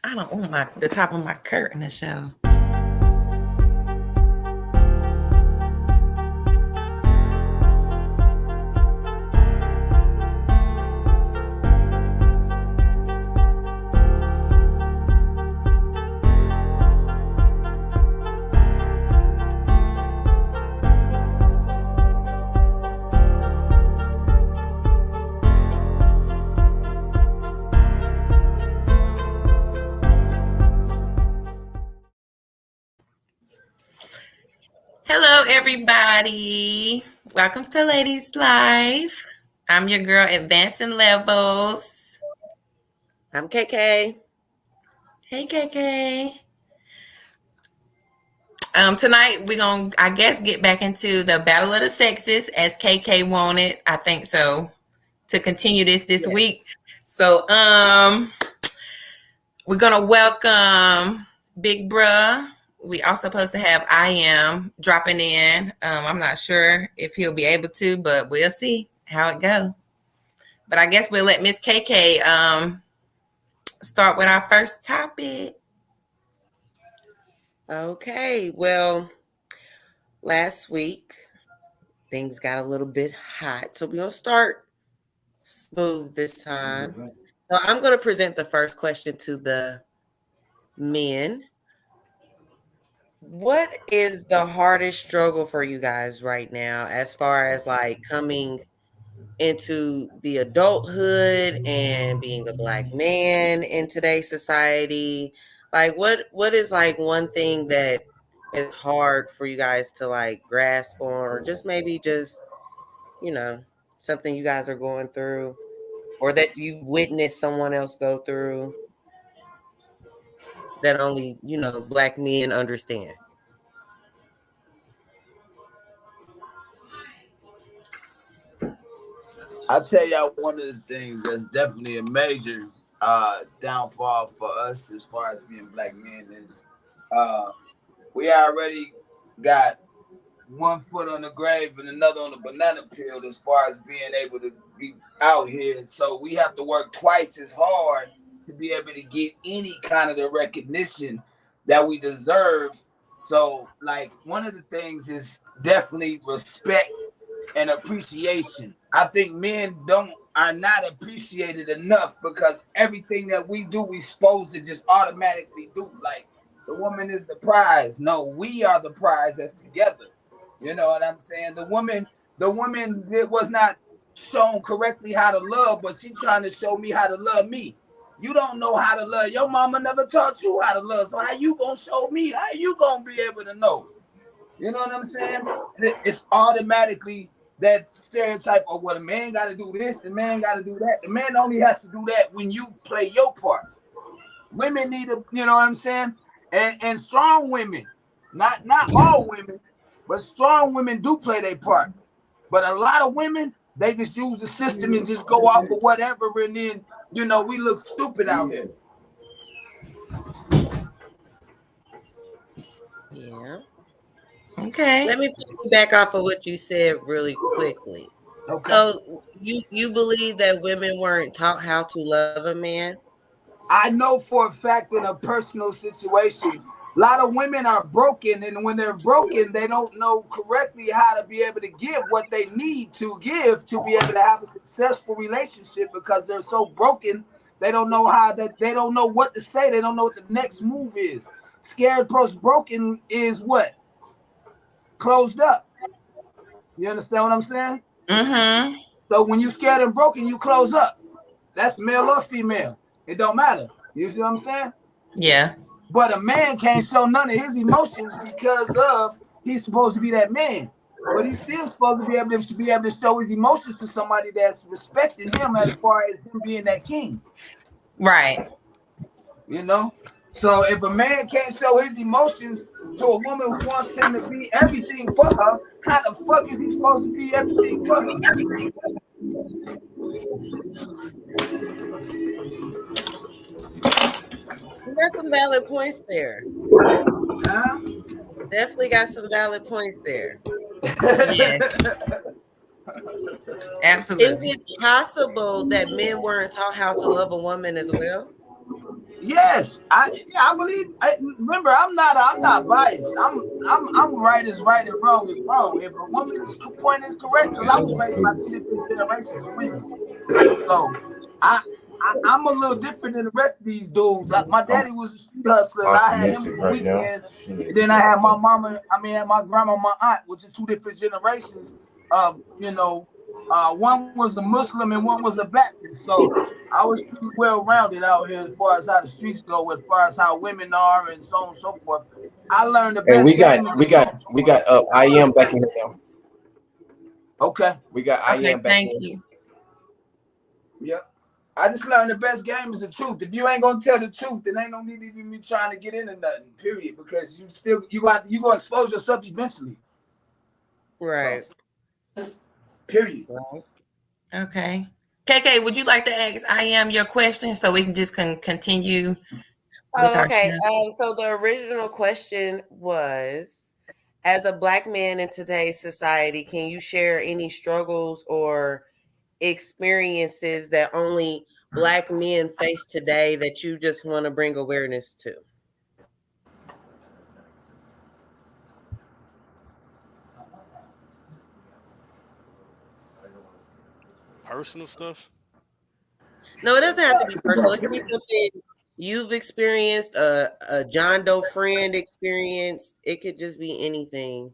I don't want the top of my curtain to show. Hello, everybody. Welcome to Ladies Life. I'm your girl, Advancing Levels. I'm KK. Hey, KK. Tonight we're gonna, I guess, get back into the Battle of the Sexes as KK wanted. I think so, to continue this week. So, we're gonna welcome Big Bruh. We also supposed to have I Am dropping in. I'm not sure if he'll be able to, but we'll see how it goes. But I guess we'll let Miss KK start with our first topic. Okay, well, last week things got a little bit hot, so we're gonna start smooth this time. So I'm gonna present the first question to the men. What is the hardest struggle for you guys right now, as far as like coming into the adulthood and being a Black man in today's society? Like what is like one thing that is hard for you guys to like grasp on, or just maybe just, something you guys are going through, or that you witnessed someone else go through that only, Black men understand? I'll tell y'all one of the things that's definitely a major downfall for us as far as being Black men is we already got one foot on the grave and another on the banana peel as far as being able to be out here. And so we have to work twice as hard to be able to get any kind of the recognition that we deserve. So, like, one of the things is definitely respect and appreciation. I think men are not appreciated enough because everything that we do, we supposed to just automatically do. Like, the woman is the prize. No, we are the prize that's together. You know what I'm saying? The woman was not shown correctly how to love, but she trying to show me how to love me. You don't know how to love. Your mama never taught you how to love. So how you gonna show me? How you gonna be able to know? You know what I'm saying? It's automatically that stereotype of what a man got to do this, the man got to do that. The man only has to do that when you play your part. Women need to, you know what I'm saying? And strong women, not all women, but strong women do play their part. But a lot of women, they just use the system and just go off of whatever, and then, we look stupid out here. Yeah. Okay. Let me back off of what you said really quickly. Okay. So you believe that women weren't taught how to love a man? I know for a fact in a personal situation, a lot of women are broken, and when they're broken, they don't know correctly how to be able to give what they need to give to be able to have a successful relationship, because they're so broken. They don't know they don't know what to say. They don't know what the next move is. Scared plus broken is what? Closed up. You understand what I'm saying? Mm-hmm. So when you scared and broken, you close up. That's male or female. It don't matter. You see what I'm saying? Yeah. But a man can't show none of his emotions because of he's supposed to be that man. But he's still supposed to be able to show his emotions to somebody that's respecting him as far as him being that king. Right. So if a man can't show his emotions to a woman who wants him to be everything for her, how the fuck is he supposed to be everything for her? You got some valid points there. Huh? Definitely got some valid points there. Yes. Absolutely. Is it possible that men weren't taught how to love a woman as well? Yes, I believe. Remember, I'm not biased. I'm right is right and wrong is wrong. If a woman's point is correct, because I was raised by two different generations of women, so I, I'm a little different than the rest of these dudes. My daddy was a street hustler, and I had him on the weekends. And then I had my mama, my grandma, my aunt, which is two different generations of, one was a Muslim and one was a Baptist. So I was pretty well rounded out here as far as how the streets go, as far as how women are, and so on and so forth. I learned the And best game is we got I am back in here now. okay. We got I Okay, am back thank in. you. Yeah. I just learned the best game is the truth. If you ain't gonna tell the truth, then ain't no need to even be trying to get into nothing. Period. Because you gonna expose yourself eventually. Right. So, period. Right. Okay. KK, would you like to ask I am your question so we can just continue with Oh, our okay. show? So the original question was, as a Black man in today's society, can you share any struggles or experiences that only Black men face today that you just want to bring awareness to? Personal stuff. No, it doesn't have to be personal. It can be something you've experienced, a John Doe friend experienced. It could just be anything.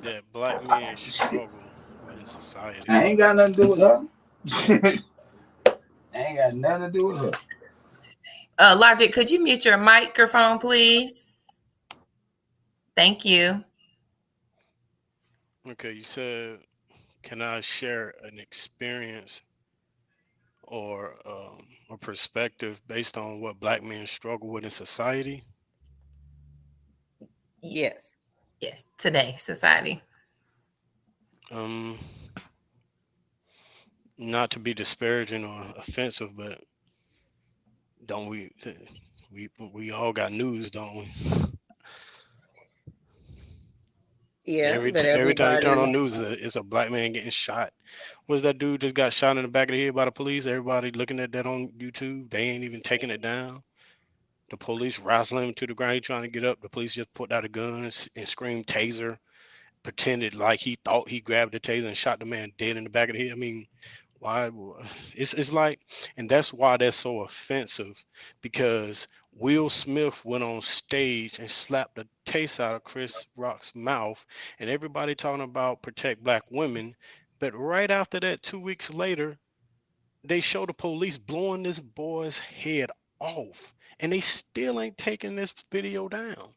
That black men struggle with in society. I ain't got nothing to do with her. I ain't got nothing to do with her. Logic, could you mute your microphone, please? Thank you. Okay, you said, can I share an experience or a perspective based on what black men struggle with in society? Yes. Yes, today, society. Um, Not to be disparaging or offensive, but don't we all got news, don't we? Yeah, Every but every time you turn everybody. on news, it's a black man getting shot. Was that dude just got shot in the back of the head by the police? Everybody looking at that on YouTube. They ain't even taking it down. The police wrestling him to the ground. He trying to get up. The police just put out a gun and screamed taser, pretended like he thought he grabbed the taser and shot the man dead in the back of the head. I mean, why? It's like, and that's why that's so offensive, because Will Smith went on stage and slapped the taste out of Chris Rock's mouth, and everybody talking about protect black women, but right after that, 2 weeks later, they show the police blowing this boy's head off, and they still ain't taking this video down.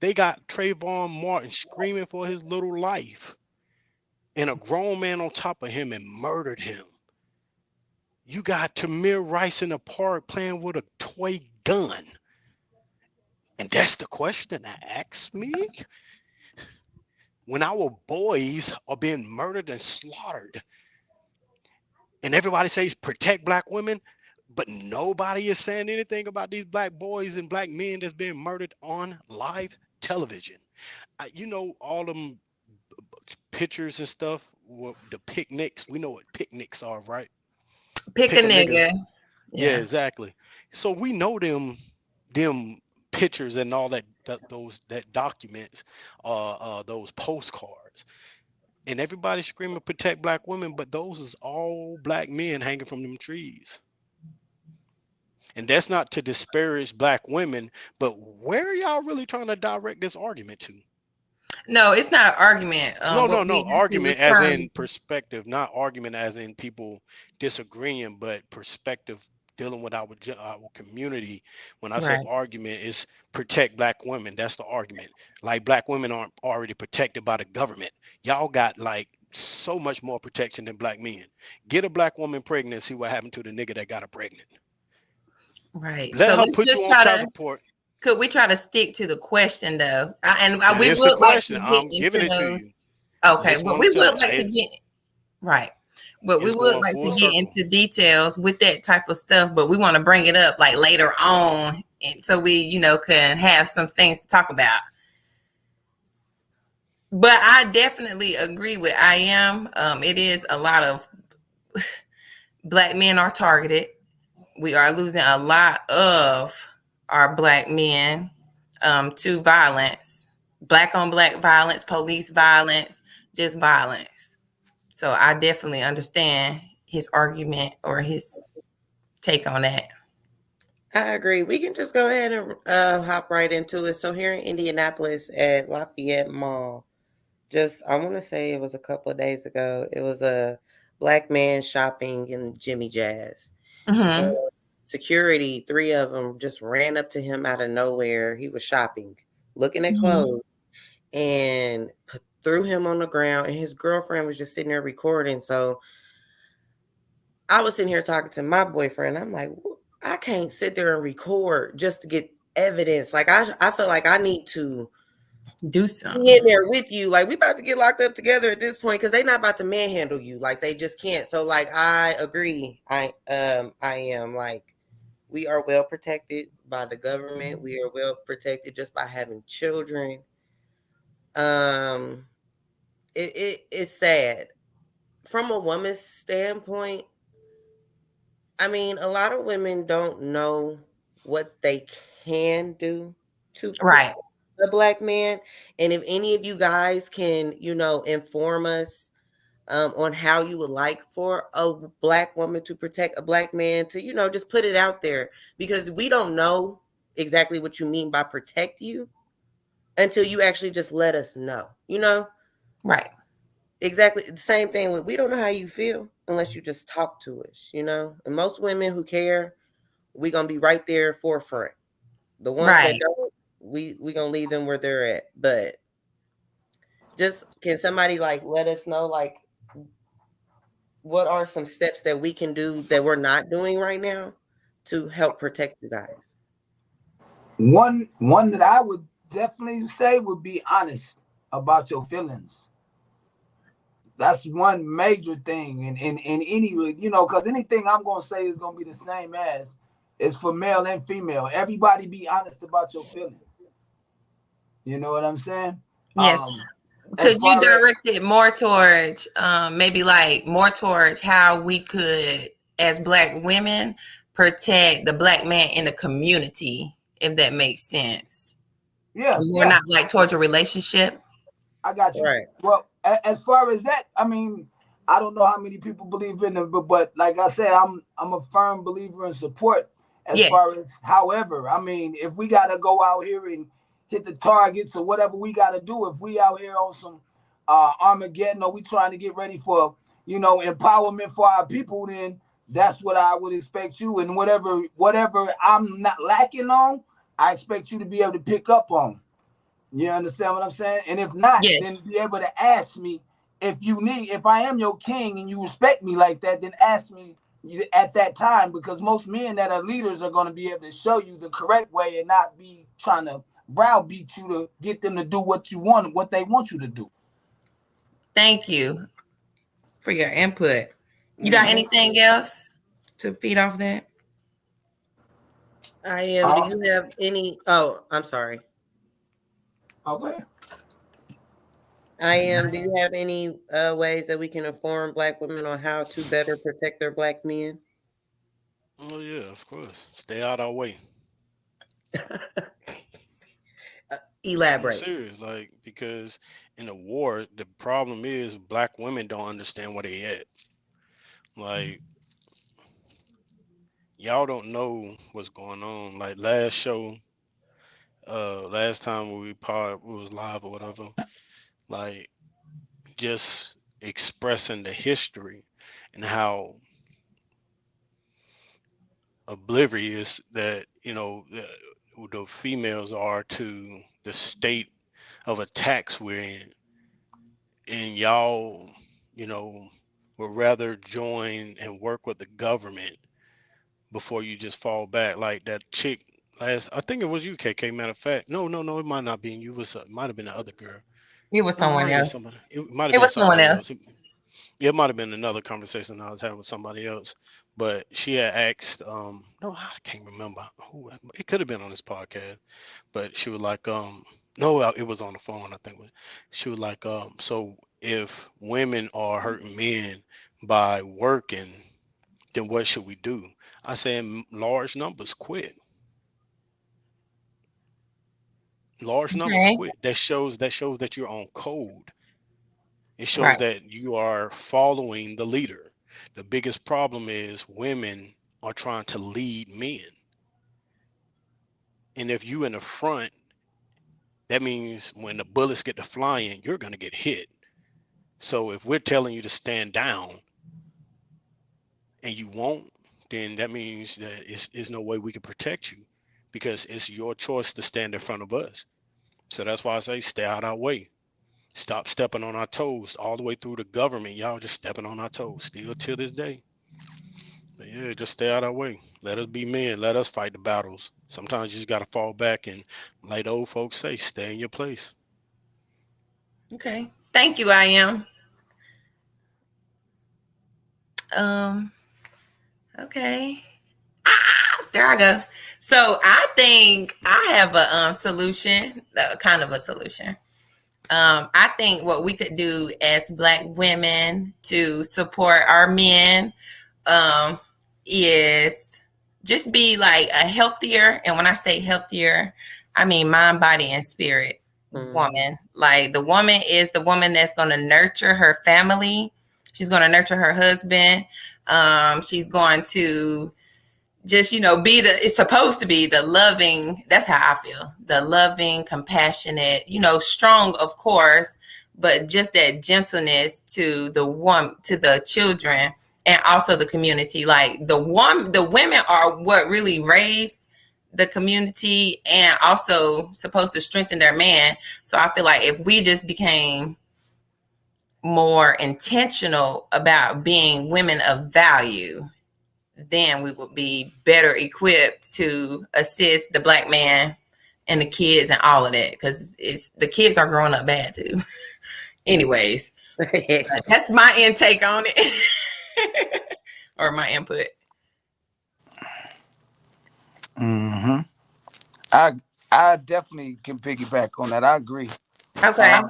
They got Trayvon Martin screaming for his little life, and a grown man on top of him and murdered him. You got Tamir Rice in the park playing with a toy gun. And that's the question I ask me. When our boys are being murdered and slaughtered, and everybody says protect black women, but nobody is saying anything about these black boys and black men that's being murdered on live television. All them pictures and stuff, the picnics, we know what picnics are, right? Pick a Pick a nigga. nigga. Yeah, Yeah. exactly. So we know them pictures and all that documents, those postcards, and everybody screaming protect black women, but those is all black men hanging from them trees. And that's not to disparage black women, but where are y'all really trying to direct this argument to? No, it's not an argument. No. Argument as trying. in perspective, not argument as in people disagreeing, but perspective dealing with our community. When I say Right. argument, is protect black women. That's the argument. Like black women aren't already protected by the government. Y'all got like so much more protection than black men. Get a black woman pregnant and see what happened to the nigga that got her pregnant. Right. Let So her let's put you just on try child to. support. Could we try to stick to the question though? That We is the would like to question. get I'm giving into it to you. those. Okay, Just but want we to tell would you, like to get right. But we it's would going like to full get circle. into details with that type of stuff. But we want to bring it up like later on, and so we, can have some things to talk about. But I definitely agree with I am. It is a lot of Black men are targeted. We are losing a lot of our black men to violence, black on black violence, police violence, just violence. So I definitely understand his argument or his take on that. I agree. We can just go ahead and hop right into it. So here in Indianapolis at Lafayette Mall, just I want to say it was a couple of days ago. It was a black man shopping in Jimmy Jazz. And Mm-hmm. security, three of them just ran up to him out of nowhere. He was shopping, looking at Mm-hmm. clothes, and threw him on the ground. And his girlfriend was just sitting there recording. So I was sitting here talking to my boyfriend. I'm like, I can't sit there and record just to get evidence. Like I feel like I need to Do be in something. there with you. Like we about to get locked up together at this point because they not about to manhandle you. Like they just can't. So like I agree. I am like we are well protected by the government. We are well protected just by having children. Um it's sad. From a woman's standpoint, I mean, a lot of women don't know what they can do to Right. protect a black man. And if any of you guys can, inform us on how you would like for a black woman to protect a black man, to, just put it out there because we don't know exactly what you mean by protect you until you actually just let us know. Right. Exactly the same thing with we don't know how you feel unless you just talk to us. And most women who care, we gonna be right there forefront. The ones that Right. don't, we gonna leave them where they're at. But just can somebody like let us know like what are some steps that we can do that we're not doing right now to help protect you guys? One that I would definitely say would be honest about your feelings. That's one major thing in any, because anything I'm gonna say is gonna be the same as is for male and female. Everybody be honest about your feelings. You know what I'm saying? Yes. As Could you far as direct it more towards maybe like more towards how we could, as black women, protect the black man in the community, if that makes sense? yeah, More yeah, not like towards a relationship. I got you. Right. Well, as far as that, I mean, I don't know how many people believe in it, but like I said, I'm a firm believer in support. As Yes. far as, however, I mean, if we gotta go out here and hit the targets or whatever we gotta do, if we out here on some Armageddon or we trying to get ready for empowerment for our people, then that's what I would expect you. And whatever I'm not lacking on, I expect you to be able to pick up on. You understand what I'm saying? And if not, Yes. then be able to ask me if I am your king and you respect me like that, then ask me at that time because most men that are leaders are going to be able to show you the correct way and not be trying to browbeat you to get them to do what you want, what they want you to do. Thank you for your input. You got Mm-hmm. anything else to feed off that? I am. Do Uh, you have any? Oh, I'm sorry. okay. I am. Do you have any ways that we can inform black women on how to better protect their black men? Oh yeah, of course. Stay out our way. I'm Elaborate. serious, like because in a war, the problem is black women don't understand where they at. Like y'all don't know what's going on. Like last time we was live or whatever. Like just expressing the history and how oblivious that the females are to the state of attacks we're in, and y'all, you know, would rather join and work with the government before you just fall back like that chick last. I think it was you, KK. Matter of fact, no, it might not be you. It might have been the other girl. It was No, it might someone have been else. somebody. It might have It been was someone somebody else. else. Yeah, it might have been another conversation I was having with somebody else. But she had asked, no, I can't remember who. It could have been on this podcast, but she was like, no, it was on the phone. I think she was like, so if women are hurting men by working, then what should we do? I say in large numbers, quit. Large numbers, Okay. quit. That shows that you're on code. It shows Right. that you are following the leader. The biggest problem is women are trying to lead men. And if you in the front, that means when the bullets get to flying, you're gonna get hit. So if we're telling you to stand down and you won't, then that means that it's no way we can protect you because it's your choice to stand in front of us. So that's why I say stay out our way. Stop stepping on our toes all the way through the government. Y'all just stepping on our toes still till this day. But yeah, just stay out our way. Let us be men. Let us fight the battles. Sometimes you just got to fall back and, like the old folks say, stay in your place. Okay. Thank you, I am. Um, okay. There I go. So I think I have a solution, kind of a solution. I think what we could do as Black women to support our men um, is just be like a healthier, and when I say healthier, I mean mind, body, and spirit Mhm. woman. Like the woman is the woman that's going to nurture her family. She's going to nurture her husband. She's going to just be it's supposed to be the loving, that's how I feel, the loving, compassionate, strong, of course, but just that gentleness to the woman, to the children, and also the community. Like the women are what really raised the community and also supposed to strengthen their man. So I feel like if we just became more intentional about being women of value, then we would be better equipped to assist the Black man and the kids and all of that, because it's the kids are growing up bad too. Anyways, that's my intake on it. Or my input. Hmm. I I definitely can piggyback on that. I agree. Okay. Um,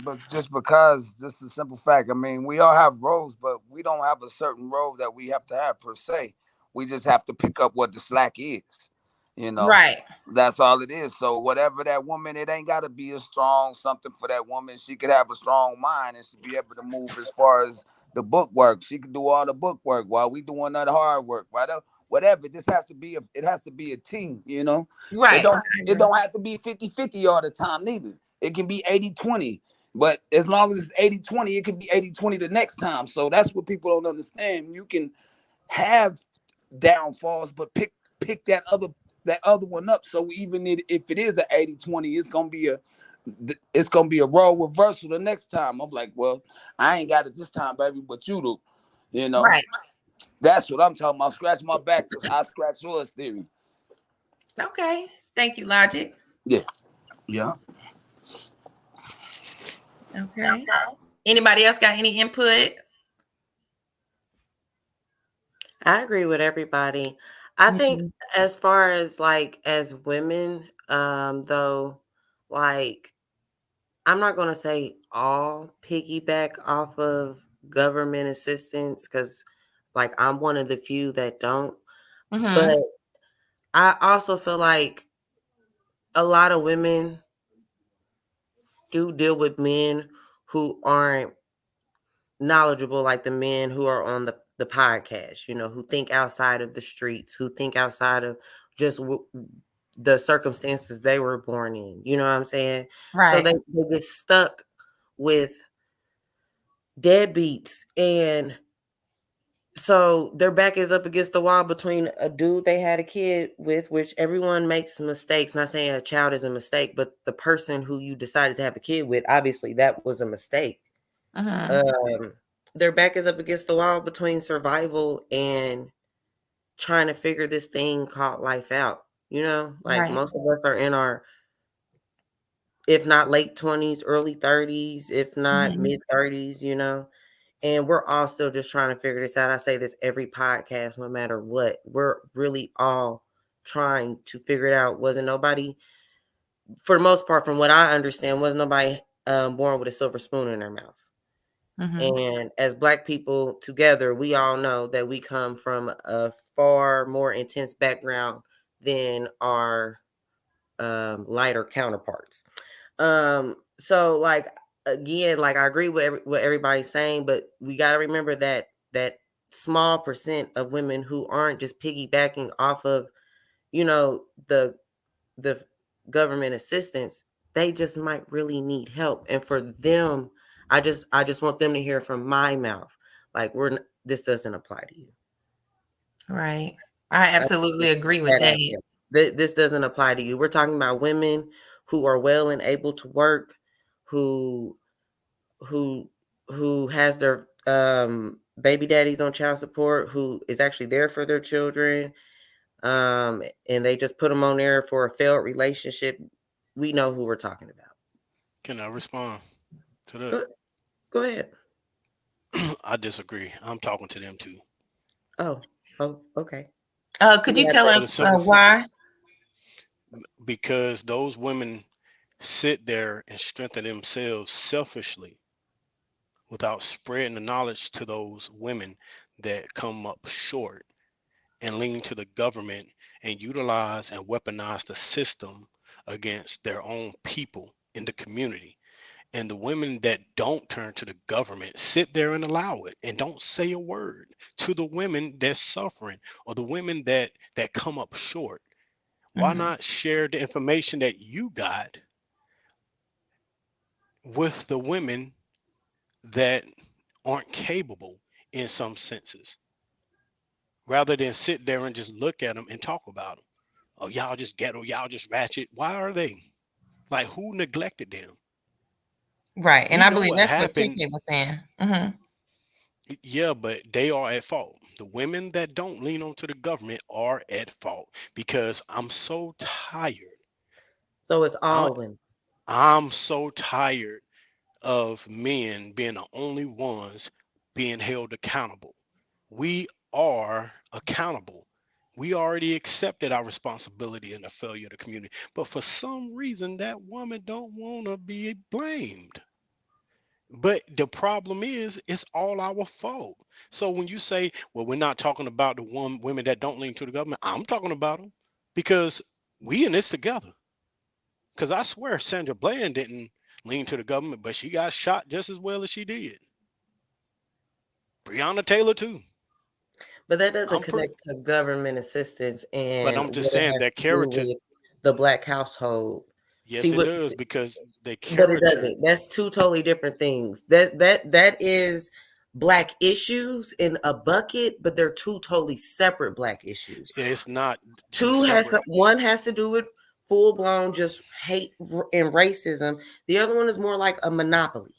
but just because, just a simple fact. I mean, we all have roles, but we don't have a certain role that we have to have per se. We just have to pick up what the slack is. You know, Right. that's all it is. So whatever that woman, it ain't got to be a strong something for that woman. She could have a strong mind and she be able to move as far as the book work. She could do all the book work while we doing that hard work. Right? Whatever. It just has to be. It has to be a team. You know, it Right. don't. I It agree. don't have to be 50-50 all the time neither. It can be 80-20. But as long as it's 80-20, it can be 80-20 the next time. So that's what people don't understand. You can have downfalls, but pick that other one up. So even if it is an 80-20, it's gonna be a role reversal the next time. I'm like, well, I ain't got it this time, baby, but you do. You know, Right. that's what I'm talking about. Scratch my back till I scratch yours theory. Okay. Thank you, Logic. Yeah. Yeah. Okay. Anybody else got any input? I agree with everybody. I think Mhm. as far as like as women, though, like I'm not gonna say all piggyback off of government assistance because like I'm one of the few that don't. Mhm. But I also feel like a lot of women do deal with men who aren't knowledgeable like the men who are on the podcast, who think outside of the streets, who think outside of just the circumstances they were born in. You know what I'm saying? So Right. they get stuck with deadbeats, and so their back is up against the wall between a dude they had a kid with, which everyone makes mistakes. Not saying a child is a mistake, but the person who you decided to have a kid with, obviously that was a mistake. Mhm. um, their back is up against the wall between survival and trying to figure this thing called life out. Like Right. most of us are in our, if not late 20s, early 30s, if not Mhm. mid 30s, and we're all still just trying to figure this out. I say this every podcast, no matter what. We're really all trying to figure it out. Wasn't nobody, for the most part, from what I understand, wasn't nobody born with a silver spoon in their mouth. Mm-hmm. And as Black people together, we all know that we come from a far more intense background than our lighter counterparts. So like again, like I agree with what everybody's saying, but we got to remember that small percent of women who aren't just piggybacking off of, you know, the government assistance, they just might really need help. And for them, I just want them to hear from my mouth, like this doesn't apply to you. Right. I I absolutely agree with that that. out there. This doesn't apply to you. We're talking about women who are well and able to work, who who who has their baby daddies on child support, who is actually there for their children, and they just put them on there for a failed relationship. We know who we're talking about. Can I respond to that? Go, go ahead. I disagree. I'm talking to them too. Oh, okay. Could you Yeah, tell For the us simple why? because those women sit there and strengthen themselves selfishly without spreading the knowledge to those women that come up short and lean to the government and utilize and weaponize the system against their own people in the community. And the women that don't turn to the government sit there and allow it and don't say a word to the women that's suffering or the women that come up short. Why Mm-hmm. not share the information that you got with the women that aren't capable in some senses, rather than sit there and just look at them and talk about them? Oh, y'all just ghetto, y'all just ratchet. Why are they? Like, who neglected them? Right. And We I know believe what that's what happened. KK was saying. Mm-hmm. Yeah, but they are at fault. The women that don't lean onto the government are at fault because I'm so tired. So it's I, all women. I'm so tired of men being the only ones being held accountable. We are accountable. We already accepted our responsibility in the failure of the community. But for some reason, that woman don't want to be blamed. But the problem is, it's all our fault. So when you say, well, we're not talking about the women that don't lean to the government, I'm talking about them because we in this together. Because I swear Sandra Bland didn't lean to the government, but she got shot just as well as she did. Breonna Taylor too. But that doesn't I'm pretty, connect to government assistance but and I'm just what it saying has that to do character. with the Black household. See Yes, it what? does because the But it character. doesn't. That's two totally different things. That is Black issues in a bucket, but they're two totally separate Black issues. It's not two separate. One has to do with full blown just hate and racism. The other one is more like a monopoly.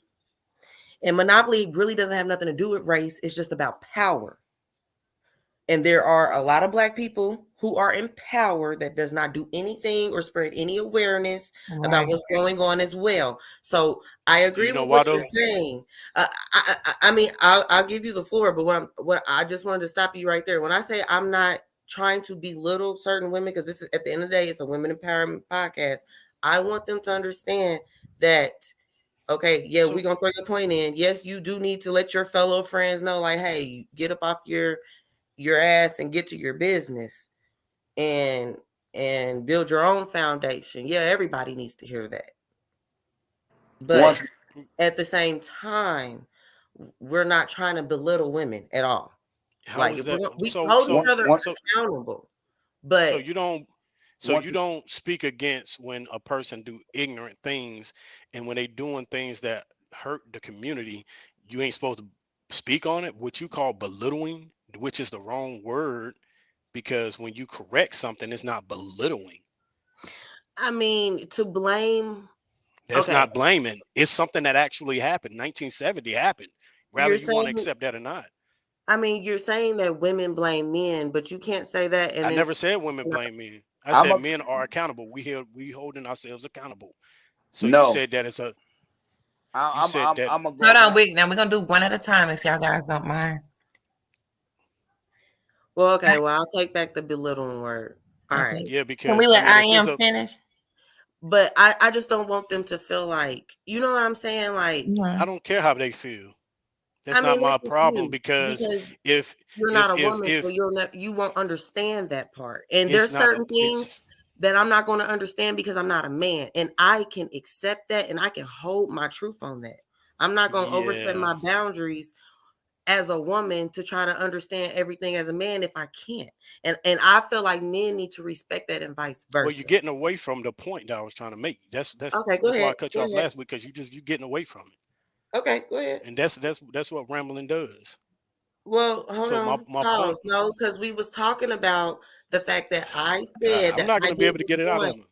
And monopoly really doesn't have nothing to do with race. It's just about power. And there are a lot of Black people who are in power that does not do anything or spread any awareness about Right. what's going on as well. So I Do you agree know with why what you're though? saying. I mean, I'll give you the floor, but what I just wanted to stop you right there. When I say I'm not trying to belittle certain women, because this is at the end of the day, it's a women empowerment podcast. I want them to understand that, okay, yeah, we're So gonna throw your point in. Yes, you do need to let your fellow friends know, like, hey, get up off your ass and get to your business and build your own foundation. Yeah, everybody needs to hear that. But Once at the same time, we're not trying to belittle women at all. how Like is if that? we So hold each so one, other one, so accountable, so but you don't so you once don't speak against when a person do ignorant things, and when they doing things that hurt the community, you ain't supposed to speak on it. What you call belittling, which is the wrong word, because when you correct something, it's not belittling. I mean to blame. That's Okay, not blaming. It's something that actually happened. 1970 happened, whether you're you want to saying. accept that or not. I mean, you're saying that women blame men, but you can't say that I and then. never said women blame men. I I'm said a men are accountable. We holding ourselves accountable. So you no, said that it's a you I, I'm said I'm that I'm a Hold go. on, wait. Now we're gonna do one at a time if y'all guys don't mind. Well, okay, well, I'll take back the belittling word. All right. Okay. yeah, Can we because I let mean I if it's am a finish? But I just don't want them to feel like, you know what I'm saying? Like, I Mhm. don't care how they feel. That's not my That's just problem me because because if you're not a woman, so you won't understand that part. And it's there's not certain things that I'm not going to understand because I'm not a man, and I can accept that, and I can hold my truth on that. I'm not going to overstep my boundaries as a woman to try to understand everything as a man if I can't. And I feel like men need to respect that and vice well, versa. you're getting away from the point that I was trying to make. That's Okay, go why I ahead. cut you Go off ahead. last week because you getting away from it, Okay, go ahead. and that's what rambling does. Well, hold So on. my point, Pause. No, because we was talking about the fact that I said I'm that not I gonna be able to didn't get it out want. of him.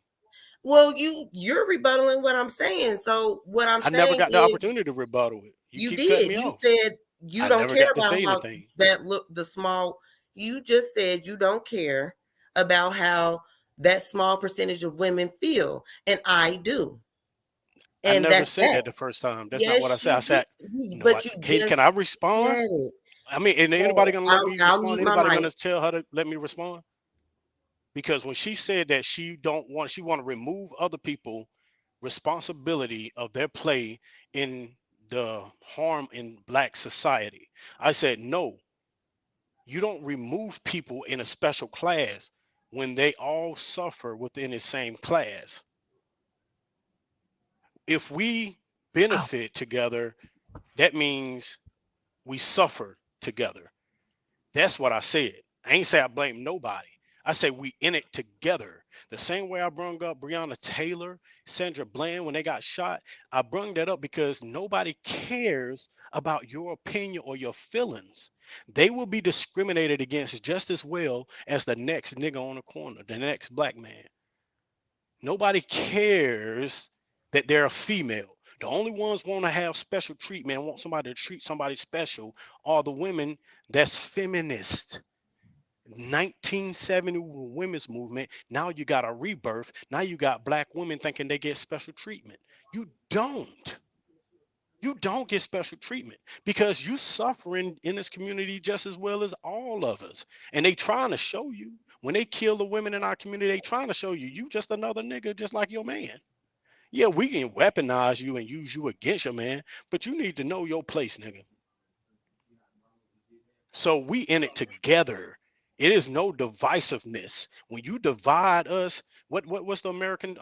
Well, you're rebuttaling what I'm saying. So what I'm I never saying got the is opportunity to rebuttal it. You you keep cutting did. me You off. said you I don't never care got to about say how anything. that look the small. You just said you don't care about how that small percentage of women feel, and I do. I And never that's said that. that the first time. That's not what I Yes, said. I you did. said, no, But you can I just respond? said it. I mean, and anybody So gonna let me I'll respond? mute my Anybody mic. gonna tell her to let me respond? Because when she said that she want to remove other people responsibility of their play in the harm in black society, I said, no, you don't remove people in a special class when they all suffer within the same class. If we Oh, benefit together, that means we suffer together. That's what I said. I ain't say I blame nobody. I say we in it together. The same way I brung up Breonna Taylor, Sandra Bland when they got shot, I brung that up because nobody cares about your opinion or your feelings. They will be discriminated against just as well as the next nigga on the corner, the next black man. Nobody cares that they're a female. The only ones want to have special treatment and want somebody to treat somebody special are the women that's feminist. 1970 women's movement. Now you got a rebirth. Now you got black women thinking they get special treatment. You don't. You don't get special treatment because you suffering in this community just as well as all of us. And they trying to show you when they kill the women in our community, they trying to show you you just another nigga just like your man. Yeah, we can weaponize you and use you against your man, but you need to know your place, nigga. So we in it together. It is no divisiveness. When you divide us, what's the American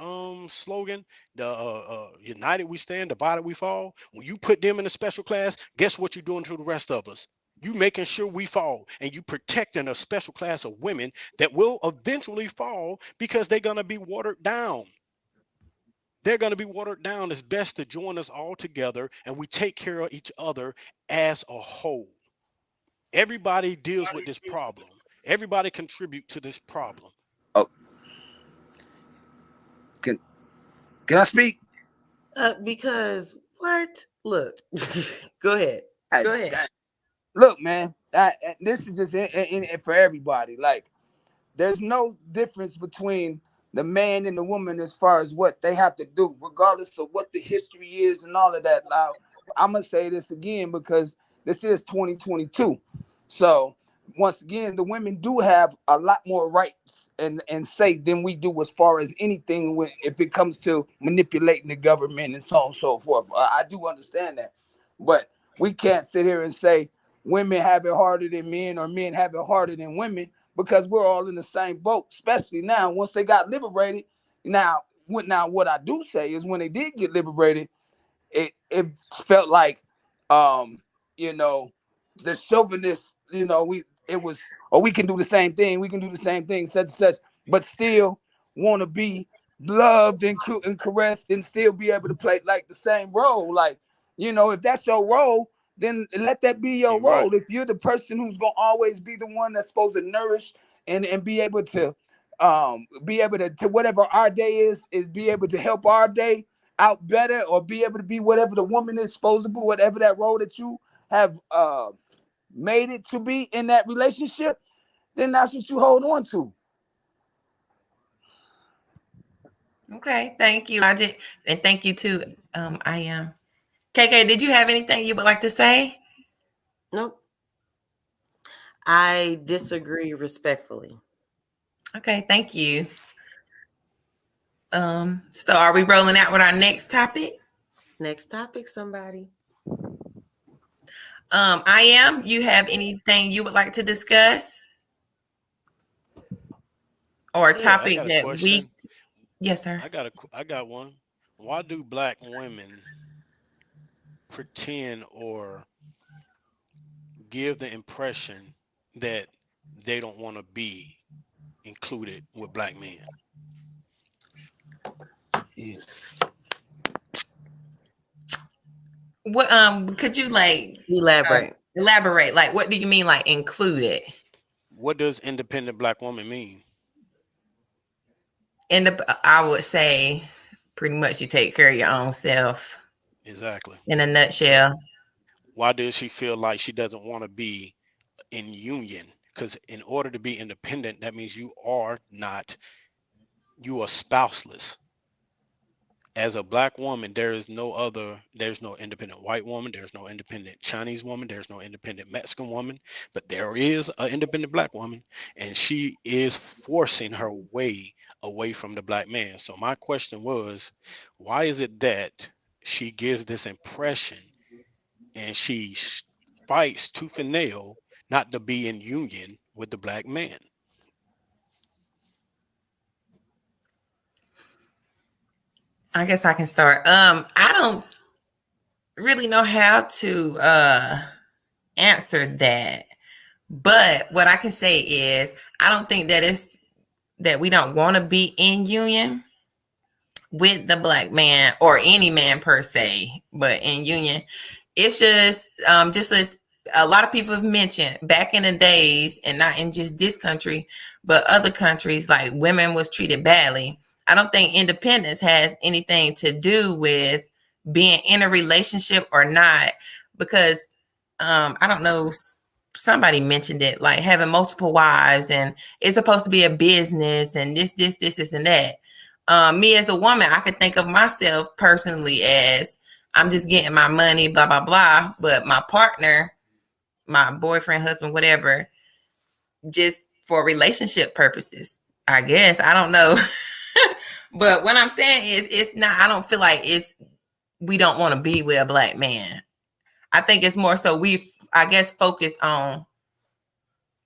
slogan? The united we stand, divided we fall. When you put them in a special class, guess what you're doing to the rest of us? You making sure we fall, and you protecting a special class of women that will eventually fall because they're gonna be watered down. They're gonna be watered down. It's best to join us all together and we take care of each other as a whole. Everybody deals with this problem. Everybody contribute to this problem. Oh, can can I speak? because what? Look, go ahead. Go ahead. Look, man, this is just for everybody. Like, there's no difference between the man and the woman as far as what they have to do, regardless of what the history is and all of that. Now, I'm gonna say this again because this is 2022. So once again, the women do have a lot more rights and say than we do as far as anything when if it comes to manipulating the government and so on and so forth. I do understand that, but we can't sit here and say women have it harder than men or men have it harder than women because we're all in the same boat, especially now once they got liberated. What I do say is when they did get liberated, it felt like um you know the chauvinists, we it was, or we can do the same thing, such and such, but still want to be loved and caressed and still be able to play like the same role. Like, if that's your role, then let that be your You're right. role. If you're the person who's gonna always be the one that's supposed to nourish and be able to whatever our day is be able to help our day out better, or be able to be whatever the woman is supposed to be, whatever that role that you have made it to be in that relationship, then that's what you hold on to. Okay, thank you, Logic, and thank you too. I am. KK, did you have anything you would like to say? Nope. I disagree respectfully. Okay, thank you. So are we rolling out with our next topic? Next topic, somebody. I am. You have anything you would like to discuss or a Yeah, I topic got a that we? question. Yes, sir. I got one. Why do black women pretend or give the impression that they don't want to be included with black men? Yeah. What could you like Elaborate. elaborate? Like, what do you mean, like included? What does independent black woman mean? In the, I would say, pretty much, you take care of your own self. Exactly. In a So nutshell. why does she feel like she doesn't want to be in union? Because in order to be independent, that means you are not, you are spouseless. As a black woman, there's no independent white woman, there's no independent Chinese woman, there's no independent Mexican woman, but there is an independent black woman, and she is forcing her way away from the black man. So my question was, why is it that she gives this impression and she fights tooth and nail not to be in union with the black man? I guess I can start. I don't really know how to answer that. But what I can say is I don't think that it's that we don't want to be in union with the black man or any man per se, but in union. It's just as a lot of people have mentioned back in the days, and not in just this country, but other countries, like women was treated badly. I don't think independence has anything to do with being in a relationship or not, because I don't know, somebody mentioned it, like having multiple wives, and it's supposed to be a business, and this, and that. Me as a woman, I could think of myself personally as I'm just getting my money, blah, blah, blah. But my partner, my boyfriend, husband, whatever, just for relationship purposes, I guess. I don't know. But what I'm saying is, it's not, I don't feel like we don't want to be with a black man. I think it's more so I guess, focused on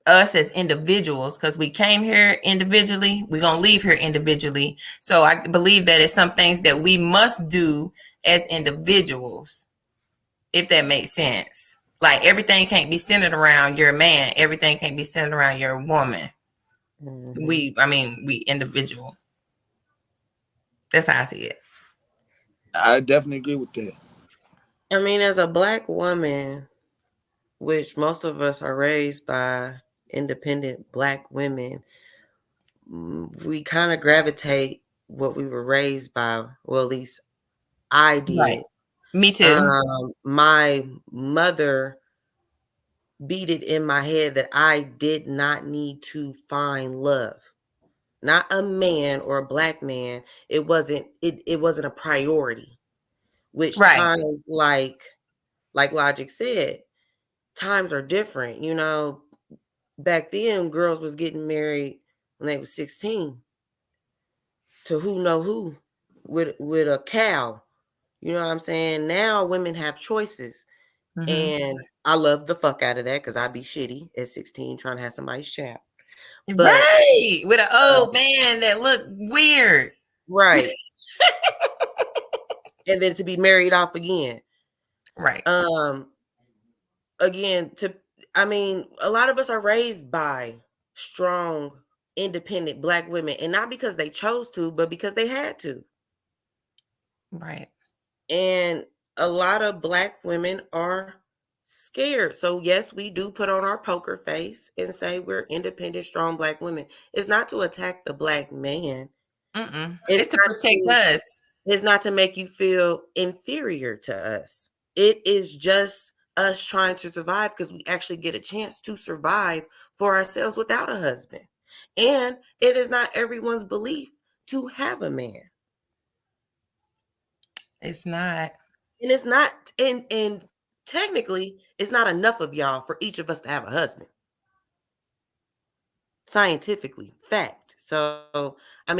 us as individuals, because we came here individually, we're going to leave here individually. So I believe that it's some things that we must do as individuals, if that makes sense. Like, everything can't be centered around your man, everything can't be centered around your woman. We individual. That's how I see it. I definitely agree with that. I mean, as a black woman, which most of us are raised by independent black women, we kind of gravitate what we were raised by. Well, at least I Right. did. Me too. My mother beat it in my head that I did not need to find love. Not a man or a black man. It wasn't a priority. Which Right. times, like Logic said, times are different. You know, back then girls was getting married when they was 16 to who know who with a cow. You know what I'm saying? Now women have choices. And I love the fuck out of that, because I'd be shitty at 16 trying to have somebody's child. But right. With an old man that looked weird. right. And then to be married off again. Right. Again, a lot of us are raised by strong, independent black women, and not because they chose to, but because they had to. Right. And a lot of black women are scared. So yes, we do put on our poker face and say we're independent, strong black women. It's not to attack the black man. It's to protect us. It's not to make you feel inferior to us. It is just us trying to survive, because we actually get a chance to survive for ourselves without a husband. And it is not everyone's belief to have a man. It's not. And it's not, and technically, it's not enough of y'all for each of us to have a husband. Scientifically, fact. So, I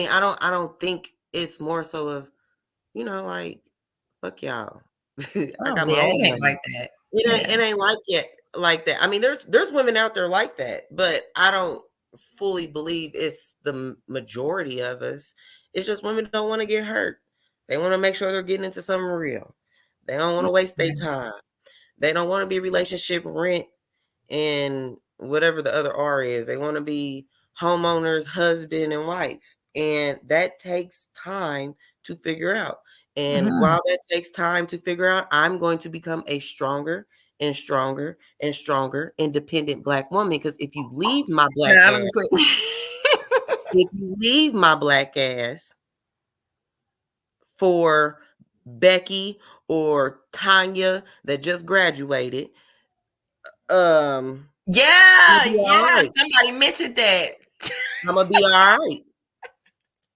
don't think it's more so of, like, fuck y'all. I got my Yeah, own it ain't money. like that. it ain't like that. I mean, there's women out there like that, but I don't fully believe it's the majority of us. It's just women don't want to get hurt. They want to make sure they're getting into something real. They don't want to waste their time. They don't want to be relationship rent and whatever the other R is. They want to be homeowners, husband and wife. And that takes time to figure out. And while that takes time to figure out, I'm going to become a stronger and stronger and stronger independent black woman. Because if you leave my black Nah, let ass, me quit. if you leave my black ass for Becky or Tanya that just graduated, I'm Yeah, gonna be all yeah. right. Somebody mentioned that. I'm gonna be all right.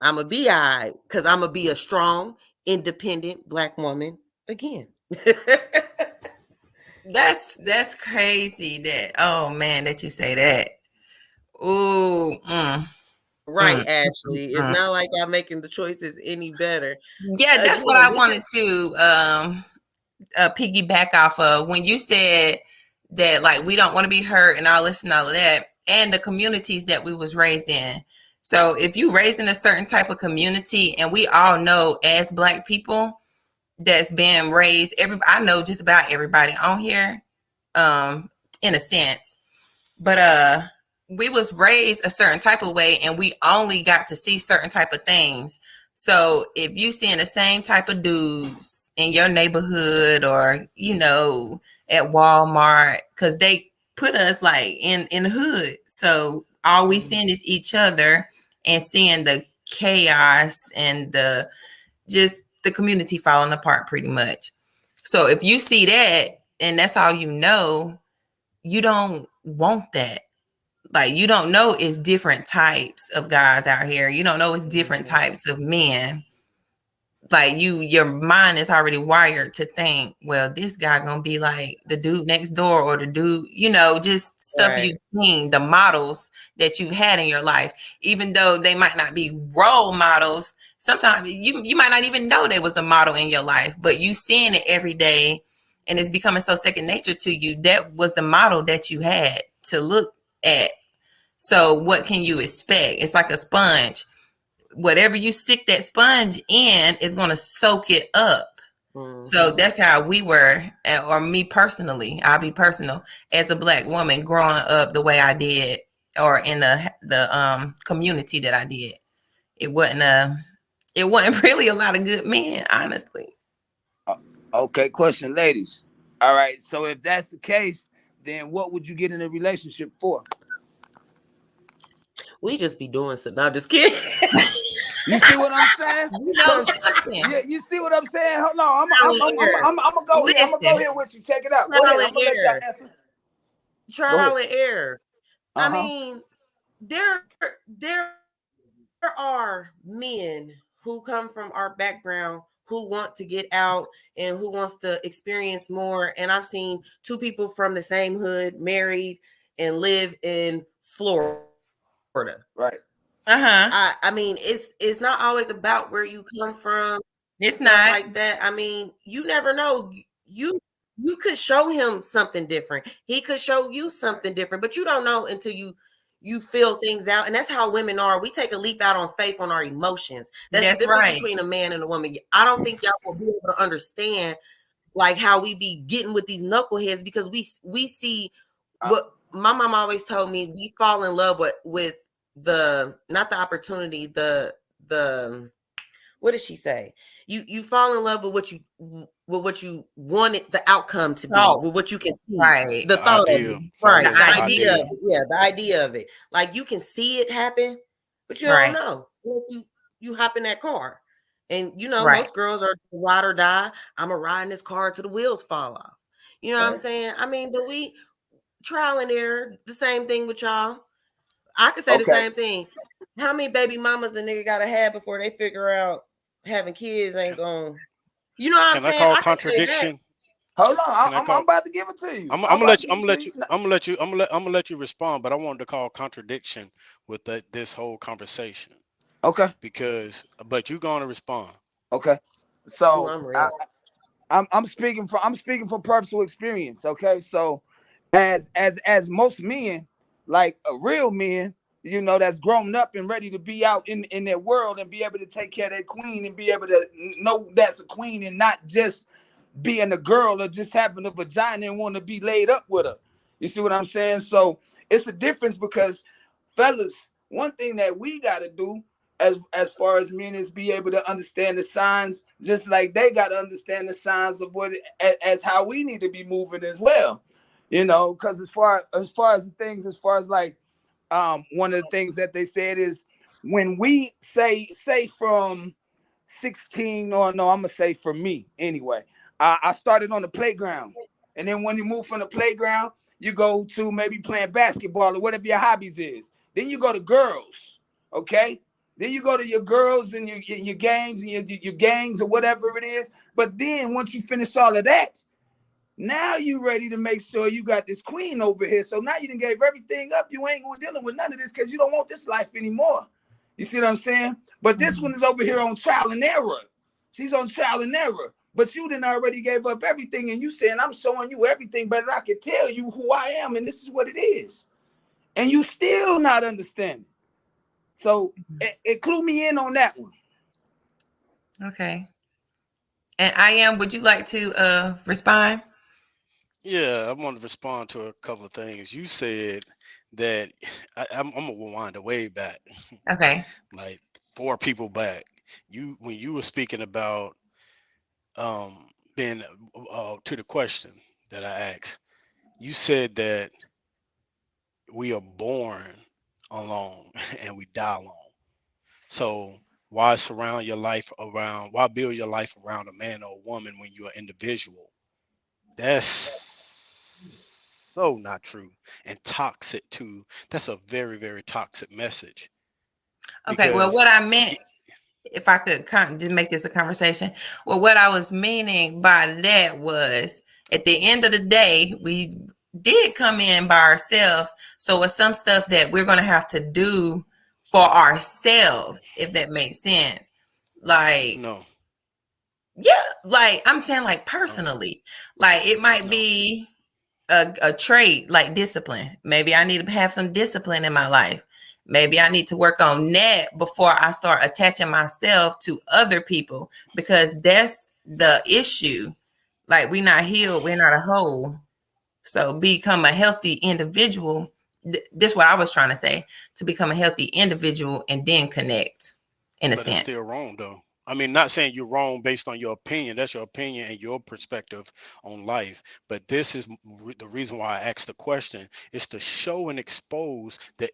I'm gonna be all right because I'm gonna be a strong, independent black woman again. That's crazy. That oh man, that you say that. Ooh, Right, mm, Ashley. It's mm. not like I'm making the choices any better. Yeah, that's what Again, I wanted to piggyback off of when you said that like we don't want to be hurt and all this and all of that, and the communities that we was raised in. So if you raised in a certain type of community, and we all know as black people that's been raised, I know just about everybody on here, in a sense, but we was raised a certain type of way and we only got to see certain type of things. So if you seeing the same type of dudes in your neighborhood or at Walmart, because they put us like in the hood, so all we seeing is each other and seeing the chaos and the community falling apart pretty much. So if you see that and that's all you don't want that. Like you don't know it's different types of guys out here. You don't know it's different types of men. Like your mind is already wired to think, well, this guy gonna be like the dude next door or the dude, just stuff right, you've seen, the models that you've had in your life. Even though they might not be role models, sometimes you might not even know there was a model in your life, but you seeing it every day and it's becoming so second nature to you. That was the model that you had to look at. So what can you expect? It's like a sponge. Whatever you stick that sponge in is going to soak it up. So that's how we were, or me personally, I'll be personal, as a black woman growing up the way I did, or in the community that I did. It wasn't really a lot of good men, honestly. Okay, question, ladies. All right, so if that's the case, then what would you get in a relationship for? we just be doing stuff. No, I'm just kidding. You see what I'm saying? You know something. Yeah, you see what I'm saying? Hold on, Trial and error. I'm gonna go here. I'm gonna go Listen. here with you. Check it out. Go Trial ahead. I'm and gonna let y'all error. answer. Go ahead. Trial and error. I Uh-huh. mean, there are men who come from our background who want to get out and who wants to experience more. And I've seen two people from the same hood married and live in Florida. Right. I mean, it's not always about where you come from, It's stuff not. like that. I mean, you never know. You could show him something different. He could show you something different, but you don't know until you feel things out. And that's how women are. We take a leap out on faith on our emotions. That's the That's difference right. between a man and a woman. I don't think y'all will be able to understand like how we be getting with these knuckleheads because we see what my mom always told me. We fall in love with the not the opportunity, the what did she say? You fall in love with what you wanted the outcome to be, Oh, with what you can see, right. the The thought of ideal. it, Fall right? in love The with The the idea of idea. ideal. it, yeah, the idea of it. Like you can see it happen, but you don't Right. know. You hop in that car, and Right. most girls are ride or die. I'm gonna ride in this car till the wheels fall off. You know what I'm Right. saying? I mean, but we trial and error, the same thing with y'all. I could say the Okay. same thing. How many baby mamas the nigga gotta have before they figure out having kids ain't going? You know what I'm Can I saying? call I could say that. contradiction? Hold on. Can I I'm call? about to give it to you. I'm I'm gonna about let to you. give it to you. I'm gonna let you respond. But I wanted to call contradiction with this whole conversation Okay. because. But you gonna respond. Okay. Ooh, So I'm ready. I'm speaking from personal experience. Okay, so as most men, like a real men, that's grown up and ready to be out in their world and be able to take care of their queen and be able to know that's a queen and not just being a girl or just having a vagina and want to be laid up with her. You see what I'm saying? So it's a difference because, fellas, one thing that we got to do as far as men is be able to understand the signs, just like they got to understand the signs of what as how we need to be moving as well. Because as far as the things, as far as like one of the things that they said is when we say from 16, or no, I'm gonna say for me anyway. I started on the playground, and then when you move from the playground, you go to maybe playing basketball or whatever your hobbies is. Then you go to girls, okay? Then you go to your girls and your games and your gangs or whatever it is. But then once you finish all of that, now you ready to make sure you got this queen over here. So now you done gave everything up. You ain't going dealing with none of this because you don't want this life anymore. You see what I'm saying? But this one is over here on trial and error. She's on trial and error. But you done already gave up everything, and you saying I'm showing you everything, but I can tell you who I am, and this is what it is. And you still not understanding. So it clue me in on that one. Okay. And I am. Would you like to respond? Yeah, I want to respond to a couple of things. You said that I'm gonna rewind way back, Okay. like four people back. When you were speaking about being to the question that I asked, you said that we are born alone and we die alone. So why surround your life around? Why build your life around a man or a woman when you're an individual? That's so not true and toxic too. That's a very, very toxic message Okay. Well, because what I meant, if I could just make this a conversation, well, what I was meaning by that was at the end of the day, we did come in by ourselves. So it's some stuff that we're going to have to do for ourselves, if that makes sense. Like, no, yeah, like I'm saying, like no, personally, like it might no. be a trait like discipline. Maybe I need to have some discipline in my life. Maybe I need to work on that before I start attaching myself to other people because that's the issue. Like we're not healed, we're not a whole. So become a healthy individual. This is what I was trying to say, to become a healthy individual and then connect in a But it's sense. still wrong though. I mean, not saying you're wrong based on your opinion. That's your opinion and your perspective on life. But this is the reason why I asked the question is to show and expose the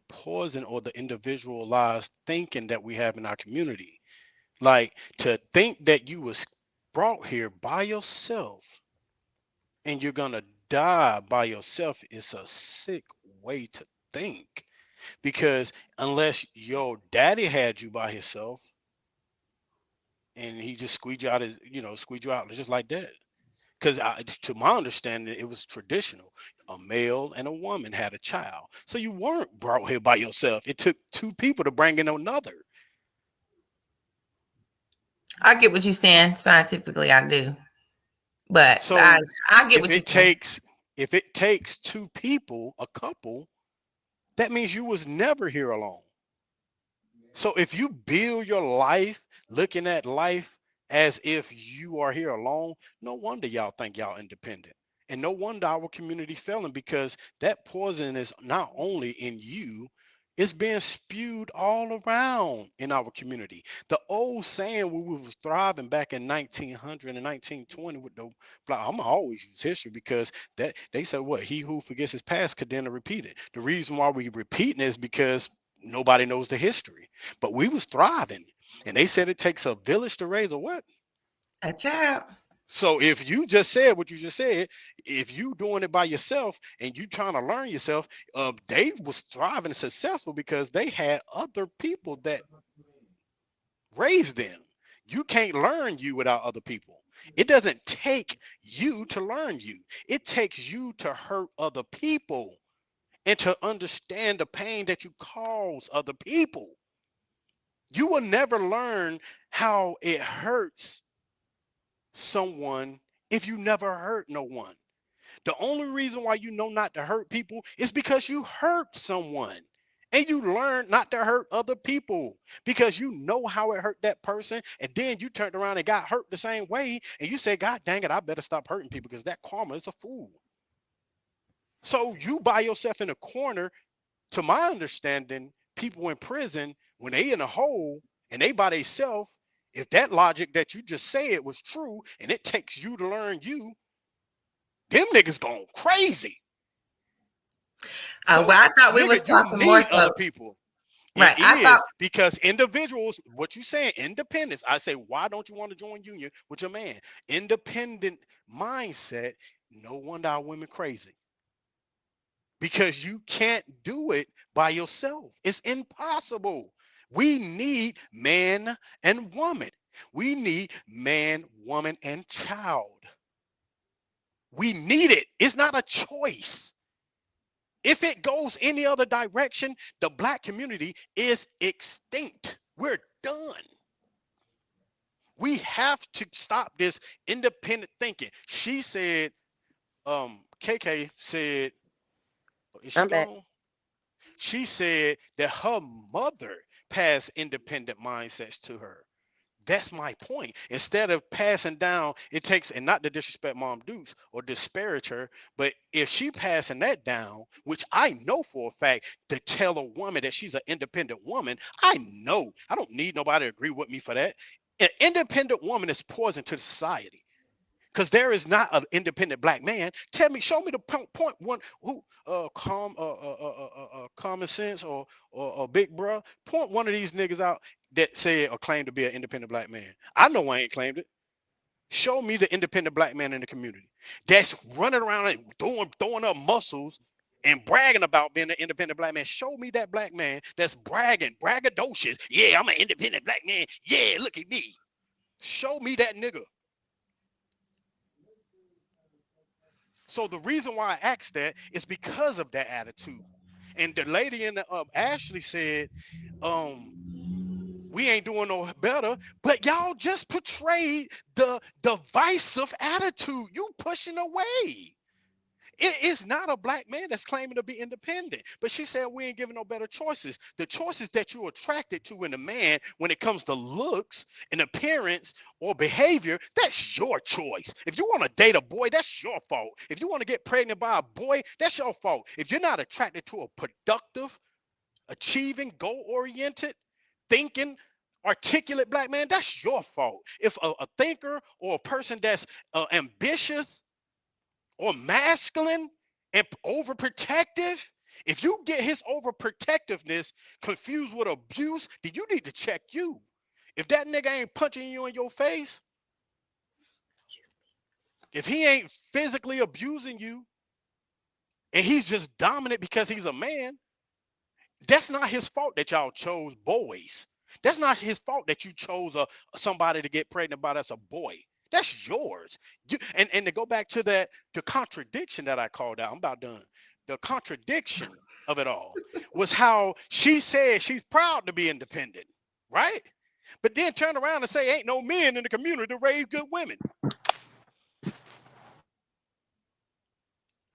poison or the individualized thinking that we have in our community. Like to think that you was brought here by yourself and you're gonna die by yourself is a sick way to think. Because unless your daddy had you by himself and he just squeezed you out his, squeezed you out just like that. Because to my understanding, it was traditional. A male and a woman had a child. So you weren't brought here by yourself. It took two people to bring in another. I get what you're saying. Scientifically, I do. But I, So I get if what you're it saying. takes if it takes two people, a couple, that means you was never here alone. So if you build your life looking at life as if you are here alone, no wonder y'all think y'all independent. And no wonder our community failing because that poison is not only in you, it's being spewed all around in our community. The old saying when we was thriving back in 1900 and 1920 with the black, I'm always use history because that they said what he who forgets his past could then repeat it. The reason why we repeating is because nobody knows the history. But we was thriving. And they said it takes a village to raise a what? A child. So if you just said what you just said, if you doing it by yourself and you trying to learn yourself, they was thriving and successful because they had other people that raised them. You can't learn you without other people. It doesn't take you to learn you. It takes you to hurt other people and to understand the pain that you cause other people. You will never learn how it hurts someone if you never hurt no one? The only reason why you know not to hurt people is because you hurt someone. And you learn not to hurt other people because you know how it hurt that person. And then you turned around and got hurt the same way. And you say, God dang it, I better stop hurting people because that karma is a fool. So you by yourself in a corner, to my understanding, people in prison, when they in a hole and they by themselves, if that logic that you just said was true and it takes you to learn you, them niggas going crazy. So, well, I thought we was nigga, you talking more need so. other people. Right. It I thought is because individuals, what you saying, independence. I say, why don't you want to join union with your man? Independent mindset. No wonder our women crazy. Because you can't do it by yourself. It's impossible. We need man and woman. We need man, woman, and child. We need it. It's not a choice. If it goes any other direction, the black community is extinct. We're done. We have to stop this independent thinking. She said, KK said, is she I'm back. gone? She said that her mother passed independent mindsets to her. That's my point. Instead of passing down, it takes, and not to disrespect Mom Dukes or disparage her, but if she passing that down, which I know for a fact, to tell a woman that she's an independent woman, I know. I don't need nobody to agree with me for that. An independent woman is poison to society. Because there is not an independent black man. Tell me, show me the point one who common sense or big bruh. Point one of these niggas out that said or claimed to be an independent black man. I know I ain't claimed it. Show me the independent black man in the community that's running around and throwing up muscles and bragging about being an independent black man. Show me that black man that's bragging, braggadocious. Yeah, I'm an independent black man. Yeah, look at me. Show me that nigga. So the reason why I asked that is because of that attitude. And the lady in the Ashley said, we ain't doing no better, but y'all just portrayed the divisive attitude. You pushing away. It is not a black man that's claiming to be independent. But she said we ain't giving no better choices. The choices that you're attracted to in a man when it comes to looks and appearance or behavior, that's your choice. If you want to date a boy, that's your fault. If you want to get pregnant by a boy, that's your fault. If you're not attracted to a productive, achieving, goal-oriented, thinking, articulate black man, that's your fault. If a thinker or a person that's ambitious, or masculine and overprotective, if you get his overprotectiveness confused with abuse, then you need to check you. If that nigga ain't punching you in your face, if he ain't physically abusing you, and he's just dominant because he's a man, that's not his fault that y'all chose boys. That's not his fault that you chose somebody to get pregnant by that's a boy. That's yours. And to go back to the contradiction that I called out, I'm about done. The contradiction of it all was how she said she's proud to be independent, right? But then turn around and say ain't no men in the community to raise good women.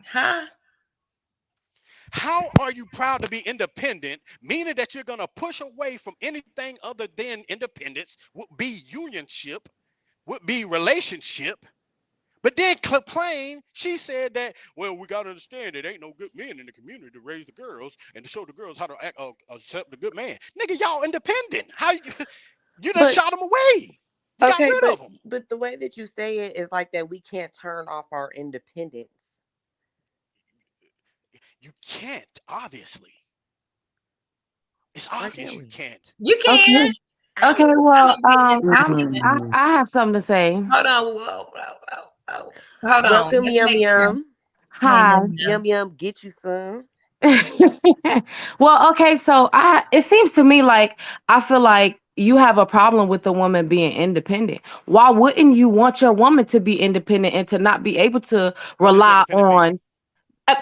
Huh? How are you proud to be independent, meaning that you're going to push away from anything other than independence, would be unionship, would be relationship, but then complain, she said that, well, we got to understand it ain't no good men in the community to raise the girls and to show the girls how to accept the good man. Nigga, y'all independent. How you done But shot them away. You got okay, rid of them. but the way that you say it is like that we can't turn off our independence. You can't, obviously. It's Why obvious can't you we? can't. You Okay. can. I Okay. don't, I Well, don't get this. I have something to say. Hold on. Whoa. Hold on. Welcome, Let's Yum make sure. Yum. Hey, Hi. Yum Yum, get you some. Well, okay, so it seems to me like I feel like you have a problem with the woman being independent. Why wouldn't you want your woman to be independent and to not be able to What does rely independent mean? on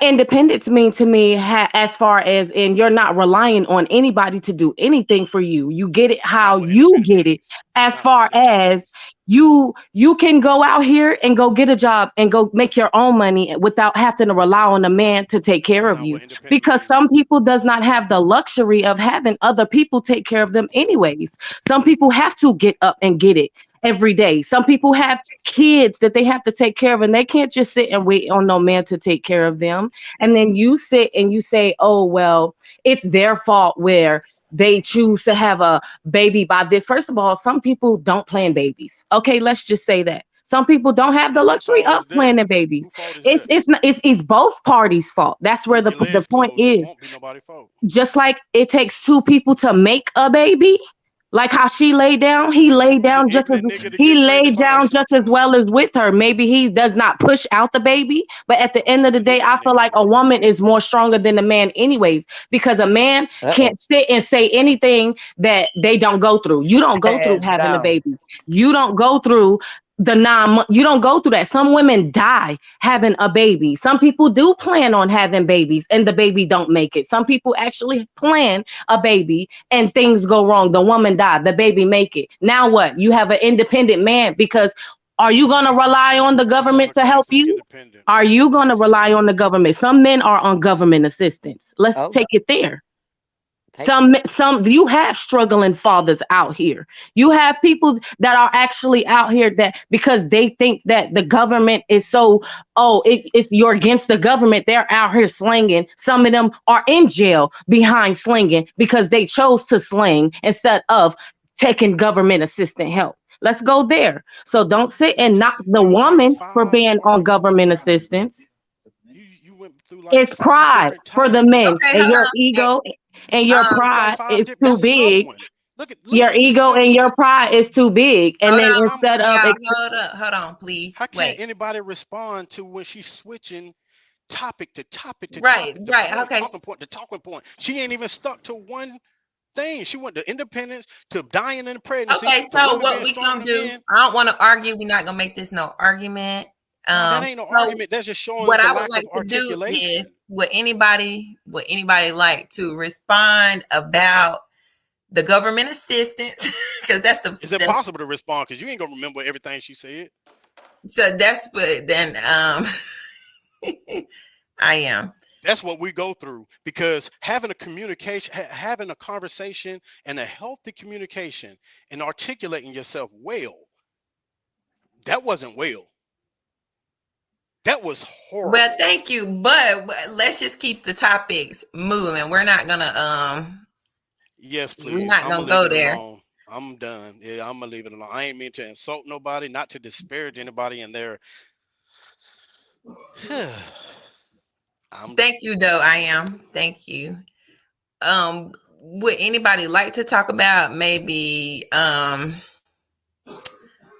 Independence mean to me as far as in you're not relying on anybody to do anything for you. You get it how Not what you independent get it. means. As Not what far independent means. as you can go out here and go get a job and go make your own money without having to rely on a man to take care That's of not you, what independent because means. some people does not have the luxury of having other people take care of them anyways. Some people have to get up and get it every day. Some people have kids that they have to take care of, and they can't just sit and wait on no man to take care of them. And then you sit and you say, oh, well, it's their fault where they choose to have a baby by this. First of all, some people don't plan babies. Okay, let's just say that. Some people don't have the And who luxury fault of is that? planning babies. Who fault is It's that? it's not, it's both parties' fault. That's where Keep your the legs point closed. It is. won't be nobody fault. Just like it takes two people to make a baby, like how she laid down, You can choose an ignorant nigga to he get laid pregnant down first. just as well as with her. Maybe he does not push out the baby, but at the You end of choose the an day, I ignorant feel nigga like then. a woman is more stronger than a man anyways, because a man Uh-oh. can't sit and say anything that they don't go through. You don't go through Hands having a down. baby. You don't go through the 9 months. You don't go through that. Some women die having a baby. Some people do plan on having babies and the baby don't make it. Some people actually plan a baby and things go wrong. The woman died, the baby make it. Now what? You have an independent man, because are you going to rely on the We're gonna government to come help to the you? independent. Are We're you gonna going come to to the rely on the independent. government? Some men are on government assistance. Let's Oh, take it there. take it. Some you have struggling fathers out here. You have people that are actually out here that because they think that the government is so, it's you're against the government, they're out here slinging. Some of them are in jail behind slinging because they chose to sling instead of taking government assistant help. Let's go there. So don't sit and knock the You know, like woman for 5 being on articles. government assistance. You went through like It's 5 pride different for the men, topics. Okay, and hold your on. ego and your Um, You got pride 5 is different. too That's another big. one. Your Look, ego and your pride is too big. And hold then on, instead of y'all. Hold up. Hold on, please. how can't Wait. anybody respond to when she's switching topic to topic to Right, topic, the right. point, Okay. talking point to talking point? She ain't even stuck to one thing. She went to independence, to dying in pregnancy, Okay, to so women what being we stronger gonna than do? men. I don't want to argue. We're not gonna make this no argument. No, that ain't no So argument. That's just showing what the I would lack of like to do is, articulation. would anybody like to respond about the government assistance? Because that's It's the impossible to respond because you ain't gonna remember everything she said. so that's what then I am. That's what we go through because having a communication, having a conversation and a healthy communication and articulating yourself well, that wasn't well. That was Well, horrible. thank you, but let's just keep the topics moving. Yes, We're please. not I'm gonna gonna leave go it there. alone. I'm done. Yeah, I'm gonna leave it alone. I ain't mean to insult nobody, not to disparage anybody in their. I'm Thank you, though. I am. Thank you. Would anybody like to talk about maybe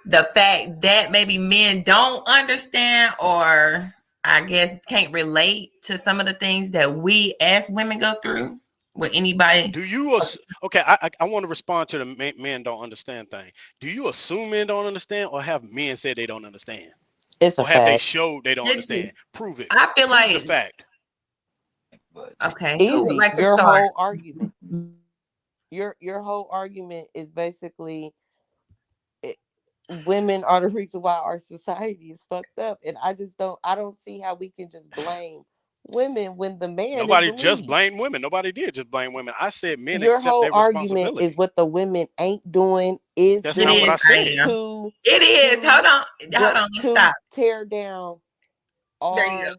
the fact that maybe men don't understand, or I guess can't relate to some of the things that we as women go through? Would anybody? Do you okay? I want to respond to the men don't understand thing. Do you assume men don't understand, or have men said they don't understand, It's a or have they fact. showed they don't It understand? just, Prove it. I feel Prove the like, fact. okay, who would Easy. like to Your start? whole argument. Your whole argument is basically women are the reason why our society is fucked up, and I don't see how we can just blame women when the man is Nobody the just lead. blame women. Nobody did just blame women. I said men Your accept whole their argument is responsibility. what the women ain't doing is That's It not what is. I doing I said. am. to It is. to Hold on. Let's to stop. tear down There you our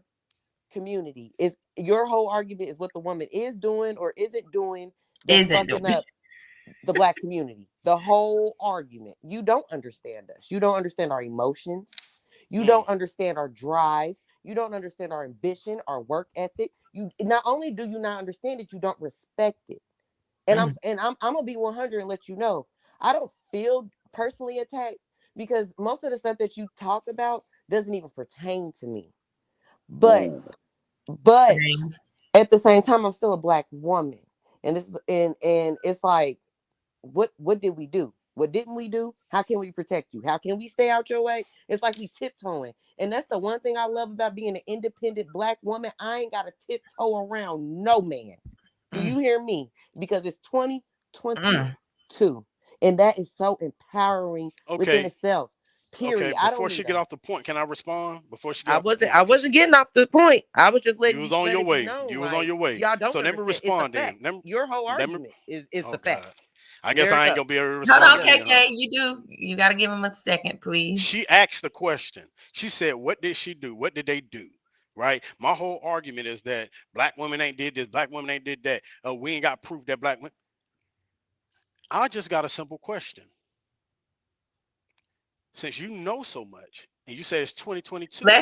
community. Is your whole argument is what the woman is doing or isn't doing go. that's Isn't doing. fucking up the black community. The whole argument. You don't understand us. You don't understand our emotions. You Mm, don't understand our drive. You don't understand our ambition, our work ethic. You not only do you not understand it, you don't respect it. And Mm. I'm gonna be 100 and let you know. I don't feel personally attacked because most of the stuff that you talk about doesn't even pertain to me. But Ooh. but Same. at the same time, I'm still a black woman. And this is and it's like what did we do? What didn't we do? How can we protect you? How can we stay out your way? It's like we tiptoeing. And that's the one thing I love about being an independent Black woman. I ain't got to tiptoe around no man. Do Mm, you hear me? Because it's mm. 2022. And that is so empowering within Okay, itself. okay. Period. I don't Before she need get a off the point, can I respond? Before she get I off the wasn't point, I because wasn't getting off the point. I was just you was on let your it be way. known You was on like your way. y'all don't So let me understand. It's a respond fact. then. Let me, Your whole let me. argument is Oh the God. fact. I guess There it I ain't goes. gonna be able to Hold respond on, Yeah. then, huh? KK. You do. You got to give him a second, please. She asked the question. She said, "What did she do? What did they do?" Right. My whole argument is that black women ain't did this. Black women ain't did that. We ain't got proof that black women. I just got a simple question. Since you know so much, and you say it's 2022, right?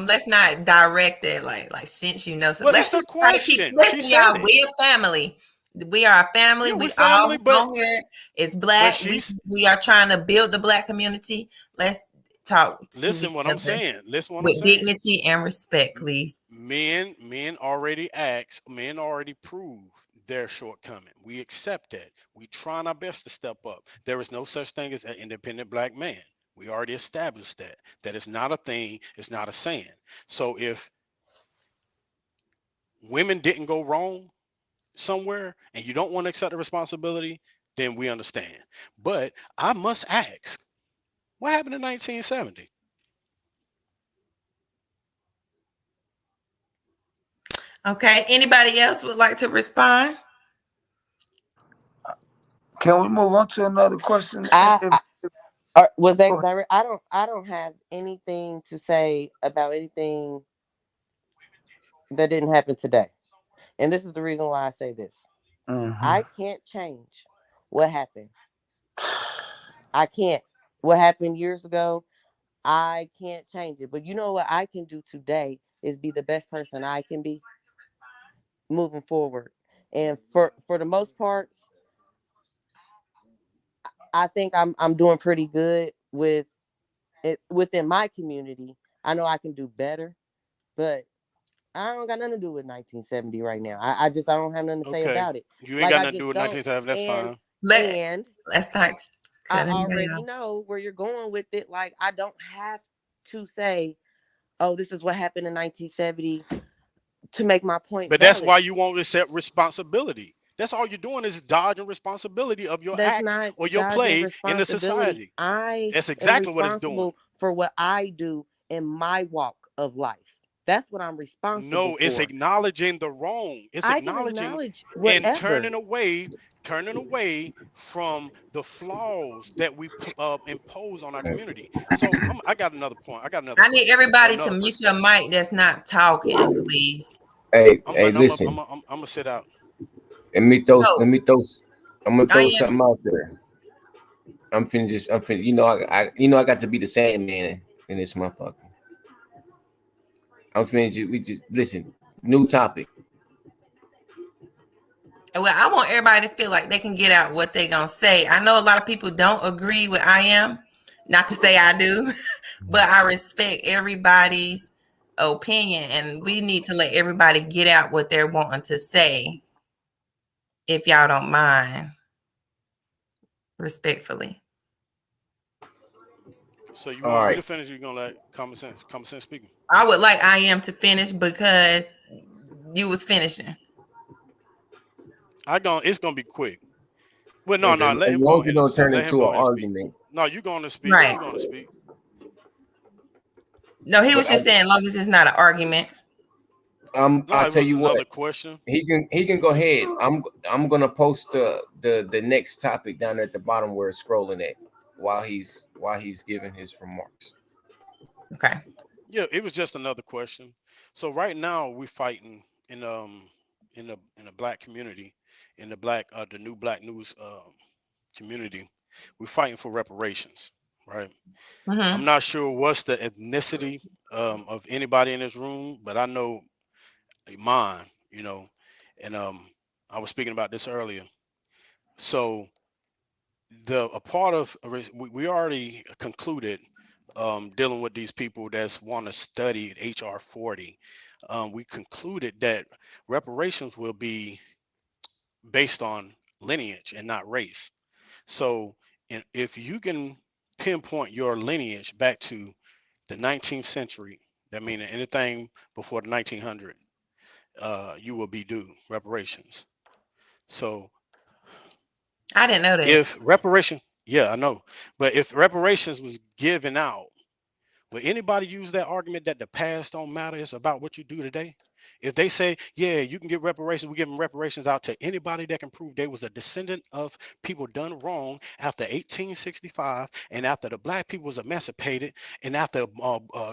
Let's not direct it like since you know so Well, let's it's a just try to keep question. She listen, said y'all. it. We a family. We are a family. Yeah, we We all family, but on here. It's but Black. she's We are trying to build the Black community. Let's talk to listen each what I'm other saying. Listen what I'm with saying. dignity and respect, please. Men already proved their shortcoming. We accept that. We trying our best to step up. There is no such thing as an independent black man. We already established that. That is not a thing, it's not a saying. So if women didn't go wrong somewhere and you don't want to accept the responsibility, then we understand. But I must ask, what happened in 1970? Okay. Anybody else would like to respond? Can we move on to another question? I was that Go direct? I don't have anything to say about anything that didn't happen today. And this is the reason why I say this. ahead. I can't change what happened. I can't. What happened years ago, I can't change it. But you know what I can do today is be the best person I can be moving forward. And for the most parts, I think I'm doing pretty good with it within my community. I know I can do better, but I don't got nothing to do with 1970 right now. I don't have nothing to say Okay. about it. You ain't Like got I nothing to do just with don't. 1970. That's And fine. Let and let's not I cut anybody already off. know where you're going with it. Like I don't have to say, "Oh, this is what happened in 1970" to make my point But that's valid. why you won't accept responsibility. That's all you're doing is dodging responsibility of your That's act not or your dodging play in the responsibility. society. I That's am exactly what it's doing. responsible for what I do in my walk of life. That's what I'm responsible No, it's for. acknowledging the wrong. It's I can acknowledging acknowledge and whatever. turning away from the flaws that we impose on our Hey, community. So I got another point. I got another I need question or everybody to another mute your perspective. mic that's not talking, please. hey, I'm listen. gonna sit out. So I'm gonna I throw am something out there. I'm finished. I got to be the same man in this motherfucker. I'm finished. We just listen. New topic. well, I want everybody to feel like they can get out what they gonna say. I know a lot of people don't agree with I am, not to say I do, but I respect everybody's opinion, and we need to let everybody get out what they're wanting to say, if y'all don't mind, respectfully. So you All want me right. to finish? Or you gonna let common sense speaking? I would like I am to finish because you was finishing. It's gonna be quick. Well, no, Okay. no, let As him long go as you ahead and don't turn let him into go an ahead and speak. argument, No, you're gonna speak. Right. You're gonna speak. No, he but was just saying, as long as it's not an argument. No, I'll it tell was you what. another question. He can go ahead. I'm gonna post the next topic down at the bottom where it's scrolling at while he's giving his remarks. Okay. Yeah, it was just another question. So right now we're fighting in the black community, in the new black news community. We're fighting for reparations, right? I'm Mm-hmm. not sure what's the ethnicity of anybody in this room, but I know mine, and I was speaking about this earlier. So the a part of we already concluded dealing with these people that's want to study HR 40. We concluded that reparations will be based on lineage and not race. So And if you can pinpoint your lineage back to the 19th century, that means anything before the 1900, you will be due reparations. So I didn't know that. if reparation, yeah, I know, but if reparations was given out, will anybody use that argument that the past don't matter? It's about what you do today. If they say, yeah, you can get reparations, we're giving reparations out to anybody that can prove they was a descendant of people done wrong after 1865 and after the black people was emancipated and after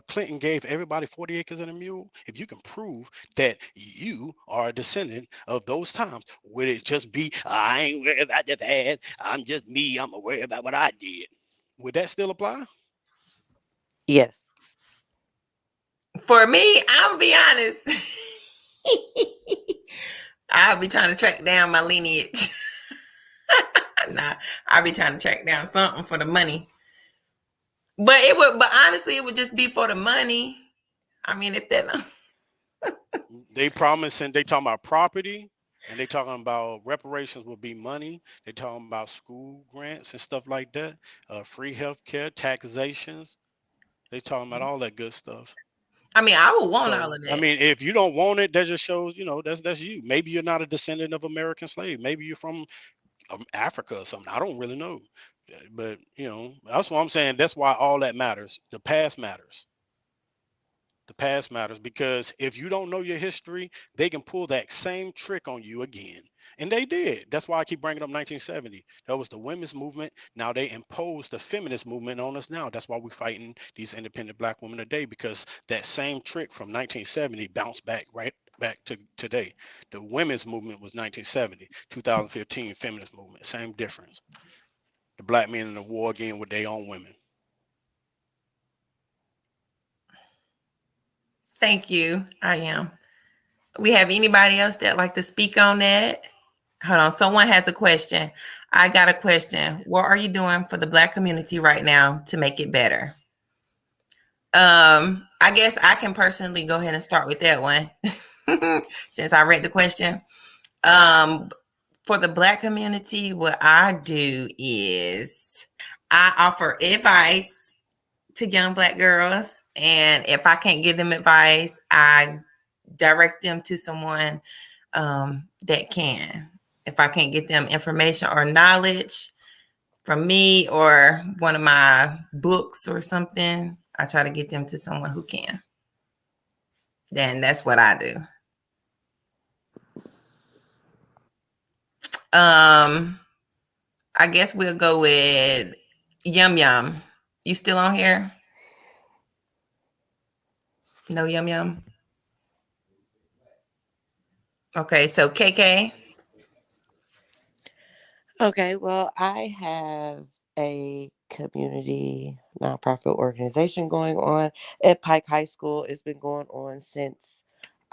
Clinton gave everybody 40 acres and a mule, if you can prove that you are a descendant of those times, would it just be, I ain't worried about the past, I'm just me, I'm worried about what I did? Would that still apply? Yes. For me, I'll be honest. I'll be trying to track down my lineage. Nah, I'll be trying to track down something for the money. But honestly, it would just be for the money. I mean, if that They promising, they talking about property, and they talking about reparations will be money. They talking about school grants and stuff like that, free health care, taxations. They talking about all that good stuff. I mean, I would want all So of I that. mean, if you don't want it, that just shows, that's you. Maybe you're not a descendant of American slave. Maybe you're from Africa or something. I don't really know, but that's what I'm saying. That's why all that matters. The past matters. The past matters because if you don't know your history, they can pull that same trick on you again. And they did. That's why I keep bringing up 1970. That was the women's movement. Now they imposed the feminist movement on us now. That's why we're fighting these independent black women today because that same trick from 1970 bounced back right back to today. The women's movement was 1970, 2015 feminist movement. Same difference. The black men in the war again with their own women. Thank you. I am. We have anybody else that like to speak on that? Hold on. Someone has a question. I got a question. What are you doing for the black community right now to make it better? I guess I can personally go ahead and start with that one since I read the question. For the black community, what I do is I offer advice to young black girls, and if I can't give them advice, I direct them to someone that can. If I can't get them information or knowledge from me or one of my books or something, I try to get them to someone who can. Then that's what I do. I guess we'll go with Yum Yum. You still on here? No Yum Yum? Okay, so KK. Okay, well, I have a community nonprofit organization going on at Pike High School. It's been going on since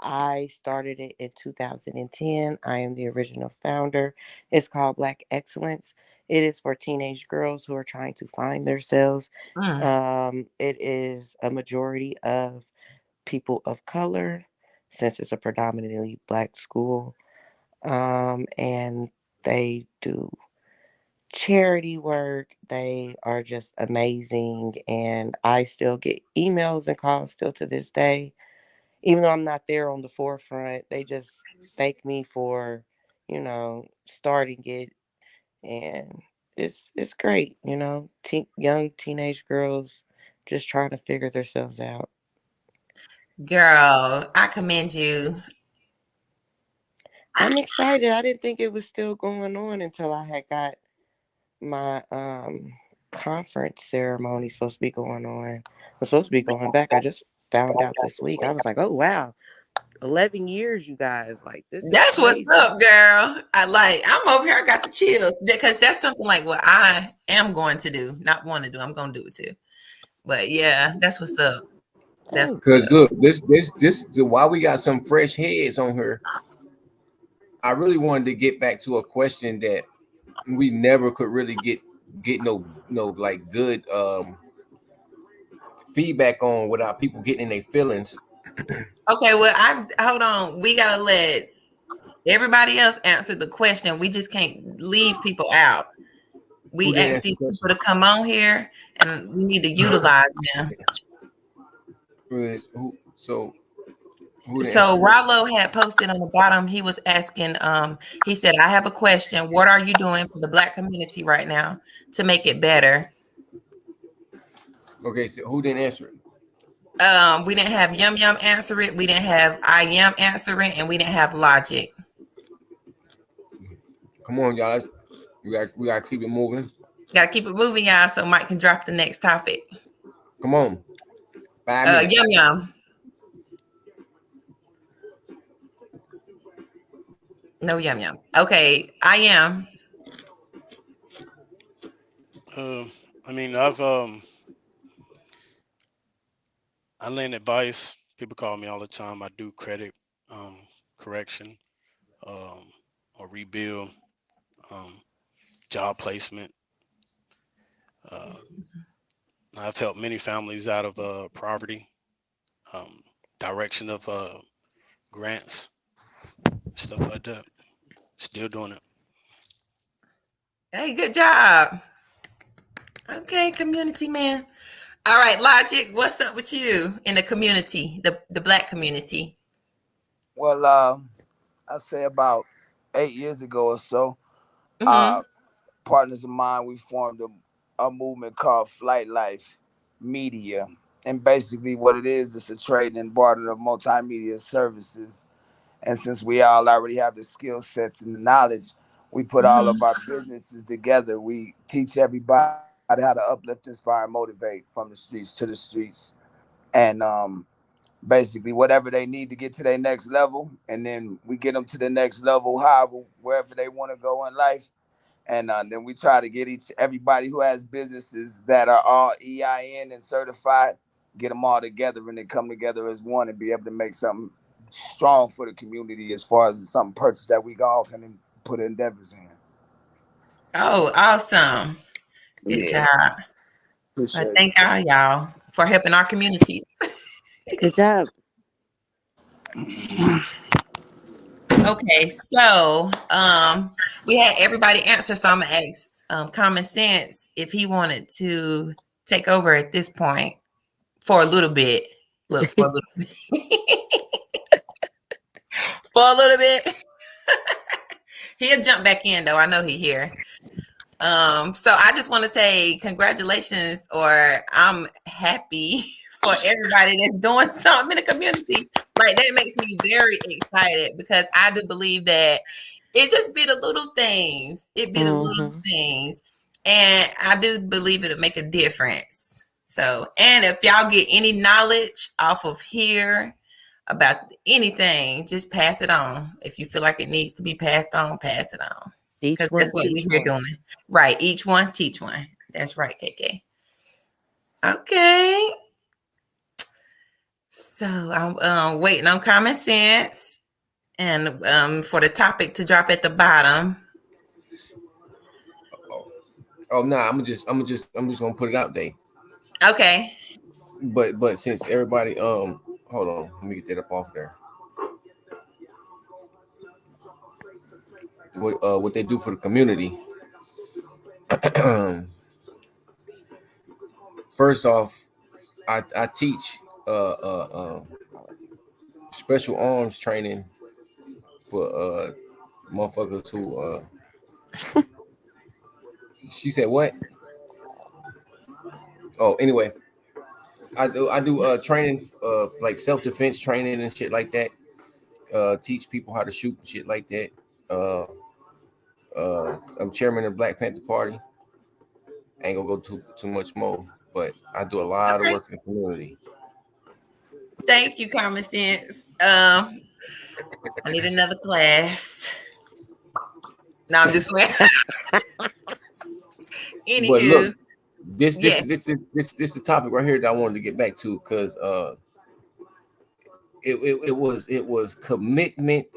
I started it in 2010. I am the original founder. It's called Black Excellence. It is for teenage girls who are trying to find themselves. Mm. It is a majority of people of color since it's a predominantly black school. And they do charity work. They are just amazing. And I still get emails and calls still to this day. Even though I'm not there on the forefront, they just thank me for, starting it. And it's great, young teenage girls just trying to figure themselves out. Girl, I commend you. I'm excited. I didn't think it was still going on until I had got my conference ceremony supposed to be going on. Was supposed to be going back. I just found out this week. I was like, oh wow, 11 years, you guys. Like, this is That's what's crazy. up, girl. I'm over here. I got the chills because that's something like what I am going to do, not want to do. I'm going to do it too. But yeah, that's what's up. That's Because look, this while we got some fresh heads on her, I really wanted to get back to a question that we never could really get no like good feedback on without people getting in their feelings. okay. Well, I hold on. We gotta let everybody else answer the question. We just can't leave people out. We didn't asked answer the these people question? to come on here, and we need to utilize them. Who? So who didn't answer So the question? Rollo had posted on the bottom. He was asking. He said, "I have a question. What are you doing for the Black community right now to make it better?" Okay, so who didn't answer it? We didn't have Yum Yum answer it. We didn't have I Am answer it, and we didn't have Logic. Come on, y'all. We gotta keep it moving. Got to keep it moving, y'all, so Mike can drop the next topic. Come on. 5 minutes. Yum Yum. No Yum Yum. Okay, I Am. I mean, I lend advice. People call me all the time. I do credit correction, or rebuild, job placement. Uh, I've helped many families out of poverty, um, direction of grants, stuff like that. Still doing it. Hey, good job. Okay, community man. All right, Logic, what's up with you in the community, the Black community? Well, I say about 8 years ago or so, Mm-hmm. partners of mine, we formed a movement called Flight Life Media. And basically what it is, it's a trade and barter of multimedia services. And since we all already have the skill sets and the knowledge, we put all Mm-hmm. of our businesses together. We teach everybody how to uplift, inspire, and motivate from the streets to the streets. And basically whatever they need to get to their next level. And then we get them to the next level, however, wherever they want to go in life. And then we try to get everybody who has businesses that are all EIN and certified, get them all together and then come together as one and be able to make something strong for the community as far as something purchase that we all can put endeavors in. Oh, awesome. Good Yeah, job. Well, appreciate thank y'all for helping our community. Good job. it. Okay, so we had everybody answer, so I'm gonna ask Common Sense if he wanted to take over at this point for a little bit. Look, for a little bit. For a little bit. He'll jump back in though. I know he here. So I just want to say congratulations, or I'm happy for everybody that's doing something in the community. Like that makes me very excited because I do believe that it just be the little things. It be the little things. And I do believe it'll make a difference. So, and if y'all get any knowledge off of here about anything, just pass it on. If you feel like it needs to be passed on, pass it on. Each Because one that's what teach we're one. doing. Right. Each one, teach one. That's right, KK. Okay. So I'm waiting on Common Sense and for the topic to drop at the bottom. Oh no, I'm just gonna put it out there. Okay. But since everybody hold on, let me get that up off there. What they do for the community. First off, I teach special arms training for motherfuckers who she said what? Oh, anyway, I do training like self-defense training and shit like that. Teach people how to shoot and shit like that. Uh, I'm chairman of the Black Panther Party. I ain't gonna go too much more, but I do a lot of Okay. work in the community. Thank you, Common Sense. I need another class. No, I'm just playing. But look, Anywho, this this yes. this this this this the topic right here that I wanted to get back to because it was commitment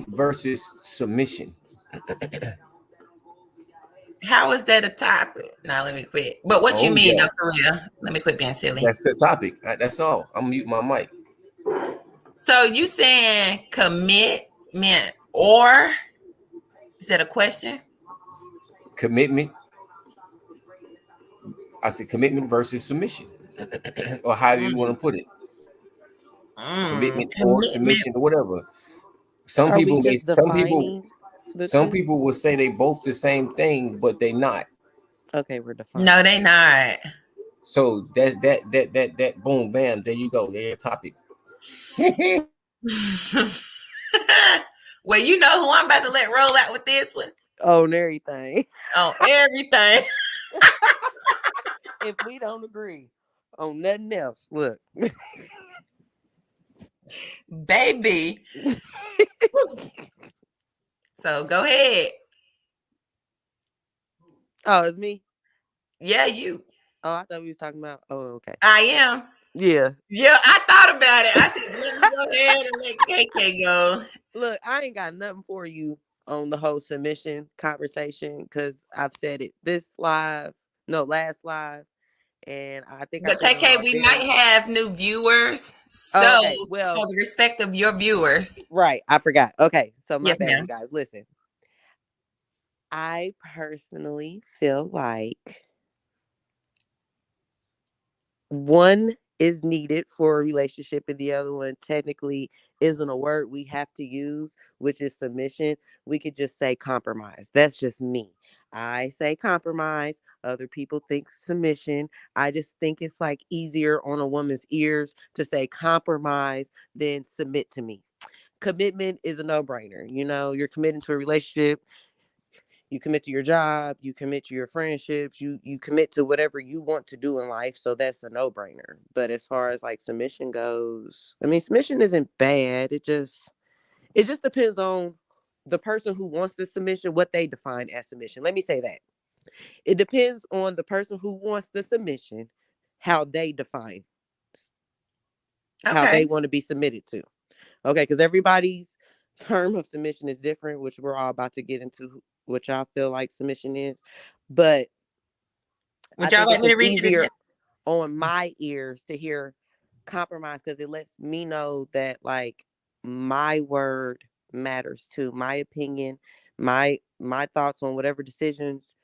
versus submission. How is that a topic? Now let me quit. But what you Oh mean, yeah, though, for real? Let me quit being silly. that's the topic. That's all. I'm mute my mic. So you saying commitment or is that a question? commitment. I said commitment versus submission, or how do you want to put it? Commitment or Commitment. submission or whatever. Some Are we people may just defining the some two? people will say they both the same thing, but they not. Okay, we're No, defining. they not. So that's that boom bam. There you go. There's your topic. Well, you know who I'm about to let roll out with this one On everything. on everything, If we don't agree on nothing else, look. baby. So go ahead. Oh, it's me. Yeah, you. Oh, I thought we was talking about. Oh, okay. I am. Yeah. Yeah, I thought about it. I said, let me go ahead and let KK go. Look, I ain't got nothing for you on the whole submission conversation because I've said it this live, no, last live, and I think I But said it on KK, our we very. might have new viewers. Oh, So, okay. for Well, the respect of your viewers. right. I forgot. Okay, so my Yes, bad, you ma'am. guys. Listen, I personally feel like one is needed for a relationship and the other one technically isn't a word we have to use, which is submission. We could just say compromise. That's just me. I say compromise, other people think submission. I just think it's like easier on a woman's ears to say compromise than submit to me. Commitment is a no-brainer. You know, you're committing to a relationship, you commit to your job, you commit to your friendships, you commit to whatever you want to do in life, so that's a no-brainer. But as far as like submission goes, I mean, submission isn't bad. It just depends on the person who wants the submission, what they define as submission. Let me say that. It depends on the person who wants the submission, how they define, how Okay. they want to be submitted to. Okay, because everybody's term of submission is different, which we're all about to get into what y'all feel like submission is. But I Would y'all think like it's me to just read it easier again? on my ears to hear compromise because it lets me know that like my word matters too. My opinion, my thoughts on whatever decisions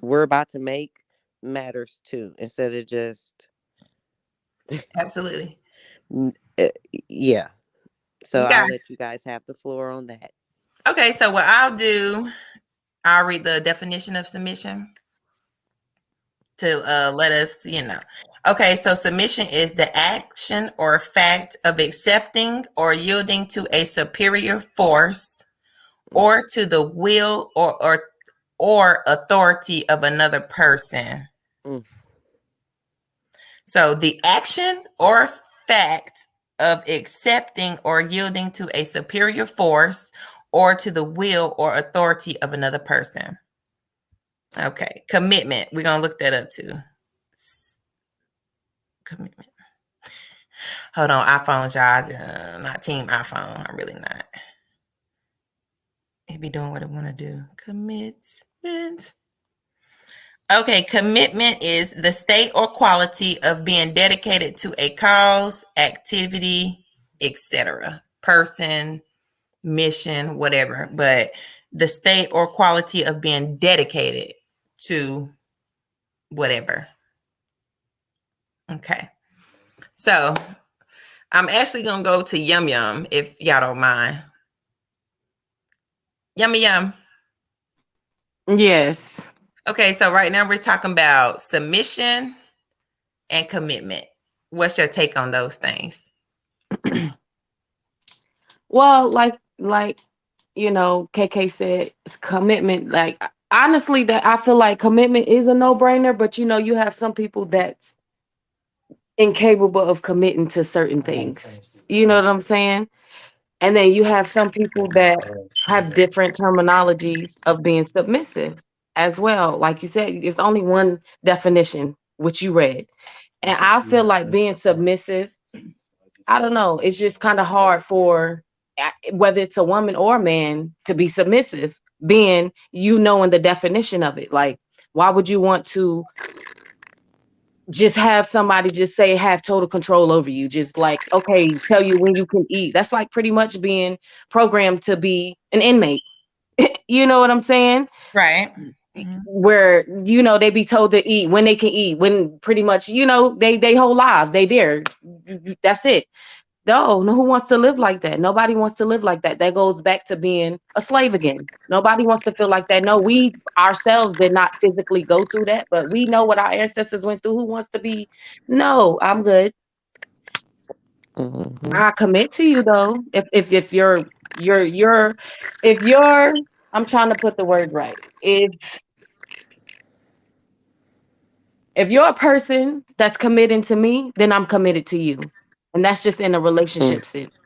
we're about to make matters too. Instead of just Absolutely. n- uh, yeah. So You I'll guys. let you guys have the floor on that. Okay, so what I'll do, I'll read the definition of submission to let us, Okay, so submission is the action or fact of accepting or yielding to a superior force Mm, or to the will or authority of another person. mm. So the action or fact of accepting or yielding to a superior force or to the will or authority of another person. Okay, commitment. We're gonna look that up too. Commitment. Hold on, iPhone, y'all. Not team iPhone. I'm really not. It be doing what I want to do. Commitment. Okay, commitment is the state or quality of being dedicated to a cause, activity, etc. Person, mission, whatever. But the state or quality of being dedicated to whatever. Okay. So I'm actually gonna go to Yum Yum if y'all don't mind. Yummy Yum. Yes. Okay, so right now we're talking about submission and commitment. What's your take on those things? Well, like KK said, it's commitment. Like honestly, that I feel like commitment is a no-brainer, but you have some people that's incapable of committing to certain things. You know what I'm saying? And then you have some people that have different terminologies of being submissive as well. Like you said, it's only one definition, which you read. And I feel like being submissive, I don't know, it's just kind of hard for whether it's a woman or a man to be submissive, being knowing the definition of it. Like, why would you want to just have somebody just say have total control over you, just like, okay, tell you when you can eat? That's like pretty much being programmed to be an inmate. You know what I'm saying? Right. Mhm. where they be told to eat when they can eat, when pretty much they whole lives they there. That's it. No, who wants to live like that? Nobody wants to live like that. That goes back to being a slave again. Nobody wants to feel like that. No, we ourselves did not physically go through that, but we know what our ancestors went through. Who wants to be? No, I'm good. Mhm. I commit to you though. If you're if you're I'm trying to put the word right. If you're a person that's committing to me, then I'm committed to you. And that's just in a Mm. relationship sense.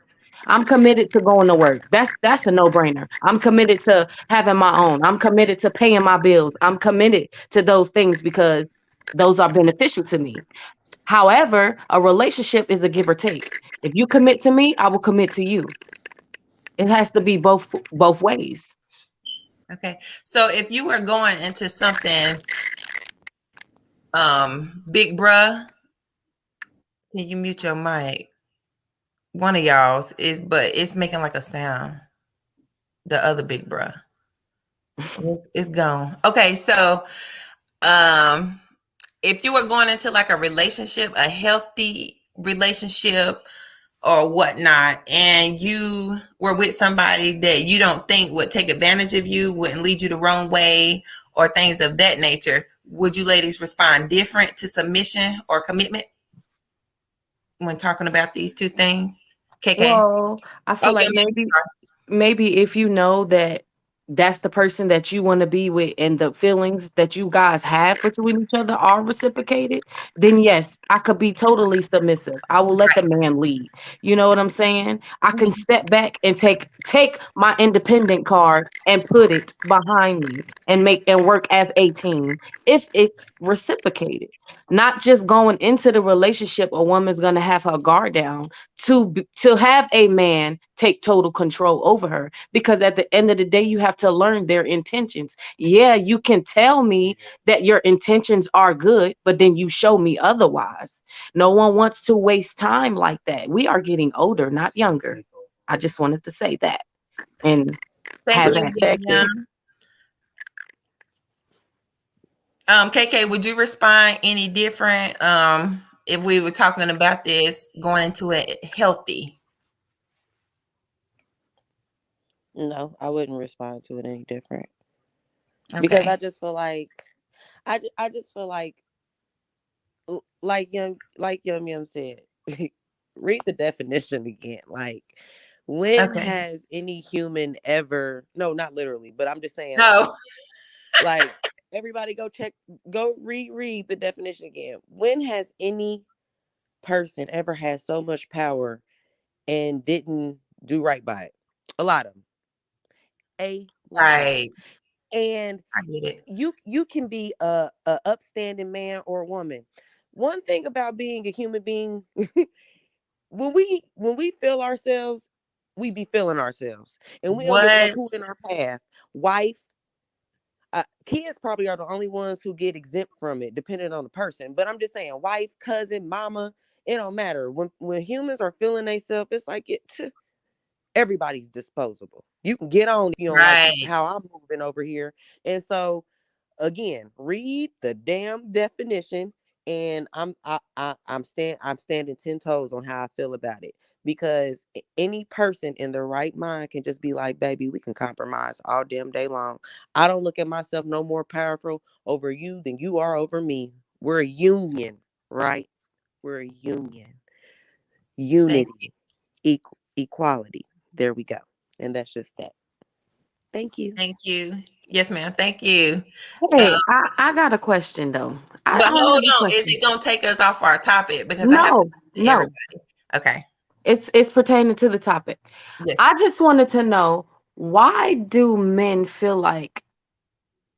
I'm committed to going to work. That's a no-brainer. I'm committed to having my own. I'm committed to paying my bills. I'm committed to those things because those are beneficial to me. However, a relationship is a give or take. If you commit to me, I will commit to you. It has to be both ways. Okay. So if you were going into something, big bruh, can you mute your mic? One of y'all's is, but it's making like a sound. The other big bruh, it's gone. Okay, so um, if you were going into like a relationship, a healthy relationship or whatnot, and you were with somebody that you don't think would take advantage of you, wouldn't lead you the wrong way, or things of that nature, would you ladies respond different to submission or commitment when talking about these two things? KK. Well, I Oh, feel like yeah, maybe if you know that that's the person that you want to be with and the feelings that you guys have between each other are reciprocated, then yes, I could be totally submissive. I will let the man lead. You know what I'm saying? I can right. step back and take my independent card and put it behind me and make and work as a team if it's reciprocated. Not just going into the relationship, a woman's gonna have her guard down to have a man take total control over her, because at the end of the day you have to learn their intentions. Yeah, you can tell me that your intentions are good, but then you show me otherwise. No one wants to waste time like that. We are getting older, not younger. I just wanted to say that and Thank have you, at it. Perspective. Dion. KK, would you respond any different if we were talking about this going into it healthy? No, I wouldn't respond to it any different because I Okay. just feel like I just feel like Yum Yum said. Read the definition again. Like, when Okay. has any human ever? No, not literally, but I'm just saying No. like everybody go reread the definition again. When has any person ever had so much power and didn't do right by it? A lot of them. A lot of them. Right. And I get it. you can be a upstanding man or woman. One thing about being a human being, when we feel ourselves, we be feeling ourselves, and we don't give a fuck What? who in our path. Wife, kids probably are the only ones who get exempt from it, depending on the person. But I'm just saying, wife, cousin, mama, it don't matter. When humans are feeling themselves, it's like everybody's disposable. You can get on if you don't like Right. how I'm moving over here. And so again, read the damn definition, and I'm standing 10 toes on how I feel about it, because any person in their right mind can just be like, baby, we can compromise all damn day long. I don't look at myself no more powerful over you than you are over me. We're a union, right? We're a union. Thank you. Unity, equality. There we go. And that's just that. Thank you. Thank you. Yes, ma'am. Thank you. Hey, I got a question though. I But have hold a on. Is question. it gonna take us off our topic? Because I have No, to no. everybody. Okay. It's pertaining to the topic. Yes. I just wanted to know, why do men feel like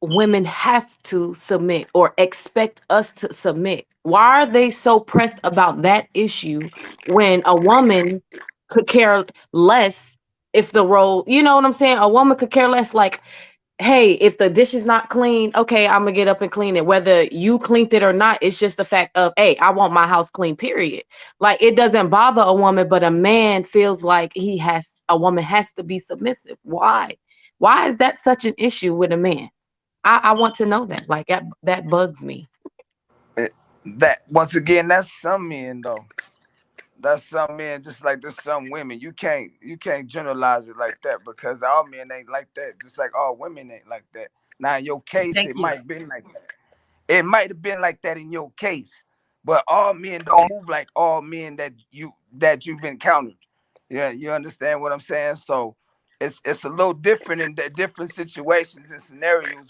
women have to submit or expect us to submit? Why are they so pressed about that issue when a woman could care less if the role, you know what I'm saying? A woman could care less, like, hey, if the dish is not clean, okay, I'm gonna get up and clean it. Whether you cleaned it or not, it's just the fact of, hey, I want my house clean, period. Like, it doesn't bother a woman, but a man feels like a woman has to be submissive. Why? Why is that such an issue with a man? I want to know that. Like that bugs me. That once again, that's some men though. That's some men, just like there's some women. You can't generalize it like that because all men ain't like that. Just like all women ain't like that. Now in your case, Thank it you. might be like that. It might have been like that in your case, but all men don't move like all men that you've encountered. Yeah, you understand what I'm saying? So it's a little different in the different situations and scenarios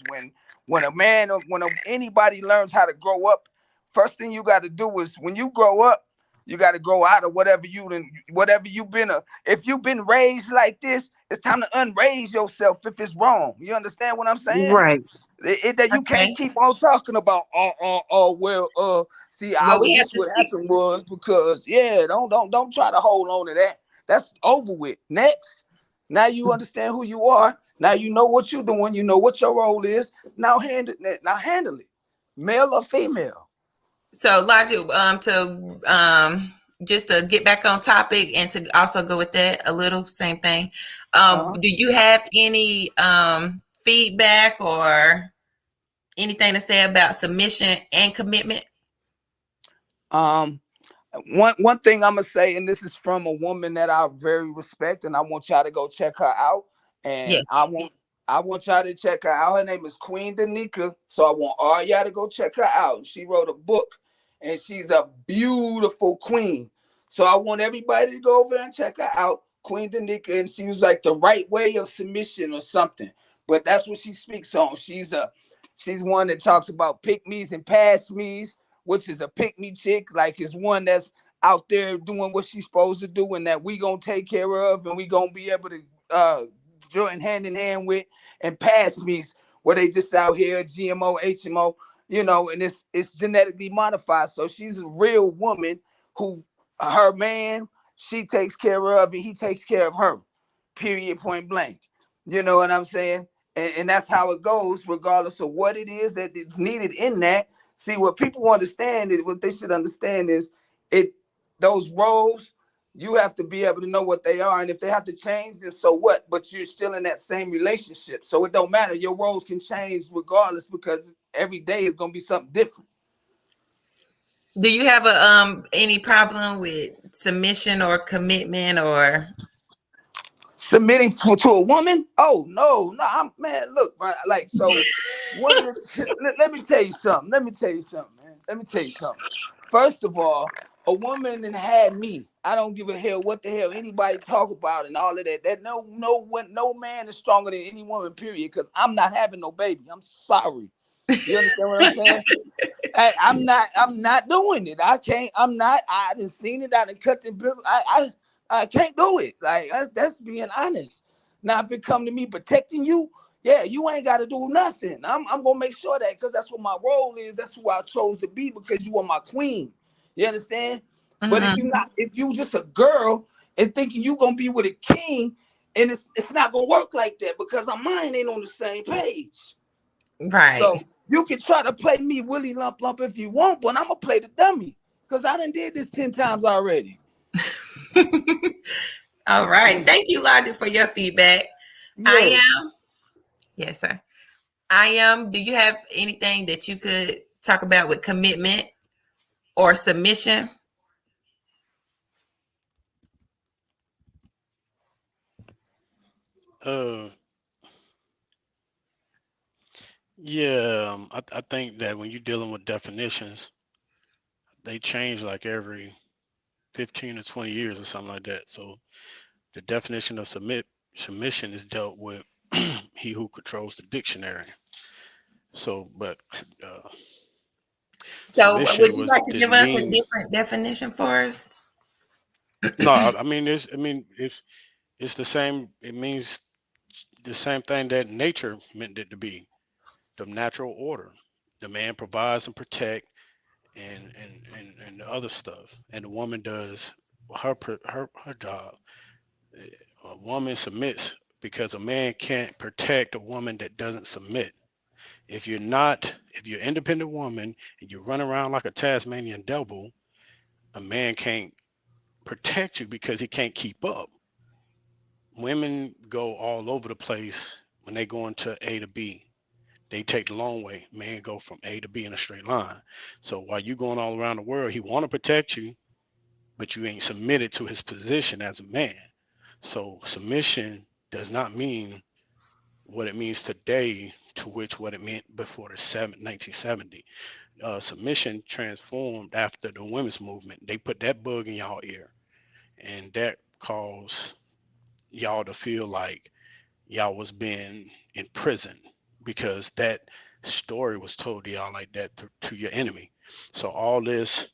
when a man or anybody learns how to grow up. First thing you got to do is when you grow up, you got to grow out of whatever you've been. If you've been raised like this, it's time to unraise yourself if it's wrong. You understand what I'm saying? Right. That you can't Okay. keep on talking about well see I Well, was we have this to what stick. happened was because yeah don't try to hold on to that. That's over with. Next. Now you understand who you are. Now you know what you're doing. You know what your role is. Now handle it. Male or female. So, Logic, to just to get back on topic and to also go with that a little, same thing. Uh-huh. Do you have any feedback or anything to say about submission and commitment? Um one thing I'm gonna say, and this is from a woman that I very respect, and I want y'all to go check her out. And Yes. I want y'all to check her out. Her name is Queen Danica. So I want all y'all to go check her out. She wrote a book, and she's a beautiful queen. So I want everybody to go over and check her out, Queen Danica. And she was like the right way of submission or something. But that's what she speaks on. She's one that talks about pick me's and pass me's, which is a pick me chick, like is one that's out there doing what she's supposed to do and that we gonna take care of and we gonna be able to join hand in hand with, and pass me's where they just out here GMO, HMO, and it's genetically modified. So she's a real woman who her man, she takes care of and he takes care of her. Period, point blank. You know what I'm saying? And that's how it goes, regardless of what it is that is needed in that. See, what people understand is what they should understand is it those roles, you have to be able to know what they are. And if they have to change, then so what? But you're still in that same relationship. So it don't matter. Your roles can change regardless because every day is gonna be something different. Do you have a any problem with submission or commitment or Submitting to a woman? Oh no, I'm man. Look, right, like so. One of the let me tell you something. Man. Let me tell you something. First of all, a woman that had me. I don't give a hell what the hell anybody talk about and all of that. That no man is stronger than any woman. Period. Because I'm not having no baby. I'm sorry. You understand what I'm saying? I'm not doing it. I can't. I'm not. I done seen it. I done cut the bill. I can't do it. Like that's being honest. Now, if it come to me protecting you, yeah, you ain't got to do nothing. I'm gonna make sure that because that's what my role is. That's who I chose to be because you are my queen. You understand? But if you Mhm. not, if you just a girl and thinking you gonna be with a king, and it's not gonna work like that because our mind ain't on the same page. Right? So you can try to play me Willie Lump Lump if you want, but I'm gonna play the dummy because I done did this 10 times already. All right. Thank you, Logic, for your feedback. I Yes. am. Yes, sir. I am. Do you have anything that you could talk about with commitment or submission? Uh, yeah, I think that when you're dealing with definitions, they change like every 15 to 20 years or something like that. So the definition of submission is dealt with he who controls the dictionary. So, but uh, So, would submission you was like to give didn't us a mean different definition for us? no. I mean it's the same. It means the same thing that nature meant it to be. The natural order. The man provides and protect and the other stuff, and the woman does her job. A woman submits because a man can't protect a woman that doesn't submit. If you're an independent woman and you run around like a Tasmanian devil, a man can't protect you because he can't keep up. Women go all over the place when they go into A to B. They take the long way. Man go from A to B in a straight line. So while you going all around the world, he want to protect you, but you ain't submitted to his position as a man. So submission does not mean what it means today to which what it meant before the 1970. Submission transformed after the women's movement. They put that bug in y'all ear, and that caused y'all to feel like y'all was being imprisoned because that story was told to y'all like that to your enemy. So all this,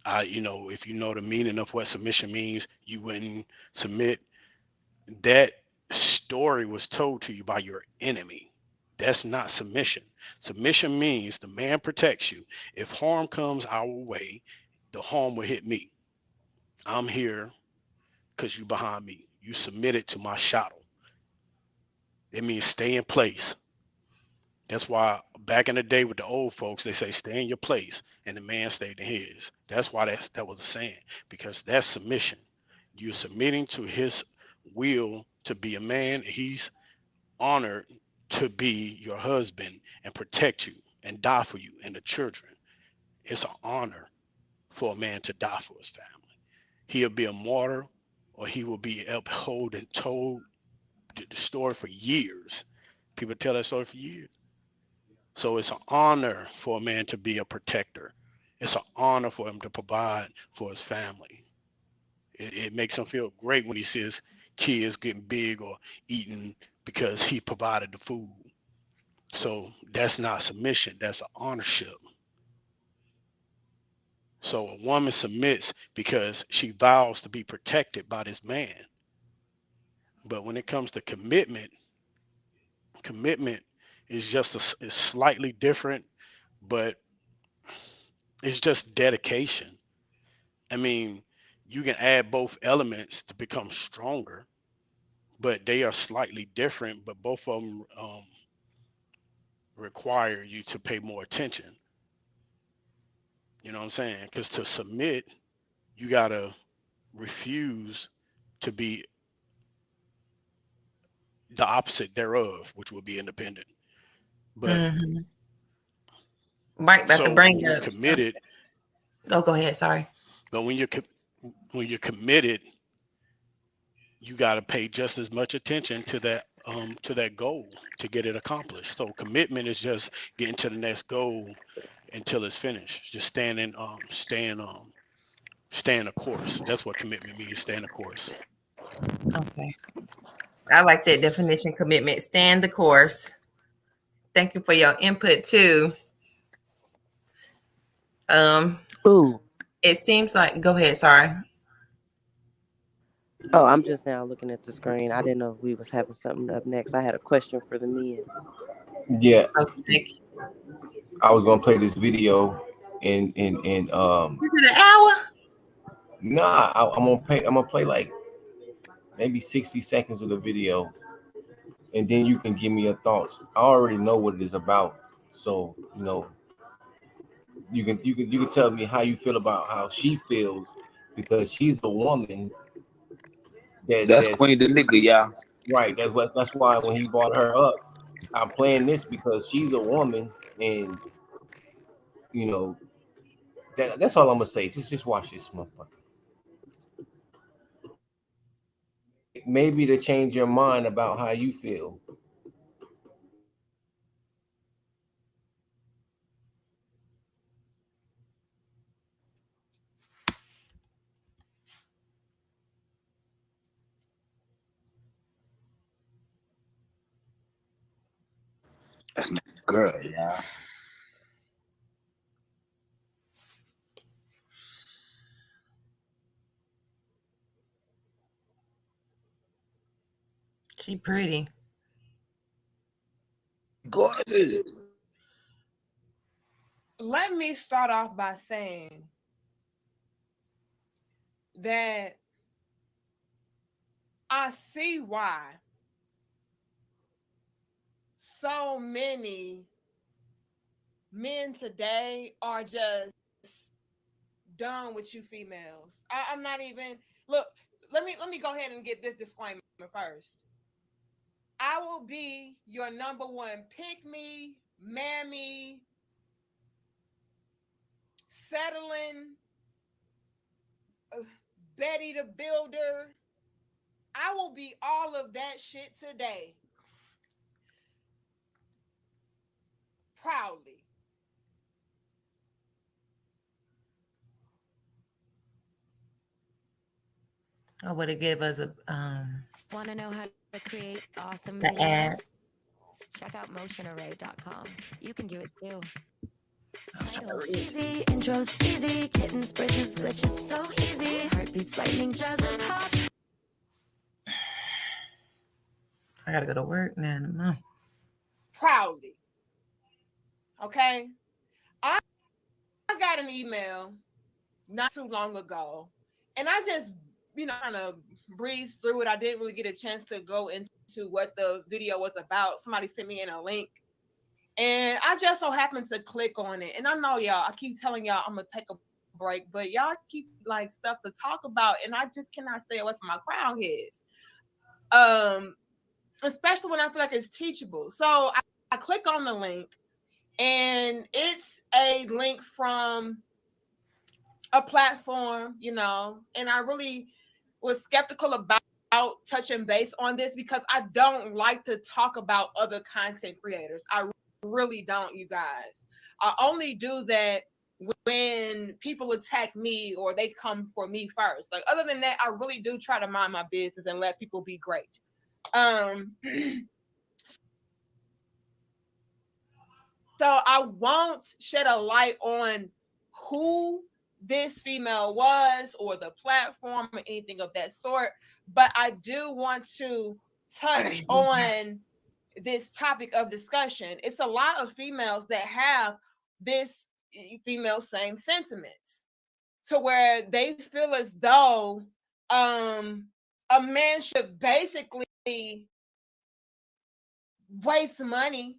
if you know the meaning of what submission means, you wouldn't submit. That story was told to you by your enemy. That's not submission. Submission means the man protects you. If harm comes our way, the harm will hit me. I'm here because you behind me. You submitted to my shadow. It means stay in place. That's why back in the day with the old folks, they say stay in your place, and the man stayed in his. That's why that was a saying, because that's submission. You're submitting to his will to be a man. He's honored to be your husband and protect you and die for you and the children. It's an honor for a man to die for his family. He'll be a martyr, or he will be upheld and told the story for years. People tell that story for years. So it's an honor for a man to be a protector. It's an honor for him to provide for his family. It makes him feel great when he sees kids getting big or eating because he provided the food. So that's not submission, that's an ownership. So a woman submits because she vows to be protected by this man. But when it comes to commitment, commitment is slightly different, but it's just dedication. I mean, you can add both elements to become stronger, but they are slightly different. But both of them require you to pay more attention. You know what I'm saying? Because to submit, you gotta refuse to be the opposite thereof, which would be independent. But Mm-hmm. Mike about to so bring when you're up some. committed, Oh, go ahead. Sorry. but when you're committed, you got to pay just as much attention to that goal to get it accomplished. So commitment is just getting to the next goal until it's finished. Just staying the course. That's what commitment means. Staying the course. Okay. I like that definition commitment. Stand the course. Thank you for your input too. Um, Ooh. it seems like go ahead, sorry. Oh, I'm just now looking at the screen. I didn't know we was having something up next. I had a question for the men. Yeah, Okay. I was gonna play this video, and Is it an hour? nah, I'm gonna play like maybe 60 seconds of the video, and then you can give me your thoughts. I already know what it is about, so you can tell me how you feel about how she feels, because she's a woman That's that's Queen the nigga, y'all. right. That's why when he brought her up, I'm playing this because she's a woman, and you know that's all I'm gonna say. Just watch this motherfucker. Maybe to change your mind about how you feel. That's my girl, y'all. She pretty. Gorgeous. Let me start off by saying that I see why so many men today are just done with you females. I'm not even look. Let me go ahead and get this disclaimer first. I will be your number one pick me, mammy, settling, Betty the Builder. I will be all of that shit today. Proudly. Oh, would it give us a Want to know how to create awesome the ad? videos? Check out motionarray.com. You can do it too. I'm trying to Titles read. easy, intros easy, kittens, bridges, glitches so easy. Heartbeats, lightning, jazz, or pop. I gotta go to work now in a month. Proudly. Okay. I got an email not too long ago, and I just, kind of breezed through it. I didn't really get a chance to go into what the video was about. Somebody sent me in a link, and I just so happened to click on it. And I know y'all, I keep telling y'all I'm gonna take a break, but y'all keep like stuff to talk about, and I just cannot stay away from my crown heads. Especially when I feel like it's teachable. So I click on the link, and it's a link from a platform, and I really was skeptical about touching base on this because I don't like to talk about other content creators. I really don't, you guys. I only do that when people attack me or they come for me first. Like, other than that, I really do try to mind my business and let people be great. So I won't shed a light on who this female was or the platform or anything of that sort, but I do want to touch on this topic of discussion. It's a lot of females that have this female same sentiments to where they feel as though a man should basically waste money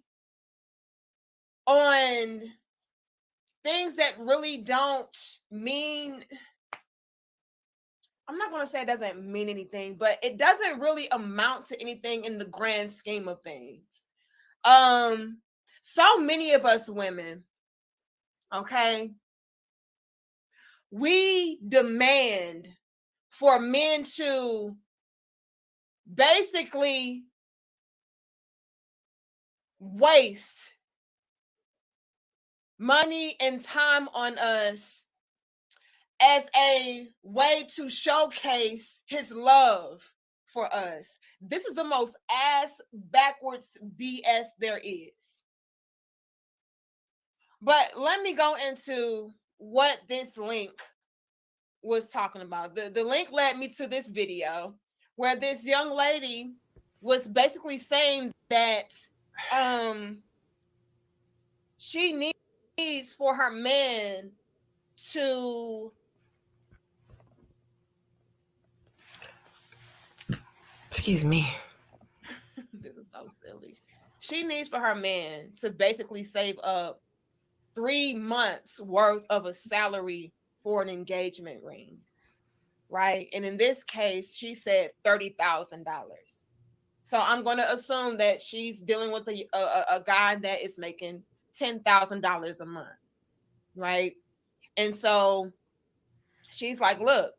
on things that really don't mean, I'm not going to say it doesn't mean anything, but it doesn't really amount to anything in the grand scheme of things. So many of us women, okay, we demand for men to basically waste money and time on us as a way to showcase his love for us. This is the most ass backwards BS there is. But let me go into what this link was talking about. The link led me to this video where this young lady was basically saying that she needs for her man to, Excuse me. this is so silly. She needs for her man to basically save up 3 months worth of a salary for an engagement ring, right? And in this case, she said $30,000. So I'm going to assume that she's dealing with a guy that is making $10,000 a month, right? And so she's like, look,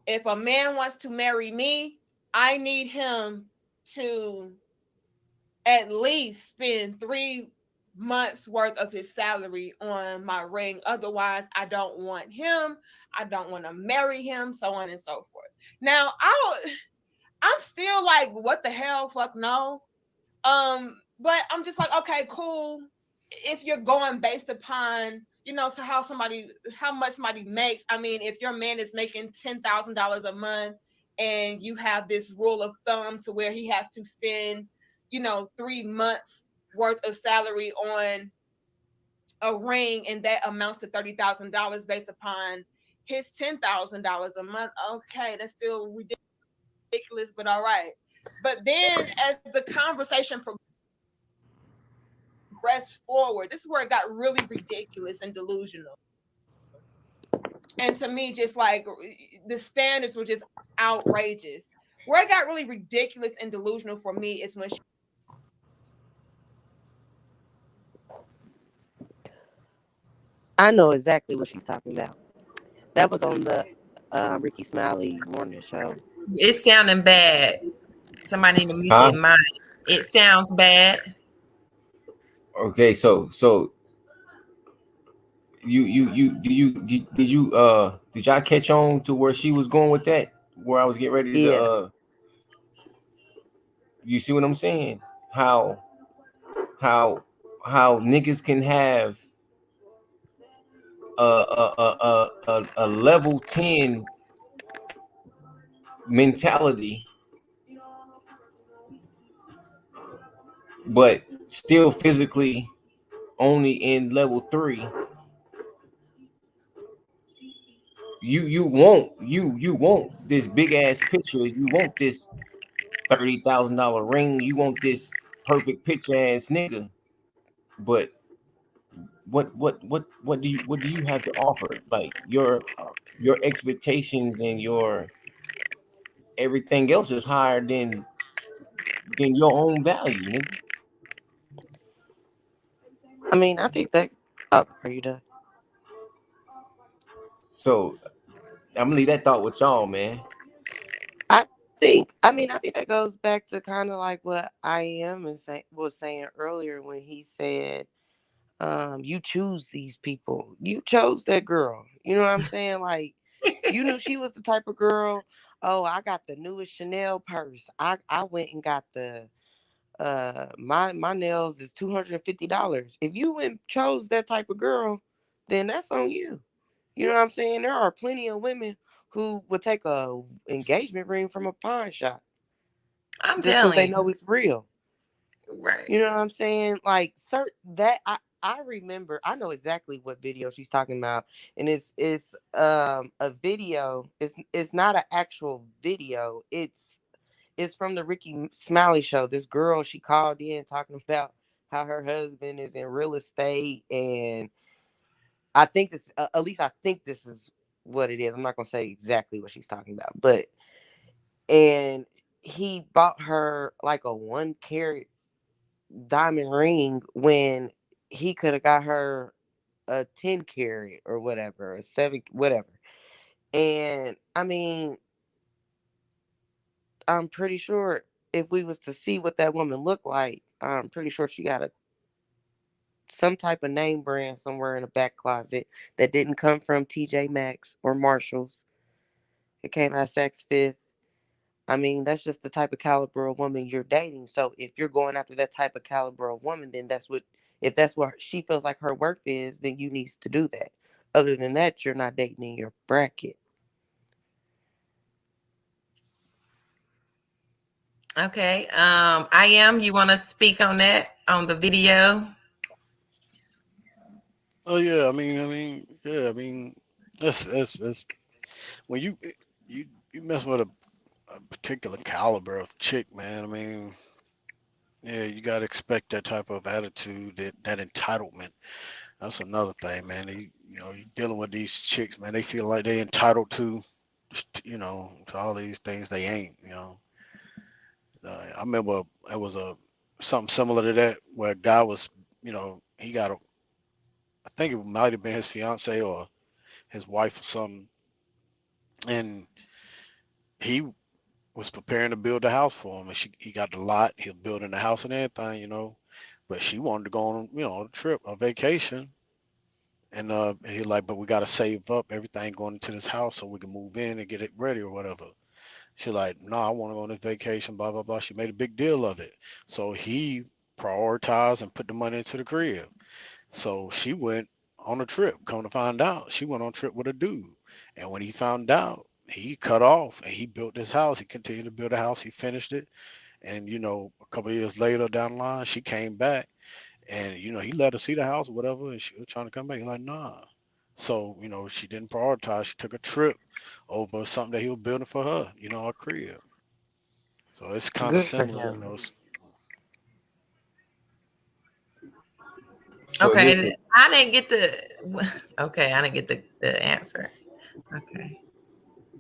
if a man wants to marry me, I need him to at least spend 3 months worth of his salary on my ring. Otherwise, I don't want him. I don't want to marry him, so on and so forth. Now, I'm still like, what the hell? Fuck no. But I'm just like, okay, cool. If you're going based upon, so how much somebody makes. I mean, if your man is making $10,000 a month and you have this rule of thumb to where he has to spend, 3 months worth of salary on a ring, and that amounts to $30,000 based upon his $10,000 a month. Okay, that's still ridiculous, but all right. But then as the conversation progressed forward, this is where it got really ridiculous and delusional. And to me, just like the standards were just outrageous. Where it got really ridiculous and delusional for me is when I know exactly what she's talking about. That was on the Ricky Smiley morning show. It's sounding bad. Somebody need to mute their Huh? mic. It sounds bad. Okay, so did y'all catch on to where she was going with that? Where I was getting ready to Yeah. you see what I'm saying? How how how niggas can have a level 10 mentality, but still physically only in level 3. You want this big ass picture. You want this $30,000 ring. You want this perfect picture ass nigga. But what do you have to offer? Like your expectations and your everything else is higher than your own value, nigga. I mean, I think that. Oh, are you done? So I'm gonna leave that thought with y'all, man. I think. I mean, I think that goes back to kind of like what I am was saying earlier when he said, "You choose these people. You chose that girl." You know what I'm saying? Like, you knew she was the type of girl. Oh, I got the newest Chanel purse. I went and got the my nails is $250. If you went and chose that type of girl, then that's on you. You know what I'm saying? There are plenty of women who would take a engagement ring from a pawn shop I'm just because they telling know you. it's real. Right. You know what I'm saying? Like, sir, that I remember. I know exactly what video she's talking about, and it's a video. It's not an actual video. It's from the Ricky Smiley show. This girl, she called in talking about how her husband is in real estate, and I think this, at least I think this is what it is. I'm not gonna say exactly what she's talking about, but and he bought her like a 1 carat diamond ring when he could have got her a 10 carat or whatever, a 7, whatever. And I mean, I'm pretty sure if we was to see what that woman looked like, I'm pretty sure she got a some type of name brand somewhere in a back closet that didn't come from TJ Maxx or Marshalls. It came out of Saks Fifth. I mean, that's just the type of caliber of woman you're dating. So if you're going after that type of caliber of woman, then that's what, if that's what she feels like her worth is, then you needs to do that. Other than that, you're not dating in your bracket. Okay. I am. You want to speak on that on the video? Oh yeah, yeah, that's when you mess with a particular caliber of chick, man. I mean, yeah, you gotta expect that type of attitude, that entitlement. That's another thing, man. You dealing with these chicks, man. They feel like they entitled to all these things they ain't. I remember it was a something similar to that where a guy was, he got I think it might have been his fiance or his wife or something, and he was preparing to build a house for him, and he got the lot, he was building the house and everything. But she wanted to go on, a trip, a vacation, and he like, but we got to save up everything going into this house so we can move in and get it ready or whatever. She like, no, I want to go on this vacation, blah blah blah. She made a big deal of it, so he prioritized and put the money into the crib. So she went on a trip. Come to find out, she went on a trip with a dude. And when he found out, he cut off and he built this house. He continued to build a house. He finished it. And, a couple of years later down the line, she came back and, he let her see the house or whatever. And she was trying to come back. He's like, nah. So, she didn't prioritize. She took a trip over something that he was building for her, a crib. So it's kind of Good for similar, him. So Okay. listen. I didn't get the. Okay, I didn't get the answer. Okay.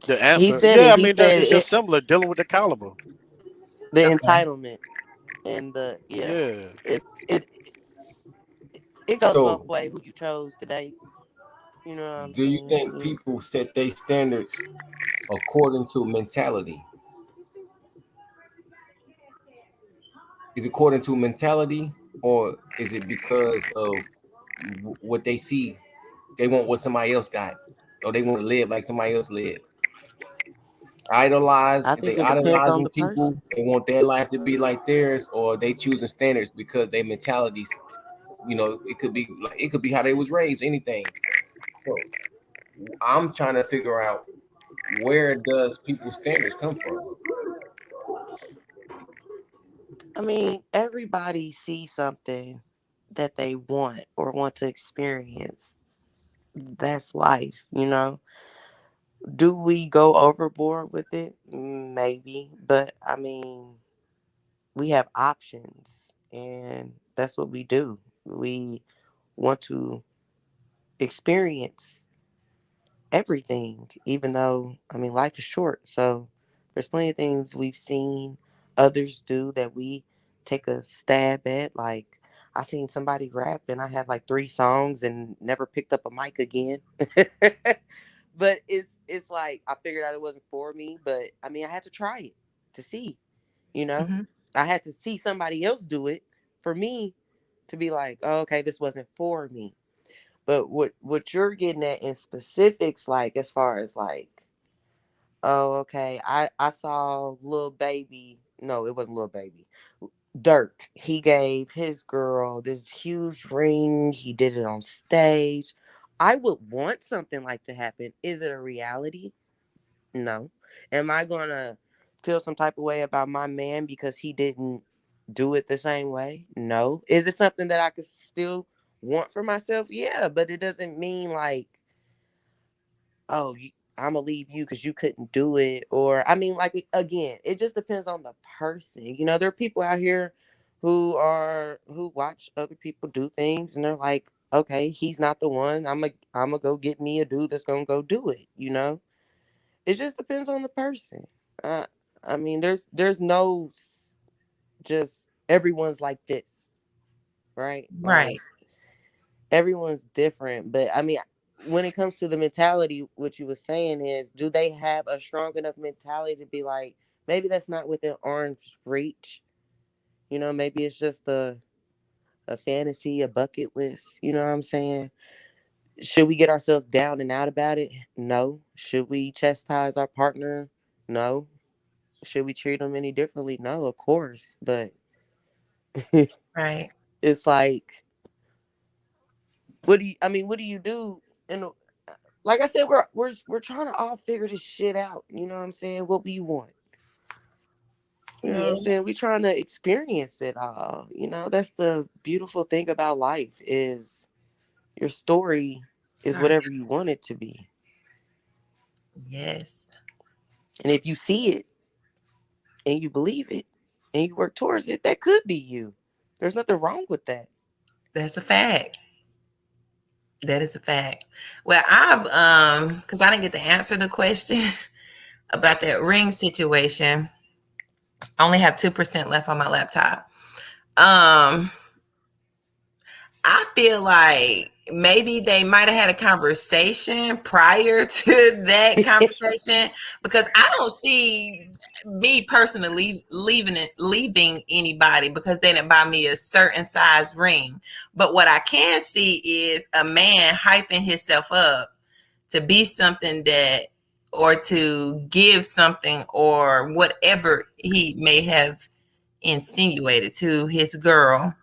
The He answer, said yeah, it. I He mean, that said it's it. just similar dealing with the caliber. The Okay. entitlement and the yeah. Yeah. It's it. It goes both So ways. Who you chose to date. You know what I'm Do you saying? think people set their standards according to mentality? Is it according to mentality, or is it because of what they see? They want what somebody else got, or they want to live like somebody else lived. I think They it depends on idolizing the people. person. They want their life to be like theirs, or they choosing standards because their mentalities. It could be how they was raised. Anything. So I'm trying to figure out, where does people's standards come from? I mean, everybody sees something that they want or want to experience. That's life, you know. Do we go overboard with it? Maybe, but I mean, we have options, and that's what we do. We want to experience everything, even though, I mean, life is short. So there's plenty of things we've seen others do that we take a stab at. Like, I seen somebody rap and I had like 3 songs and never picked up a mic again. But it's like I figured out it wasn't for me, but I mean I had to try it to see, you know. Mm-hmm. I had to see somebody else do it for me to be like, oh, okay, this wasn't for me. But what you're getting at in specifics, like as far as like, oh, okay, I saw Lil Baby. No, it wasn't Lil Baby. Dirk. He gave his girl this huge ring. He did it on stage. I would want something like to happen. Is it a reality? No. Am I gonna feel some type of way about my man because he didn't do it the same way? No. Is it something that I could still want for myself? Yeah, but it doesn't mean like, oh, I'm gonna leave you because you couldn't do it. Or I mean, like again, it just depends on the person. You know, there are people out here who watch other people do things and they're like, okay, he's not the one. I'm gonna go get me a dude that's gonna go do it. You know, it just depends on the person. Uh, I mean, there's no just everyone's like this, right? Right. Like everyone's different, but I mean, when it comes to the mentality, what you were saying is, do they have a strong enough mentality to be like, maybe that's not within arm's reach? You know, maybe it's just a fantasy, a bucket list. You know what I'm saying? Should we get ourselves down and out about it? No. Should we chastise our partner? No. Should we treat them any differently? No, of course. But Right. it's like, what do you? I mean, what do you do? And like I said, we're trying to all figure this shit out. You know what I'm saying? What we want. You know what I'm Yeah. saying? We trying to experience it all. You know, that's the beautiful thing about life is your story is Sorry. whatever you want it to be. Yes. And if you see it and you believe it and you work towards it, that could be you. There's nothing wrong with that. That's a fact. That is a fact. Well, because I didn't get to answer the question about that ring situation. I only have 2% left on my laptop. Um, I feel like maybe they might have had a conversation prior to that conversation, because I don't see me personally leaving anybody because they didn't buy me a certain size ring. But what I can see is a man hyping himself up to be something that, or to give something, or whatever he may have insinuated to his girl.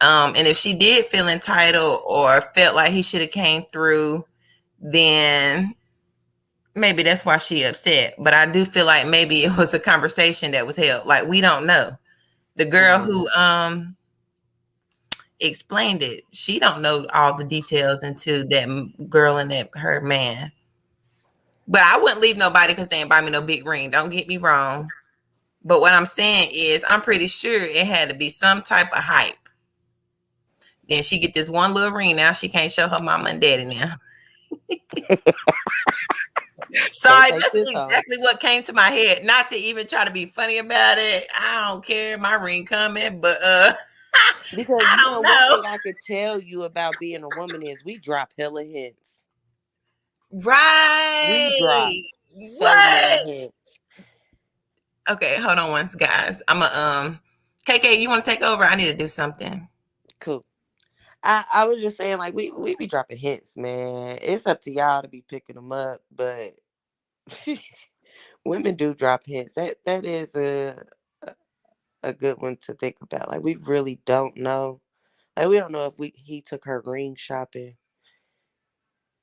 And if she did feel entitled or felt like he should have came through, then maybe that's why she upset. But I do feel like maybe it was a conversation that was held. Like, we don't know. The girl Mhm. who explained it, she don't know all the details into that girl and that her man. But I wouldn't leave nobody because they didn't buy me no big ring. Don't get me wrong. But what I'm saying is, I'm pretty sure it had to be some type of hype. Then she get this one little ring. Now she can't show her mama and daddy now. Can't Sorry, take that's this home. exactly what came to my head. Not to even try to be funny about it. I don't care. My ring coming, but Because I you know don't one know. thing I could tell you about being a woman is we drop hella hints. We dropped Right. so many What? hints. Okay, hold on once, guys. I'm a KK, you want to take over? I need to do something. Cool. I was just saying, like, we be dropping hints, man. It's up to y'all to be picking them up, but women do drop hints. That is a good one to think about. Like, we really don't know. Like, we don't know if he took her ring shopping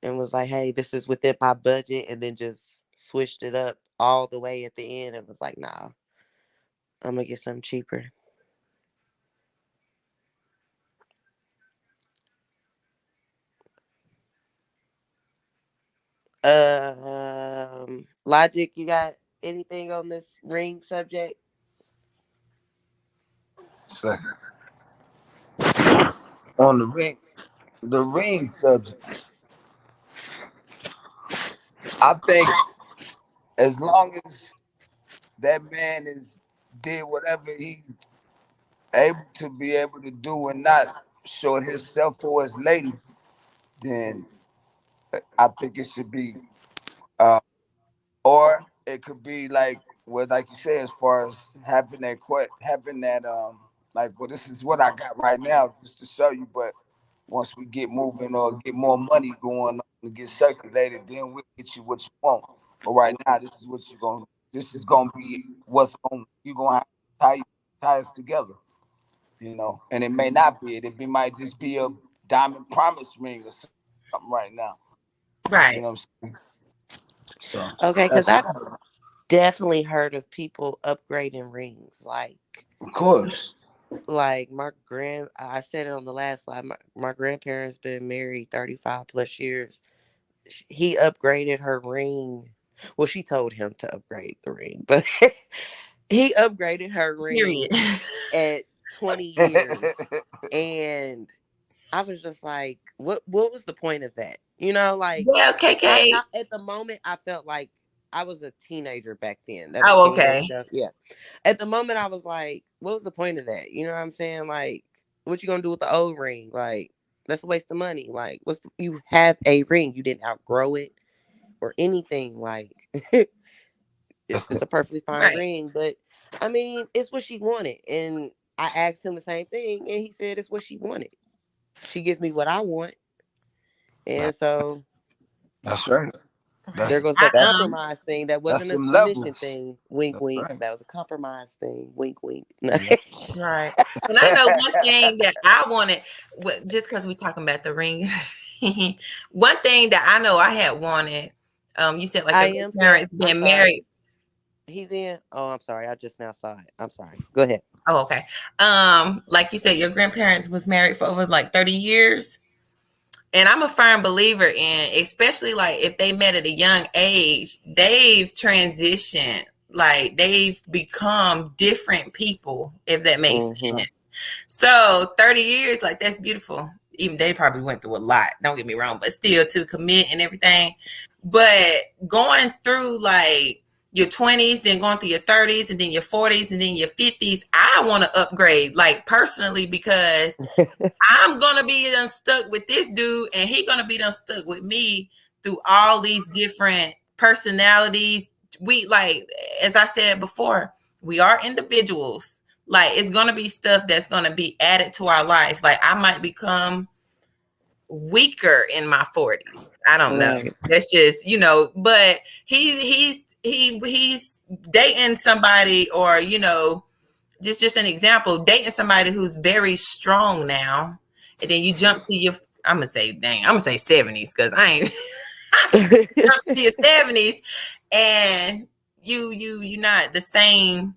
and was like, "Hey, this is within my budget," and then just switched it up all the way at the end and was like, "Nah, I'm gonna get something cheaper." Logic, you got anything on this ring subject? Second. On the ring subject, I think as long as that man is did whatever he's able to do and not short himself for his lady, then I think it should be, uh, or it could be like what, like you say, as far as having that like, well, this is what I got right now, just to show you. But once we get moving or get more money going on and get circulated, then we'll get you what you want. But right now, this is what you're gonna. This is gonna be what's on. You're gonna have to tie us together, And it may not be it. Might just be a diamond promise ring or something right now. You Right. know what I'm saying? So Okay, because that's I've definitely heard of people upgrading rings. of course. Like I said it on the last slide. My grandparents been married 35 plus years. He upgraded her ring. Well, she told him to upgrade the ring, but he upgraded her Period. ring at 20 years. And I was just like, what was the point of that? Like, Well, KK. at the moment I felt like I was a teenager back then. That was Oh, 10 years okay. ago. Yeah. At the moment I was like, what was the point of that? You know what I'm saying? Like, what you gonna do with the old ring? Like, that's a waste of money. Like, you have a ring. You didn't outgrow it or anything. Like, it's a perfectly fine Right. ring. But I mean, it's what she wanted. And I asked him the same thing and he said it's what she wanted. She gives me what I want. And so That's right. there That's goes that I compromise thing. That that's wasn't a them submission levels. thing. Wink, That's wink. right. That was a compromise thing. Wink, wink. Yeah. right. And I know one thing that I wanted, just because we talking about the ring, one thing that I know I had wanted, you said like I your am saying, parents I'm been sorry. married. He's in. Oh, I'm sorry. I just now saw it. I'm sorry. Go ahead. Oh, okay. Like you said, your grandparents was married for over like 30 years. And I'm a firm believer in, especially like if they met at a young age, they've transitioned, like they've become different people, if that makes Mm-hmm. sense. So 30 years, like that's beautiful. Even they probably went through a lot, don't get me wrong, but still to commit and everything. But going through like your 20s, then going through your 30s, and then your 40s, and then your 50s, I want to upgrade, like personally, because I'm gonna be done stuck with this dude, and he gonna be done stuck with me through all these different personalities. We like, as I said before, we are individuals. Like, it's gonna be stuff that's gonna be added to our life. Like, I might become weaker in my 40s. I don't know. Right. That's just, but he's dating somebody, or just an example, dating somebody who's very strong now, and then you jump to your, I'm gonna say, dang, I'm gonna say 70s, because I ain't jump to your 70s, and you're not the same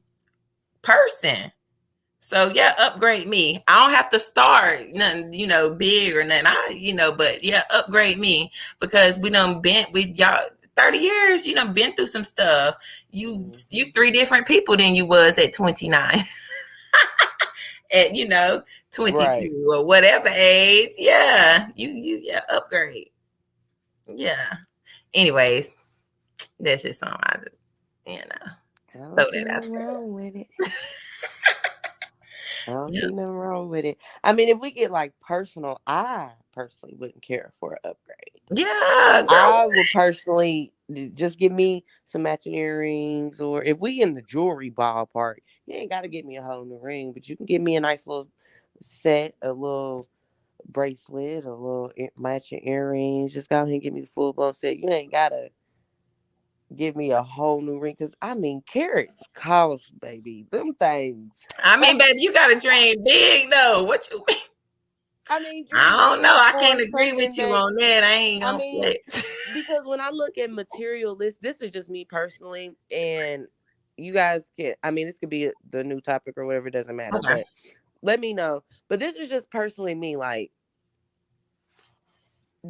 person. So yeah, upgrade me. I don't have to start nothing, big or nothing. But yeah, upgrade me, because we done been with y'all 30 years. You done been through some stuff. You three different people than you was at 29. At 22 Right. or whatever age. Yeah, yeah, upgrade. Yeah. Anyways, that's just something I just I don't throw see that out nothing wrong with it. I don't there. see nothing wrong with it. I mean, if we get like personal, I personally wouldn't care for an upgrade. Yeah, girl. I would personally just give me some matching earrings, or if we in the jewelry ballpark, you ain't got to get me a whole new ring, but you can give me a nice little set, a little bracelet, a little matching earrings. Just go ahead and give me the full blown set. You ain't gotta give me a whole new ring, because I mean, carrots cost, baby, them things. I mean, baby, you gotta dream big though. What you mean? I mean, I dream don't know. big I for can't agree with something you that, on that. I ain't I gonna mean, flex. because when I look at materialist, this is just me personally, and you guys can, I mean, this could be the new topic or whatever, it doesn't matter, Okay. but let me know. But this is just personally me, like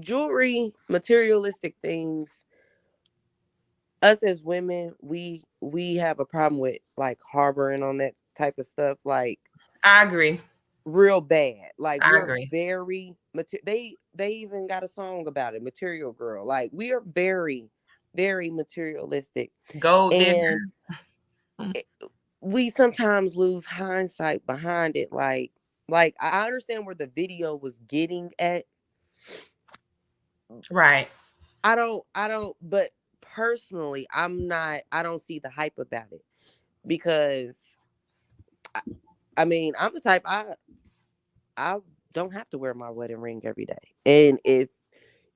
jewelry, materialistic things. Us as women, we have a problem with like harboring on that type of stuff, like I agree. real bad. Like I we're agree. very they even got a song about it, Material Girl. Like we are very, very materialistic, Gold digger. and it- we sometimes lose hindsight behind it. Like I understand where the video was getting at. Right. I don't, but personally, I don't see the hype about it, because I, I mean, I'm the type, I don't have to wear my wedding ring every day. And if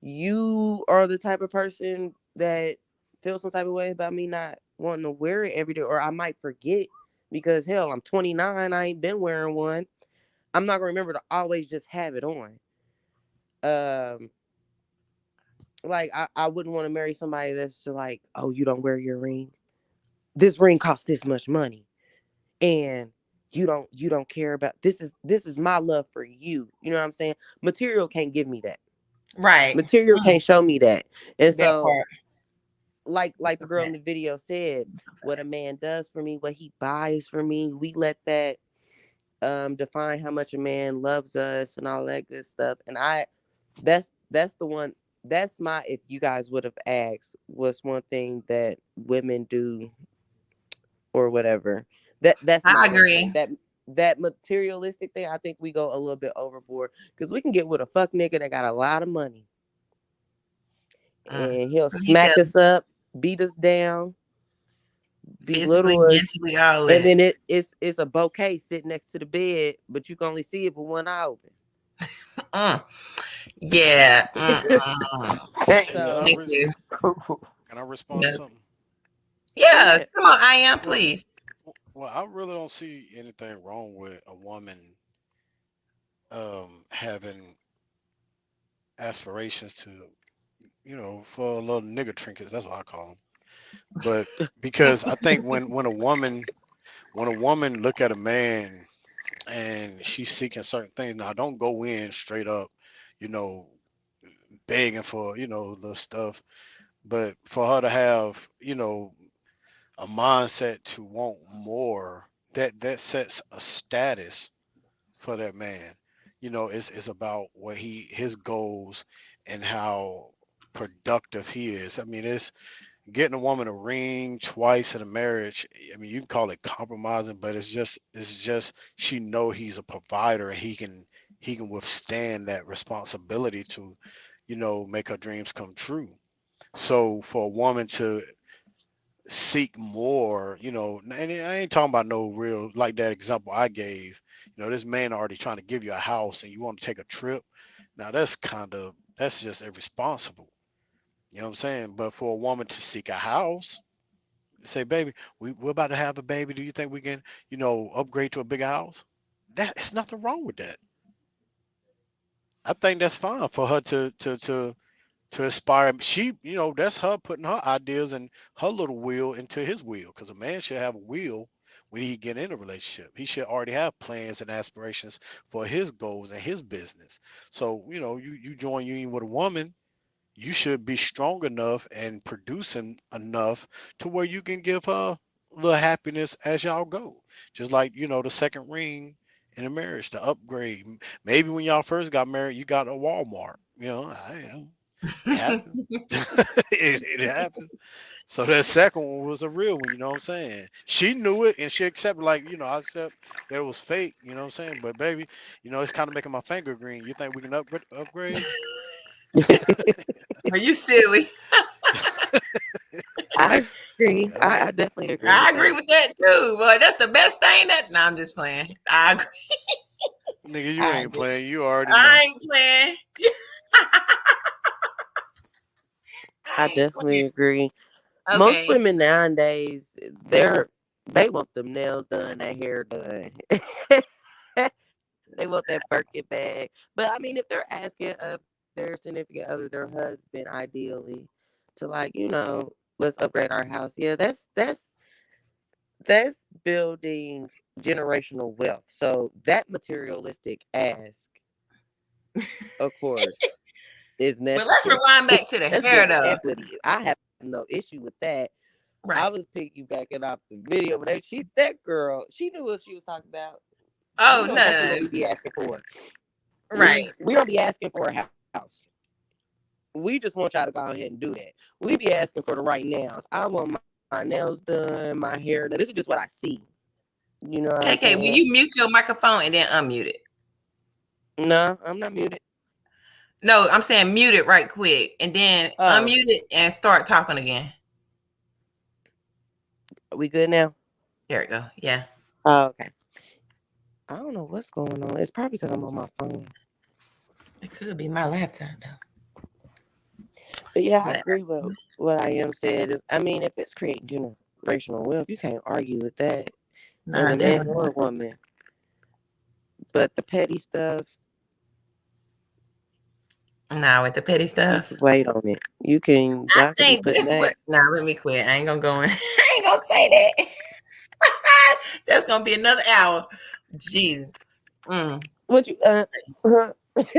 you are the type of person that feels some type of way about me not wanting to wear it every day, or I might forget because hell, I'm 29, I ain't been wearing one. I'm not gonna remember to always just have it on. Um, like I wouldn't want to marry somebody that's just like, oh, you don't wear your ring. This ring costs this much money, and you don't care about this is my love for you. You know what I'm saying? Material can't give me that. Right. Material can't show me that. And That so, part. like the girl Okay. in the video said, what a man does for me, what he buys for me, we let that define how much a man loves us and all that good stuff. And that's the one, that's my, if you guys would have asked what's one thing that women do or whatever, that's I my one thing. agree. That materialistic thing, I think we go a little bit overboard, because we can get with a fuck nigga that got a lot of money, Mm. and he'll He smack does us up, beat us down, physically, belittle us, mentally, all and that. then it's a bouquet sitting next to the bed, but you can only see it with one eye open. Mm. Yeah. Mm-mm. Can I So Thank res- you. can I respond to No. something? go Yeah. ahead. Come on, I am, Well, please. well, I really don't see anything wrong with a woman having aspirations to, for a little nigga trinkets. That's what I call them. But because I think when a woman look at a man and she's seeking certain things, now don't go in straight up, you know, begging for the stuff, but for her to have a mindset to want more, that sets a status for that man. It's about what his goals and how productive he is. I mean, it's getting a woman a ring twice in a marriage. I mean, you can call it compromising, but it's just she know he's a provider and he can withstand that responsibility to make her dreams come true. So for a woman to seek more, and I ain't talking about no real, like that example I gave. This man already trying to give you a house and you want to take a trip. Now that's just irresponsible. You know what I'm saying? But for a woman to seek a house, say, baby, we're about to have a baby. Do you think we can, upgrade to a bigger house? It's nothing wrong with that. I think that's fine for her to aspire. She, that's her putting her ideas and her little will into his will. Because a man should have a will when he get in a relationship. He should already have plans and aspirations for his goals and his business. So, you join union with a woman, you should be strong enough and producing enough to where you can give her a little happiness as y'all go. Just like, the second ring in a marriage, the upgrade. Maybe when y'all first got married, you got a Walmart. It happened. it happened. So that second one was a real one, you know what I'm saying? She knew it and she accepted, like, I accept that it was fake, you know what I'm saying? But baby, it's kind of making my finger green. You think we can upgrade? Are you silly? I agree. I definitely agree. I with agree that. with that too. Boy, that's the best thing that. No, I'm just playing. I agree. Nigga, you I ain't agree. playing. You already know. I ain't playing. I I ain't definitely playing. agree. Most Okay. women nowadays, they want them nails done, their hair done. They want that Birkin bag. But I mean, if they're asking of their significant other, their husband, ideally, to like, let's upgrade our house. Yeah, that's building generational wealth. So that materialistic ask, of course, is But let's necessary. rewind back to the That's hair building though. equity. I have no issue with that. I Right. was piggybacking off the video, but that girl, she knew what she was talking about. Oh We know exactly no. what we be asking for. Right. We don't be asking for a house. We just want y'all to go ahead and do that. We be asking for the right nails. I want my nails done, my hair done. This is just what I see. You know what I'm KK, will saying? you mute your microphone and then unmute it? No, I'm not muted. No, I'm saying mute it right quick and then Oh, unmute it and start talking again. are we good now? There we go. Yeah. Oh, okay. I don't know what's going on. It's probably because I'm on my phone. It could be my laptop though. But yeah, I But agree with what I am saying. I mean, if it's creating generational wealth, you can't argue with that as nah, a man definitely or a not. woman. But the petty stuff, Nah, with the petty you stuff. can wait on it. I Y'all could be think putting this that. what nah, let me quit. I ain't gonna go in. I ain't gonna say that. That's gonna be another hour. Jeez. What you,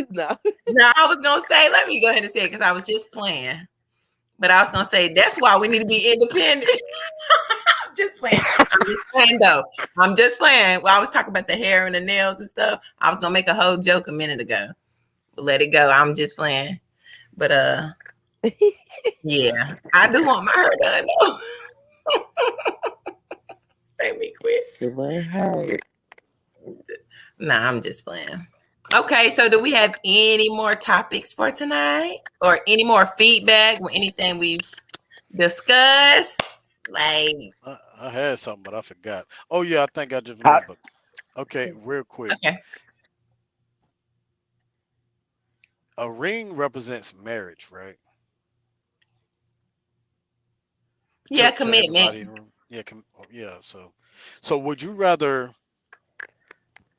no. No, I was gonna say, let me go ahead and say it because I was just playing. But I was gonna say that's why we need to be independent. I'm just playing. I'm just playing though. I'm just playing. Well, I was talking about the hair and the nails and stuff. I was gonna make a whole joke a minute ago. But let it go. I'm just playing. But yeah, I do want my hair done though. Make me quit. It wouldn't hurt. Nah, I'm just playing. Okay, so do we have any more topics for tonight, or any more feedback or anything we've discussed? Like, I had something, but I forgot. Oh yeah, I think I just I, remembered. Okay, real quick. okay, A ring represents marriage, right? yeah, To everybody in commitment the room. Yeah, yeah. So would you rather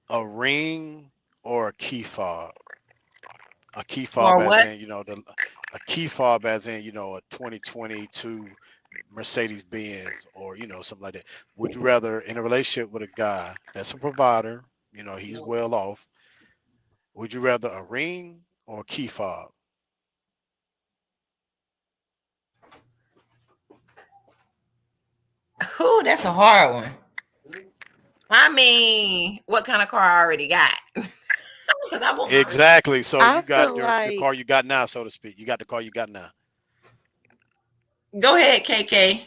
a ring or a key fob? A key fob, or as what? in a key fob, as in a 2022 Mercedes Benz, or something like that. Would you rather, in a relationship with a guy that's a provider, he's well off? Would you rather a ring or a key fob? Ooh, that's a hard one. I mean, what kind of car I already got? Because I want my ring. Exactly. So I you got feel the like car you got now, so to speak. You got the car you got now. Go ahead, KK.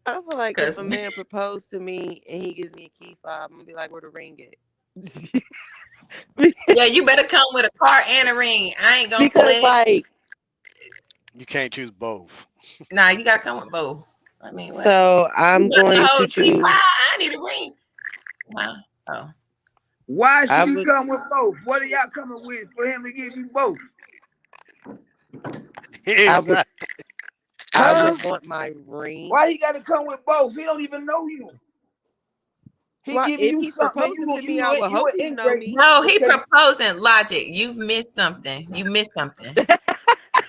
if Because a man proposed to me and he gives me a key fob, I'm gonna be like, where the ring at? yeah, you better come with a car and a ring. I ain't gonna Because flex. like, You can't choose both. Nah, you gotta come with both. I mean, what? so You I'm want the going whole to T5? choose. I need a ring. Wow. Oh. why I should he would. come with both? What are y'all coming with for him to give you both? I would. Exactly. I Huh? would want my ring. Why he got to come with both? He don't even know you. He Well, giving if you he's something. proposing to me, I would You hope an he know ingrate. me. No, he Okay. proposing logic. You've missed something. You missed something.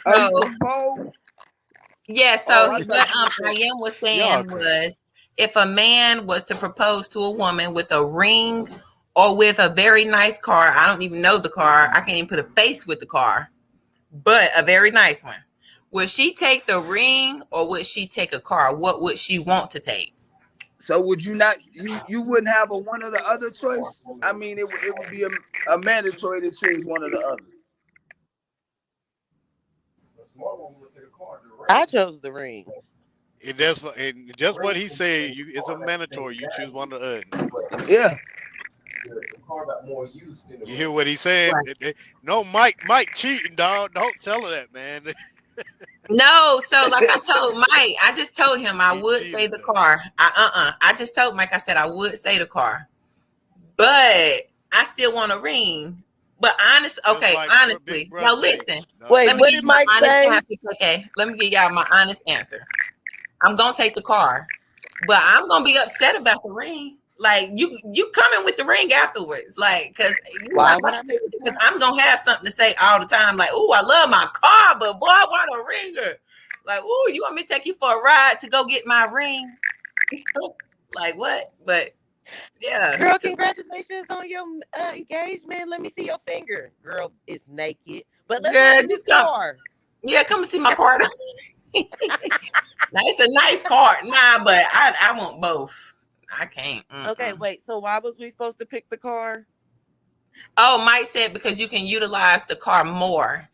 Oh, he So proposed. yeah, Oh, so I what thought you were I saying. am was Y'all saying crazy. was if a man was to propose to a woman with a ring or with a very nice car, I don't even know the car. I can't even put a face with the car, but a very nice one. Would she take the ring or would she take a car? What would she want to take? So would you not? You wouldn't have a one or the other choice. I mean, it would be a mandatory to choose one or the other. I chose the ring. And just what he said. It's a mandatory. You choose one or the other. Yeah. The car got more use than the You hear ring. what he said? Right. No, Mike cheating, dog. Don't tell her that, man. No, so like I told Mike, I just told him I He would say cheated the though. car. I just told Mike, I said I would say the car, but I still want a ring. But Just like Big honestly, Bruh now say. listen. No, Wait, Let me what give did you my Mike honest say? answer. Okay, let me give y'all my honest answer. I'm gonna take the car, but I'm gonna be upset about the ring. Like you coming with the ring afterwards, like because Why would I take the because car? I'm gonna have something to say all the time. Like, oh, I love my car, but boy, I want a ringer. Like, oh, you want me to take you for a ride to go get my ring? Like what? But yeah, Girl, congratulations on your engagement. Let me see your finger. Girl is naked. But let's look girl, at this just come. car. Yeah, come and see my car. Now it's a nice car, nah, but I want both. I can't. Okay, Mm-mm. wait. So why was we supposed to pick the car? Oh, Mike said because you can utilize the car more.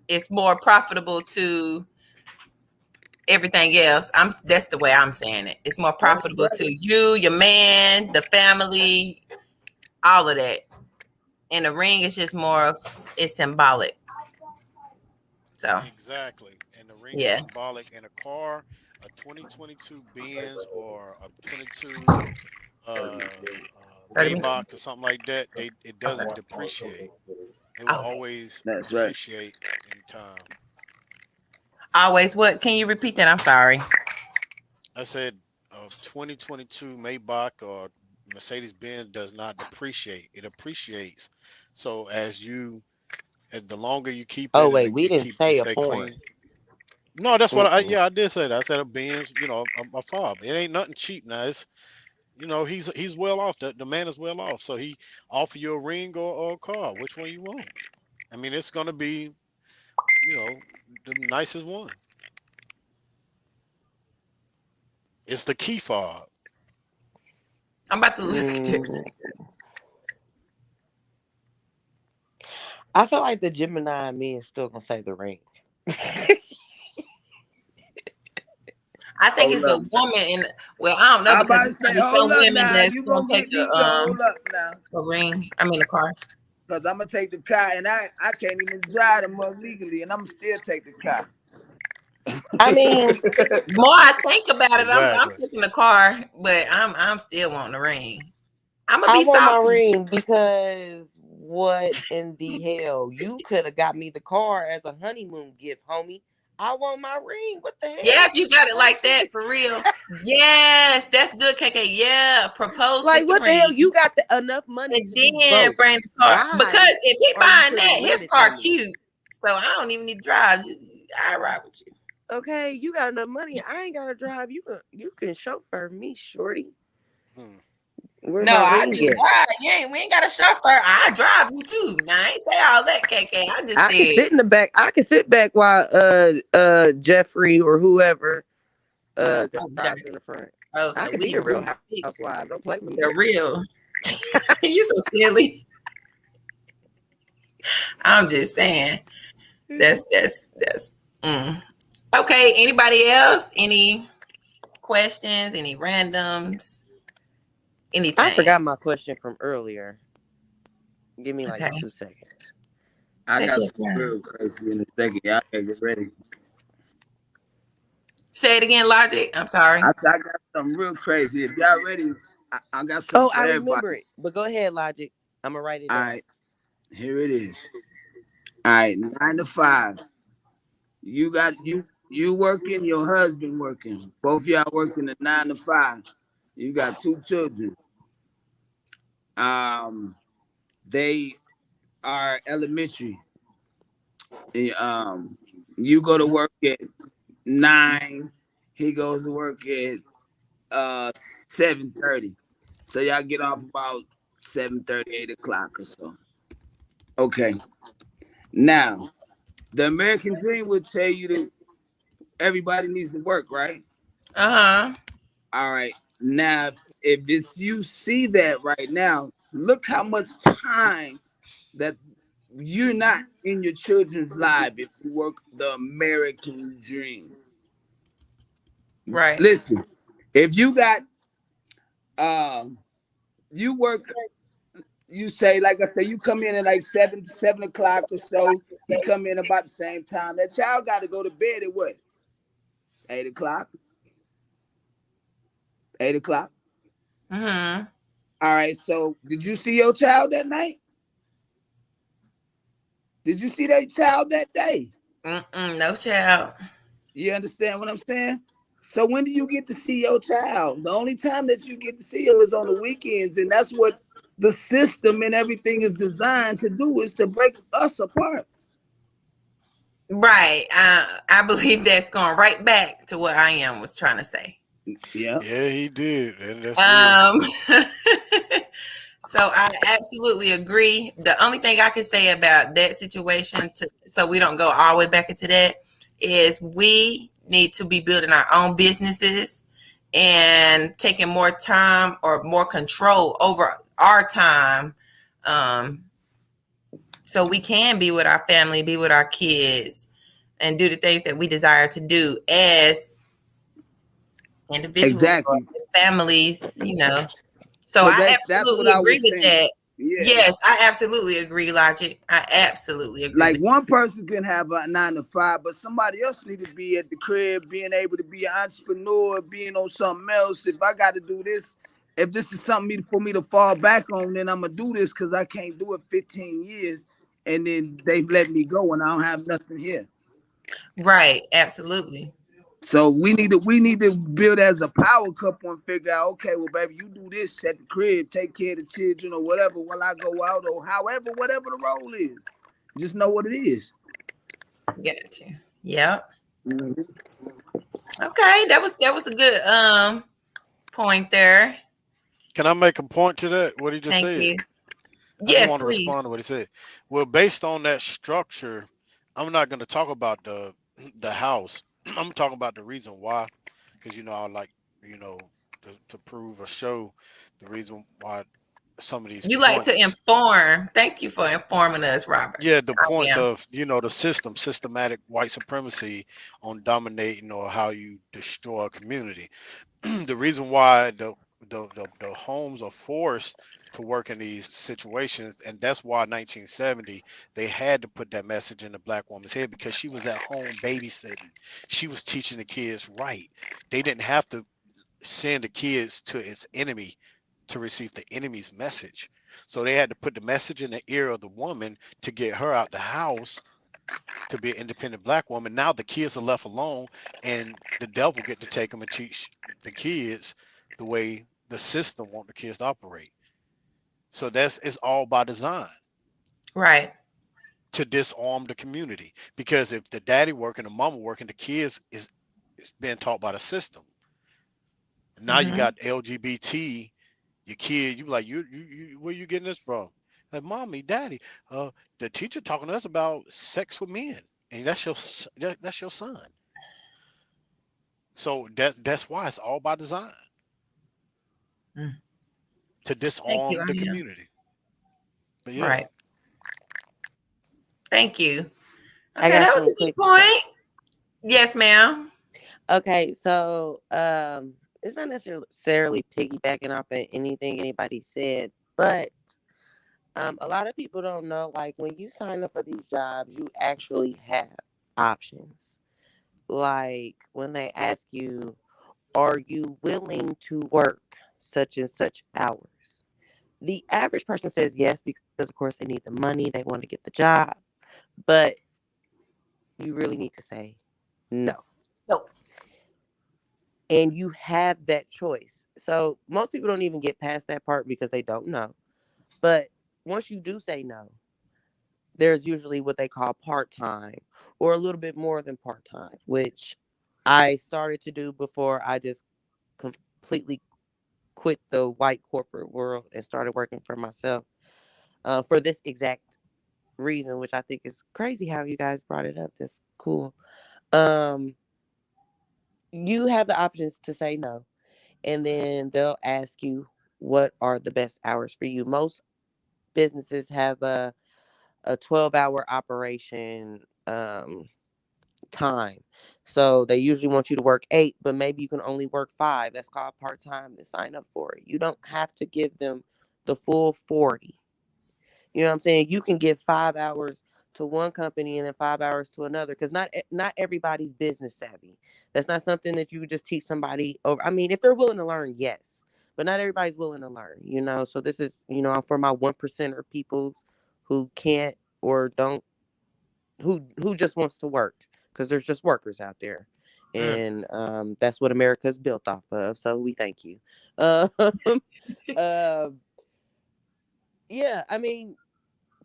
It's more profitable to everything else. That's the way I'm saying it. It's more That's profitable right. to you, your man, the family, all of that. And the ring is just more of it's symbolic. So exactly. And the ring is yeah. symbolic. In a car, a 2022 Benz or a 22 Thirty minutes. Maybach or something like that, it doesn't depreciate. It will Okay. always That's right. appreciate in time. Always what? Can you repeat that? I'm sorry. I said 2022 Maybach or Mercedes Benz does not depreciate. It appreciates. So as the longer you keep Oh it and wait, we didn't it say a stay foreign. clean. No, that's what Mm-mm. yeah, I did say that. I said a Benz, a fob. It ain't nothing cheap now. It's he's well off. The man is well off. So he offer you a ring or a car. Which one you want? I mean, it's gonna be, the nicest one. It's the key fob. I'm about to look at this. Mm, I feel like the Gemini in me is still gonna say the ring. I think it's Hold the up. woman in I don't know I'm because about it's to gonna say, be some hold up women now. that's You gonna gonna take get me going. Hold up now. a ring. I mean a car. Cause I'm gonna take the car and I can't even drive the mug legally and I'm still take the car. I mean, The more I think about it, I'm Exactly. picking the car, but I'm still wanting the ring. I'm gonna I be want my salty. ring because what in the hell? You could have got me the car as a honeymoon gift, homie. I want my ring. What the Yeah, hell? if you got it like that for real. Yes, that's good, KK. Yeah, propose Like with the what the hell? ring. You got enough money And to do then both. bring the car. Ride, Because if he or you buying putting that, his limits car on me. cute. So I don't even need to drive. I ride with you. Okay, you got enough money. I ain't gotta drive. You can chauffeur me, shorty. Hmm. Where No, my I ring just at? ride. We ain't got a chauffeur. I drive you too. Now I ain't say all that, KK. I just I can said, sit in the back. I can sit back while Jeffrey or whoever oh, drives in the front. I so could be a real we housewife. Don't play with me. the real. You so silly. I'm just saying. That's okay. Anybody else? Any questions? Any randoms? I Anything? forgot my question from earlier. Give me like Okay. 2 seconds. I Take got your some time. real crazy in a second. Y'all gotta get ready. Say it again, Logic. I'm sorry. I got something real crazy. If y'all ready, I got something Oh, for I remember everybody. it. But go ahead, Logic. I'm gonna write it All down. right, here it is. All right, 9 to 5. You working, your husband working. Both y'all working at 9 to 5. You got 2 children. Um, they are elementary. Um, you go to work at 9. He goes to work at 7:30. So y'all get off about 7:30, 8 o'clock or so. Okay. Now, the American dream would tell you that everybody needs to work, right? Uh huh. All right. Now, if it's you see that right now, look how much time that you're not in your children's life if you work the American dream. Right. Listen, if you got you work You say, like I say, you come in at like 7 o'clock or so. He come in about the same time. That child got to go to bed at what? 8 o'clock. 8 o'clock. Mm-hmm. All right. So, did you see your child that night? Did you see that child that day? Mm-mm, no child. You understand what I'm saying? So when do you get to see your child? The only time that you get to see them is on the weekends, and that's what the system and everything is designed to do, is to break us apart. Right. I believe that's going right back to what I am was trying to say. Yeah, Yeah, he did, and that's real. Um, so I absolutely agree. The only thing I can say about that situation, so we don't go all the way back into that, is we need to be building our own businesses and taking more time or more control over our time, um, so we can be with our family, be with our kids, and do the things that we desire to do as individuals or exactly. as families, So So I that's what absolutely I agree was with saying. that. Yeah. Yes, I absolutely agree, Logic. I absolutely agree Like with one person can have a 9 to 5, but somebody else need to be at the crib, being able to be an entrepreneur, being on something else. If I got to do this, if this is something for me to fall back on, then I'm gonna do this because I can't do it 15 years, and then they let me go, and I don't have nothing here. that. Right, absolutely. So we need to build as a power couple and figure out, okay, well, baby, you do this at the crib, take care of the children or whatever, while I go out or however, whatever the role is. Just know what it is. Got you. Yep. Mhm. Okay, that was a good point there. Can I make a point to that? What he just Thank said? you. I just Yes, want to respond please. to what he said. Well, based on that structure, I'm not going to talk about the house. I'm talking about the reason why, because I like to prove or show the reason why some of these You like to points. inform. Thank you for informing us, Robert. Yeah, the points Yeah. of the systematic white supremacy on dominating or how you destroy a community. The reason why the homes are forced to work in these situations, and that's why 1970 they had to put that message in the black woman's head, because she was at home babysitting. She was teaching the kids right. They didn't have to send the kids to its enemy to receive the enemy's message. So they had to put the message in the ear of the woman to get her out the house to be an independent black woman. Now the kids are left alone, and the devil get to take them and teach the kids the way the system want the kids to operate. So it's all by design Right. to disarm the community. Because if the daddy working, the mama working, the kids is being taught by the system. Now you Mm-hmm. got LGBT, your kid, you like you where you getting this from? Like, mommy, daddy, uh, the teacher talking to us about sex with men, and that's your son. So that's why it's all by design Mm. to Thank you, disarm the I am. community. But yeah, Right. Thank you. I Okay, got that was some a good quick stuff. point. Yes, ma'am. Okay, so it's not necessarily piggybacking off of anything anybody said, but a lot of people don't know, like, when you sign up for these jobs, you actually have options. Like when they ask you, are you willing to work such and such hours? The average person says yes because, of course, they need the money, they want to get the job, but you really need to say no. No. And you have that choice. So most people don't even get past that part because they don't know. But once you do say no, there's usually what they call part time or a little bit more than part time, which I started to do before I just completely quit the white corporate world and started working for myself for this exact reason, which I think is crazy how you guys brought it up. That's cool. Um, you have the options to say no, and then they'll ask you what are the best hours for you. Most businesses have a 12-hour operation time. So they usually want you to work 8, but maybe you can only work 5. That's called part time. To sign up for it, you don't have to give them the full 40. You know what I'm saying? You can give 5 hours to one company and then 5 hours to another, because not everybody's business savvy. That's not something that you would just teach somebody over. I mean, if they're willing to learn, yes, but not everybody's willing to learn. So this is, for my 1%er peoples who can't or don't, who just wants to work, because there's just workers out there, Mm. and that's what America's built off of. So we thank you. Um, um, yeah, I mean,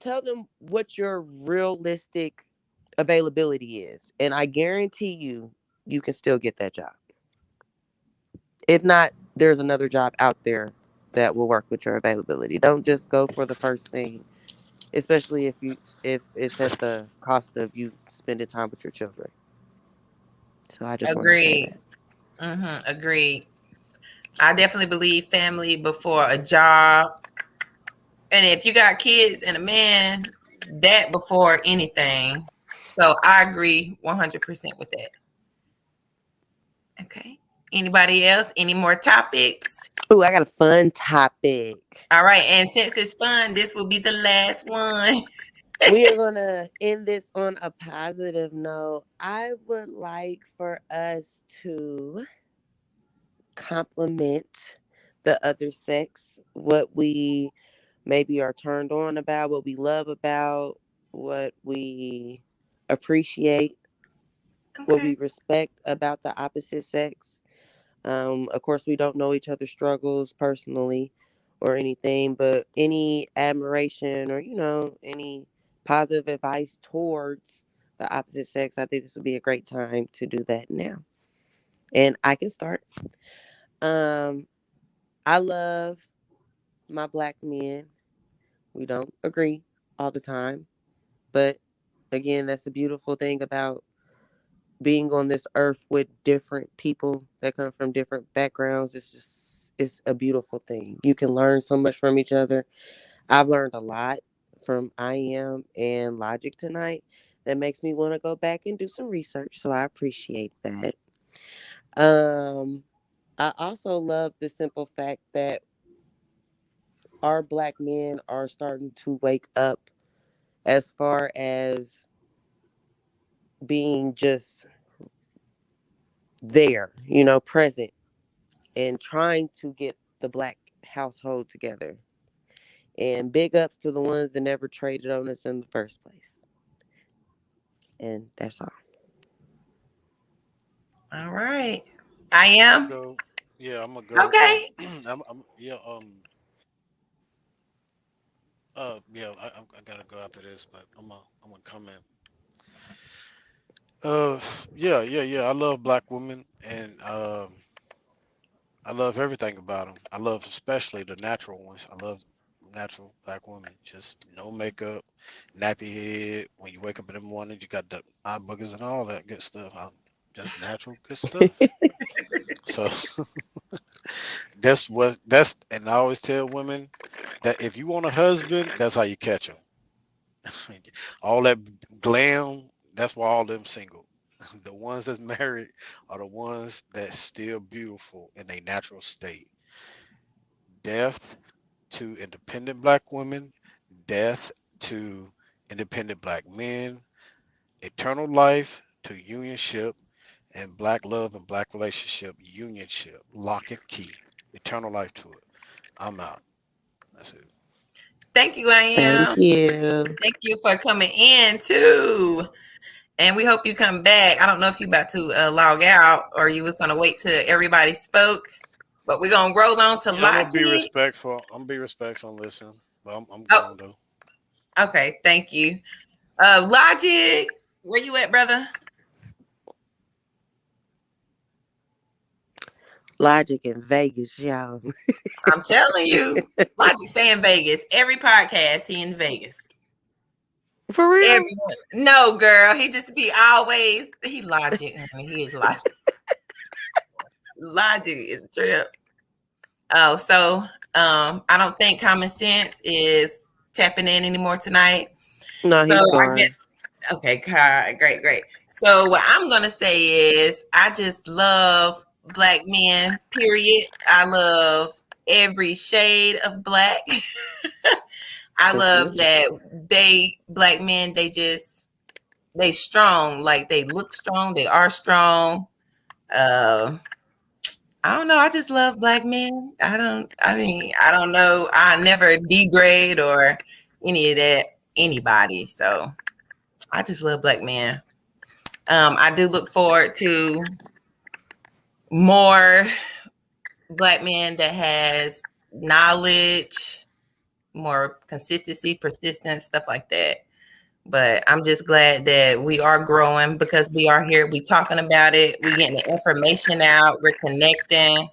tell them what your realistic availability is, and I guarantee you can still get that job. If not, there's another job out there that will work with your availability. Don't just go for the first thing, especially if it's at the cost of you spending time with your children. So I just wanted to say Agreed. that. Agreed. I definitely believe family before a job. And if you got kids and a man, that before anything. So I agree 100% with that. Okay. Anybody else? Any more topics? Ooh, I got a fun topic. All right. And since it's fun, this will be the last one. We are going to end this on a positive note. I would like for us to compliment the other sex, what we maybe are turned on about, what we love about, what we appreciate, what Okay. we respect about the opposite sex. Of course, we don't know each other's struggles personally or anything, but any admiration or, any positive advice towards the opposite sex, I think this would be a great time to do that now. And I can start. Um, I love my black men. We don't agree all the time, but again, that's a beautiful thing about being on this earth with different people that come from different backgrounds. It's a beautiful thing. You can learn so much from each other. I've learned a lot from I Am and Logic tonight that makes me want to go back and do some research. So I appreciate that. Um, I also love the simple fact that our black men are starting to wake up as far as being just there, present and trying to get the black household together. And big ups to the ones that never traded on us in the first place. And that's all. All right. I I'm gonna am. go. Yeah, I'm gonna go. Okay. Yeah. Yeah. I gotta go after this, but I'm gonna comment. Uh, yeah. I love black women, and I love everything about them. I love especially the natural ones. I love natural black women. Just no makeup, nappy head. When you wake up in the morning, you got the eye boogers and all that good stuff. Just natural good stuff. So and I always tell women that if you want a husband, that's how you catch him. All that glam, that's why all them single. The ones that's married are the ones that's still beautiful in a natural state. Death to independent black women, death to independent black men, eternal life to unionship, and black love and black relationship, unionship, lock and key, eternal life to it. I'm out. That's it. Thank you, I am. Thank you. Thank you for coming in too. And we hope you come back. I don't know if you about to log out or you was gonna wait till everybody spoke, but we're gonna roll on to Yeah, I'm gonna be Logic. respectful. I'm gonna be respectful and listen. But I'm Oh, gone though. okay. Thank you. Logic, where you at, brother? Logic in Vegas, y'all. I'm telling you, Logic stay in Vegas. Every podcast, he in Vegas. For real? Everyone. No, girl. He just be always he Logic. Honey. He is Logic. Logic is a trip. Oh, so I don't think common sense is tapping in anymore tonight. No, So he's I gone. guess okay, God, great. So what I'm gonna say is I just love black men, period. I love every shade of black. I For love sure. that black men, they strong. Like they look strong. They are strong. Uh, I don't know. I just love black men. I don't know. I never degrade or any of that, anybody. So I just love black men. I do look forward to more black men that has knowledge, more consistency, persistence, stuff like that. But I'm just glad that we are growing because we are here. We talking about it. We getting the information out. We're connecting.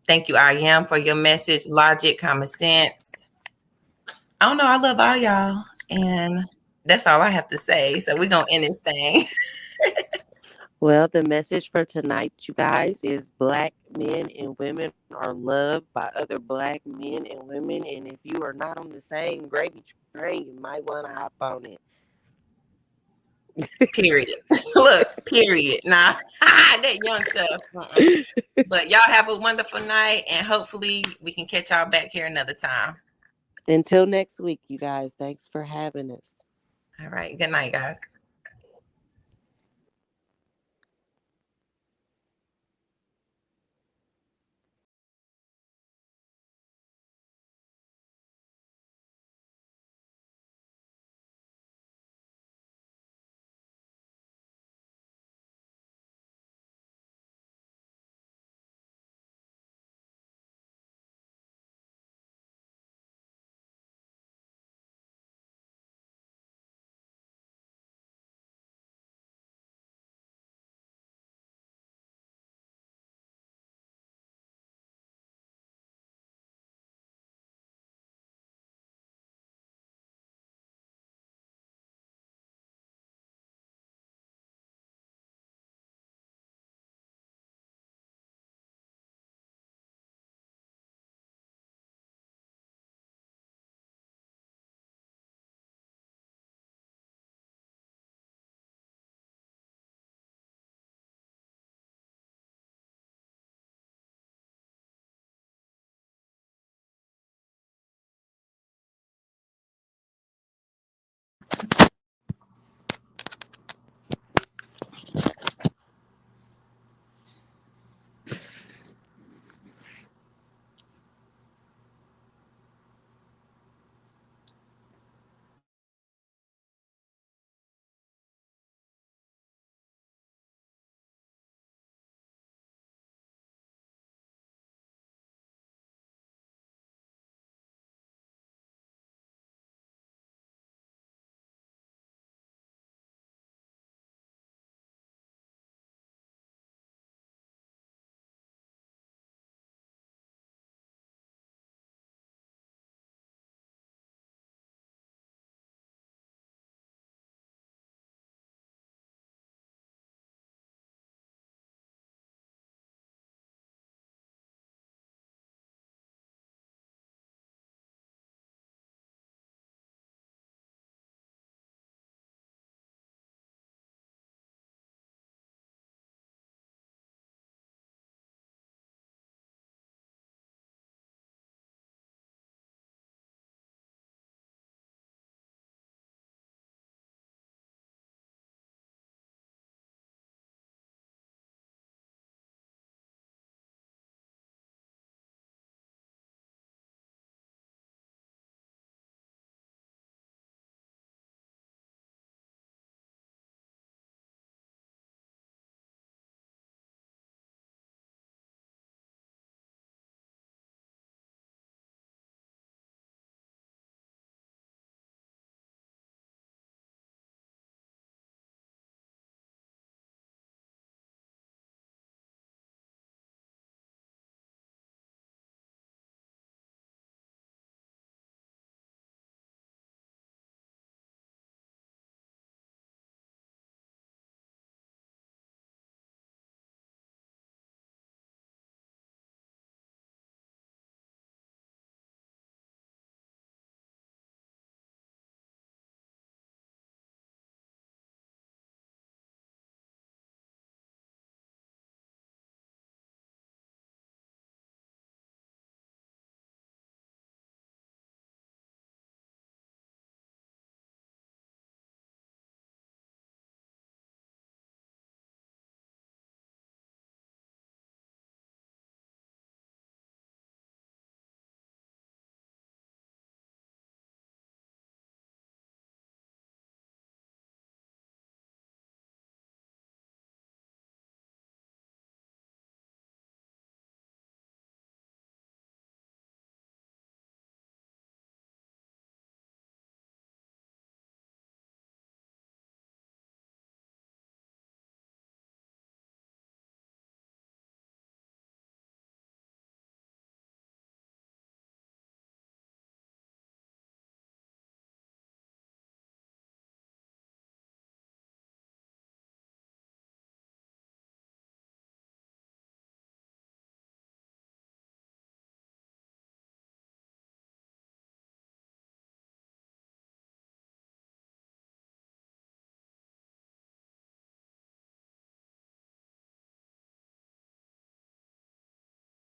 Thank you, I am, for your message, logic, common sense. I don't know. I love all y'all, and that's all I have to say. So we're gonna end this thing. Well, the message for tonight, you guys, is black men and women are loved by other black men and women. And if you are not on the same gravy train, you might want to hop on it. Period. Look, period. Nah, that young stuff. But y'all have a wonderful night, and hopefully we can catch y'all back here another time. Until next week, you guys, thanks for having us. All right. Good night, guys.